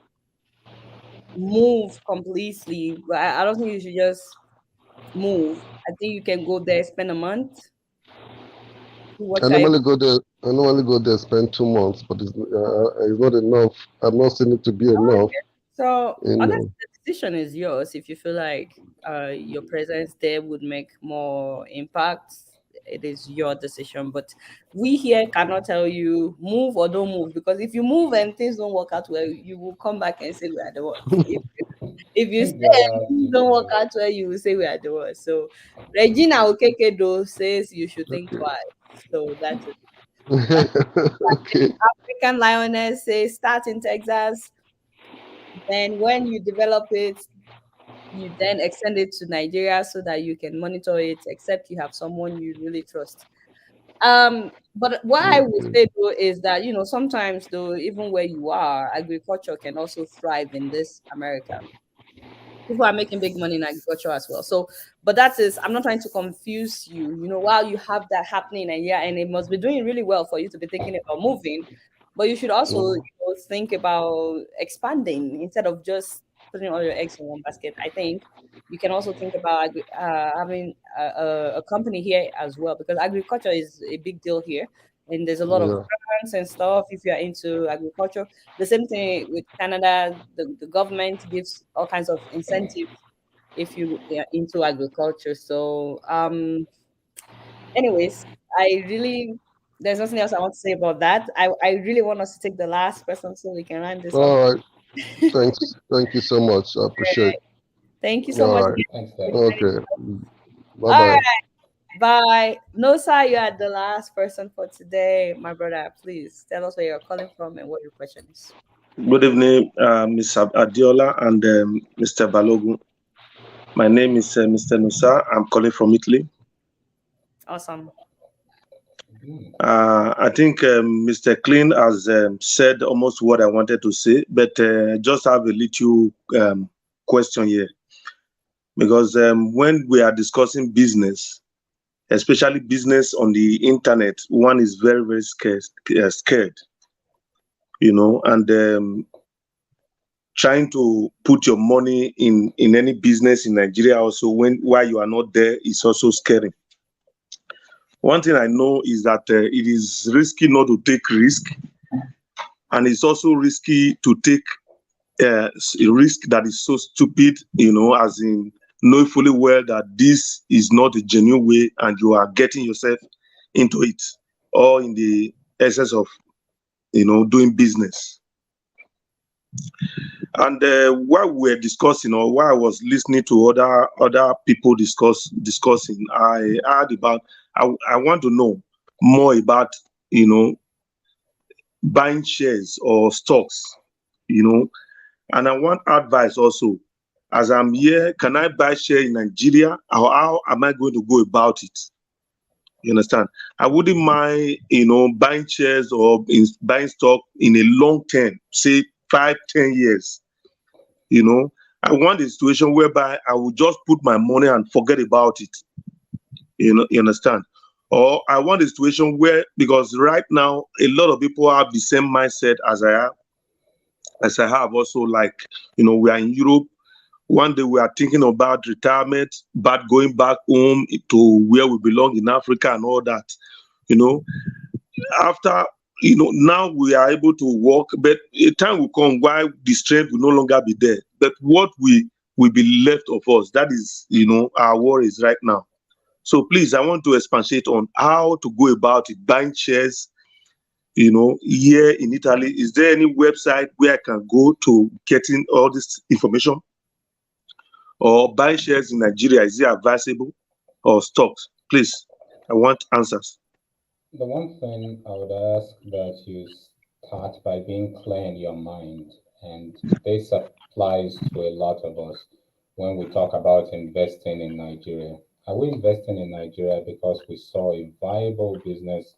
move completely. But I don't think you should just move. I think you can go there, spend a month, see what you're able. I normally go there, spend 2 months, but it's not enough. I'm not seeing it to be enough. So You honestly, know. the decision is yours. If you feel like your presence there would make more impact, it is your decision. But we here cannot tell you move or don't move because if you move and things don't work out well, you will come back and say we are the ones. If you stay Diola and has things to don't work say. out well, you will say we are the ones. So Regina Okekedo says you should think twice. So that's it. Uh, Okay. African Lioness says start in Texas. Then when you develop it, you then extend it to Nigeria so that you can monitor it, except you have someone you really trust. But what I would Okay. say though is that sometimes though, even where you are, agriculture can also thrive in this America. People are making big money in agriculture as well. So, but that is, I'm not trying to confuse you. While you have that happening, and yeah, and it must be doing really well for you to be thinking about moving, but you should also, Mhm. think about expanding instead of just putting all your eggs in one basket. I think you can also think about having a company here as well, because agriculture is a big deal here, and there's a lot of Yeah. grants and stuff if you are into agriculture. The same thing with Canada, the government gives all kinds of incentives if you are into agriculture. So, anyways, I really there's nothing else I want to say about that. I really want us to take the last person so we can round this up. All right. Thanks. Thank you so much. I appreciate. Thank you so All much. right. Thanks, All Deb. Okay. Bye right, bye. bye. No, sir, you are the last person for today, my brother. Please tell us where you're calling from and what your question is. Good evening, Ms. Adiola and Mr. Balogun. My name is Mr. Nusa. I'm calling from Italy. Awesome. I think Mr. Clean has said almost what I wanted to say, but just have a little question here. Because when we are discussing business, especially business on the internet, one is very, very scared, and trying to put your money in any business in Nigeria also while you are not there is also scary. One thing I know is that it is risky not to take risk, and it's also risky to take a risk that is so stupid, as in know fully well that this is not a genuine way and you are getting yourself into it, or in the essence of doing business. And while we were discussing, or while I was listening to other people discussing, I heard about. I want to know more about buying shares or stocks, and I want advice also. As I'm here, can I buy share in Nigeria, or how am I going to go about it? You understand? I wouldn't mind, buying shares or buying stock in a long term, say 5-10 years. I want a situation whereby I will just put my money and forget about it. You understand? Or I want a situation where, because right now a lot of people have the same mindset as I have also, like, we are in Europe. One day we are thinking about retirement, but going back home to where we belong in Africa and all that. After, now we are able to walk, but a time will come while the strength will no longer be there. But what will be left of us, that is, our worries right now. So please, I want to expatiate on how to go about it, buying shares, here in Italy. Is there any website where I can go to getting all this information? Or buying shares in Nigeria, is it advisable? Or stocks? Please, I want answers. The one thing I would ask that you start by being clear in your mind, and this applies to a lot of us when we talk about investing in Nigeria. Are we investing in Nigeria because we saw a viable business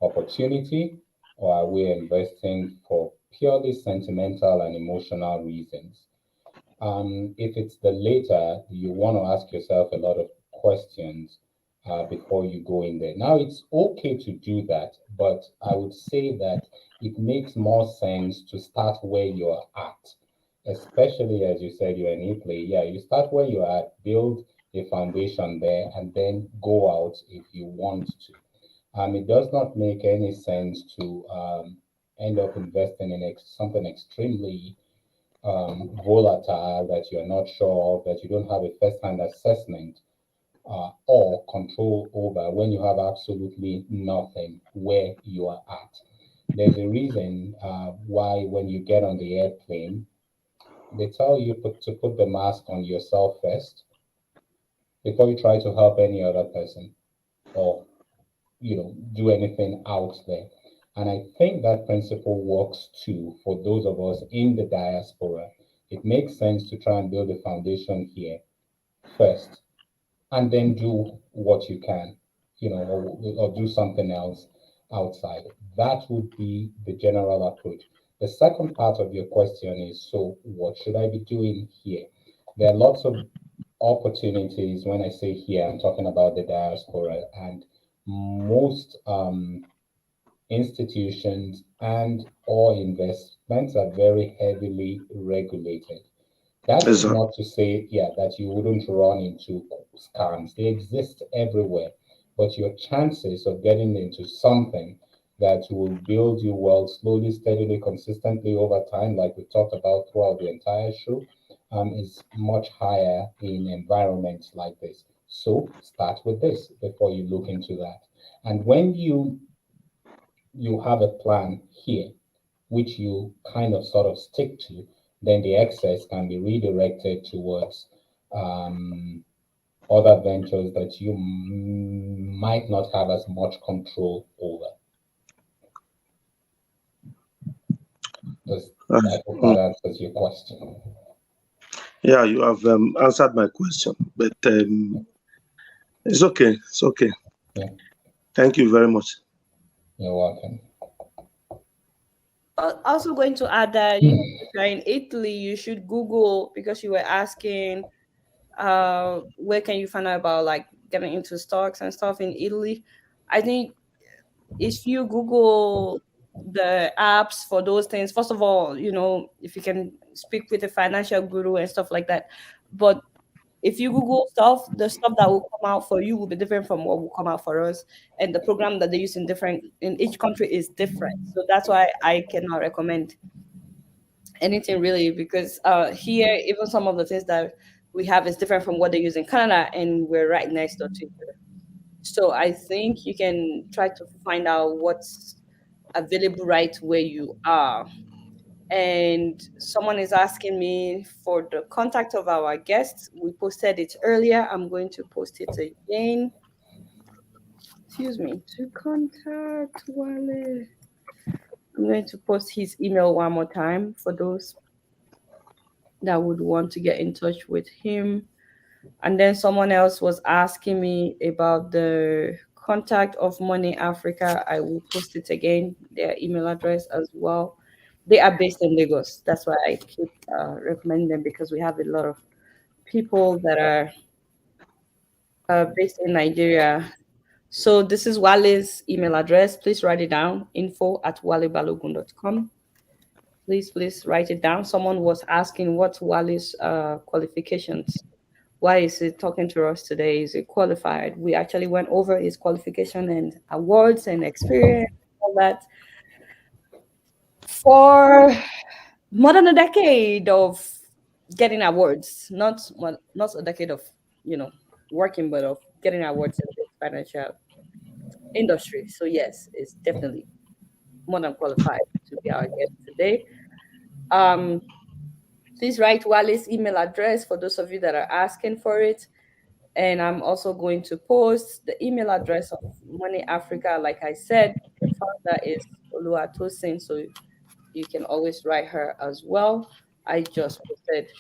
opportunity, or are we investing for purely sentimental and emotional reasons? If it's the later, you want to ask yourself a lot of questions before you go in there. Now, it's okay to do that, but I would say that it makes more sense to start where you're at, especially as you said you're in Italy. Yeah, you start where you're at, build a foundation there, and then go out if you want to. It does not make any sense to end up investing in something extremely volatile that you're not sure of, that you don't have a first-hand assessment or control over when you have absolutely nothing where you are at. There's a reason why when you get on the airplane, they tell you to put the mask on yourself first before you try to help any other person or do anything out there. And I think that principle works too for those of us in the diaspora. It makes sense to try and build a foundation here first and then do what you can, or do something else outside. That would be the general approach. The second part of your question is, so what should I be doing here? There are lots of opportunities. When I say here, I'm talking about the diaspora, and most institutions and or investments are very heavily regulated. That is Exactly. not to say, yeah, that you wouldn't run into scams. They exist everywhere. But your chances of getting into something that will build you wealth slowly, steadily, consistently over time, like we talked about throughout the entire show, is much higher in environments like this. So start with this before you look into that. And when you have a plan here, which you kind of sort of stick to, then the excess can be redirected towards um, other ventures that you might not have as much control over. Does Uh, I hope mm, that answers your question. yeah, you have answered my question, but it's okay. It's okay. Yeah, Thank you very much. you're welcome. Also going to add that Hmm. if you're in Italy, you should Google, because you were asking where can you find out about like getting into stocks and stuff in Italy. I think if you Google the apps for those things, first of all, if you can speak with a financial guru and stuff like that. But if you Google stuff, the stuff that will come out for you will be different from what will come out for us. And the program that they use in each country is different. So that's why I cannot recommend anything really, because here even some of the things that we have is different from what they use in Canada, and we're right next door to each other. So I think you can try to find out what's available right where you are. And someone is asking me for the contact of our guests. We posted it earlier. I'm going to post it again. Excuse me. To contact Wale. I'm going to post his email one more time for those that would want to get in touch with him. And then someone else was asking me about the contact of Money Africa. I will post it again, their email address as well. They are based in Lagos. That's why I keep recommending them, because we have a lot of people that are based in Nigeria. So this is Wale's email address. Please write it down: info@walebalogun.com. Please write it down. Someone was asking what's Wale's qualifications. Why is he talking to us today? Is he qualified? We actually went over his qualification and awards and experience, all that, for more than a decade of getting awards. Not a decade of working, but of getting awards in the financial industry. So yes, it's definitely more than qualified to be our guest today. Um, please write Wale's email address for those of you that are asking for it. And I'm also going to post the email address of Money Africa. Like I said, the founder is Oluwatosin, so you can always write her as well. I just posted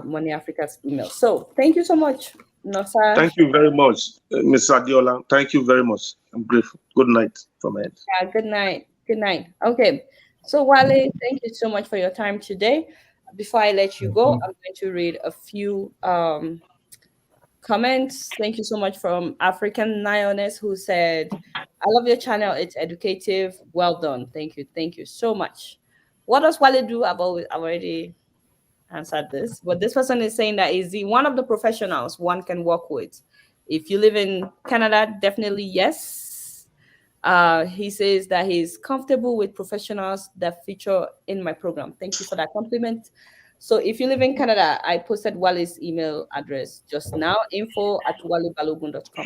Money Africa's email. So thank you so much, Nosa. Thank you very much, Ms. Adiola. Thank you very much. I'm grateful. Good night from my end. Yeah, good night. Good night. Okay. So Wale, thank you so much for your time today. Before I let you go, I'm going to read a few comments. Thank you so much from African Nioness, who said, I love your channel. It's educative. Well done. Thank you. Thank you so much. What does Wale do? I've already answered this, but this person is saying that is he one of the professionals one can work with? If you live in Canada, definitely yes. He says that he's comfortable with professionals that feature in my program. Thank you for that compliment. So if you live in Canada, I posted Wale's email address just now, info@walebalogun.com.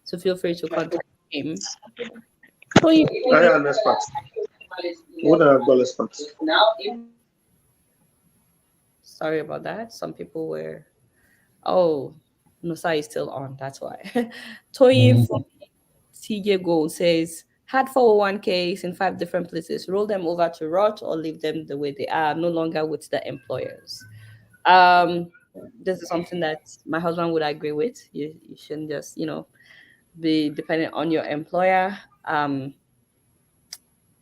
So feel free to contact him. So you I am expert. What are the experts? sorry about that. Some people were oh Nusa is still on, that's why. Toyin from TJ Gold says had 401ks in 5 different places, roll them over to Roth or leave them the way they are, no longer with the employers. Um, this is something that my husband would agree with. You shouldn't just, be dependent on your employer.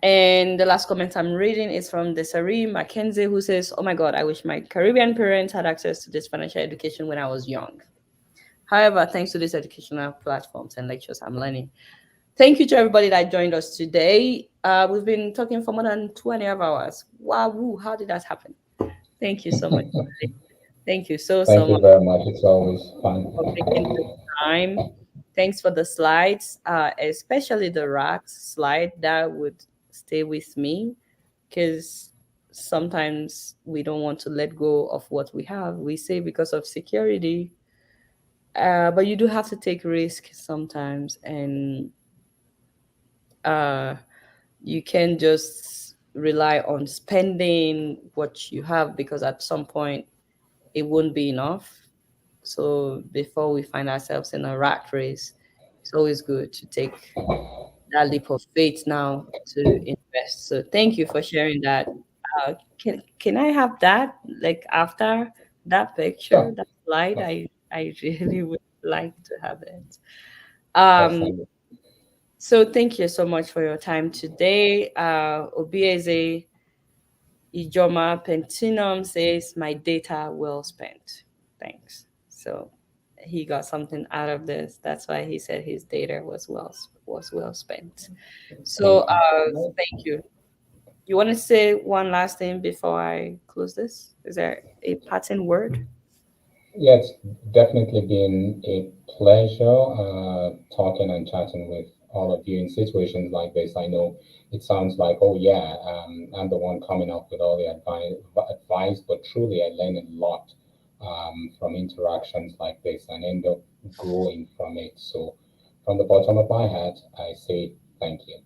And the last comment I'm reading is from Desiree Mackenzie, who says, oh my God, I wish my Caribbean parents had access to this financial education when I was young. However, thanks to these educational platforms and lectures, I'm learning. Thank you to everybody that joined us today. We've been talking for more than 2.5 hours. Wow, how did that happen? Thank you so much. Thank you so Thank you much very much. It's always fun. for making this time. Thanks for the slides, especially the rocks slide that would stay with me because sometimes we don't want to let go of what we have. We say because of security, but you do have to take risk sometimes, and uh, you can just rely on spending what you have because at some point it won't be enough. So before we find ourselves in a rat race, it's always good to take that leap of faith now to invest. So thank you for sharing that. Can I have that like after that picture, Sure. that slide? Sure. I really would like to have it. Um, Awesome. so thank you so much for your time today. Obieze Ijoma Pentinum says, "My data well spent." Thanks. So he got something out of this. That's why he said his data was well spent. So Thank you. thank you. You want to say one last thing before I close this? Is there a parting word? Yeah, it's definitely been a pleasure talking and chatting with all of you in situations like this. I know it sounds like, oh yeah, I'm the one coming up with all the advice, but truly I learn a lot from interactions like this and end up growing from it. So, from the bottom of my heart, I say thank you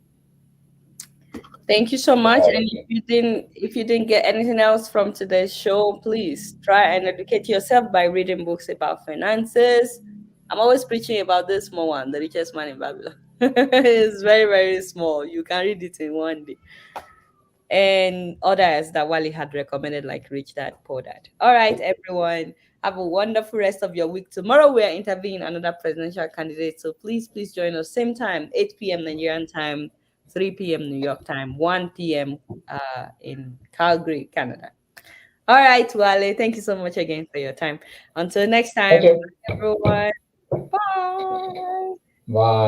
Thank you so to much. all And of you. if you didn't get anything else from today's show, please try and educate yourself by reading books about finances. I'm always preaching about this small one, The Richest Man in Babylon. It's very, very small. You can read it in one day. And others that Wally had recommended, like Rich Dad, Poor Dad. All right, everyone. Have a wonderful rest of your week. Tomorrow we are interviewing another presidential candidate. So please join us. Same time, 8 p.m. Nigerian time, 3 p.m. New York time, 1 p.m. In Calgary, Canada. All right, Wale. Thank you so much again for your time. Until next Thank time, you. bye, everyone. Bye. Bye.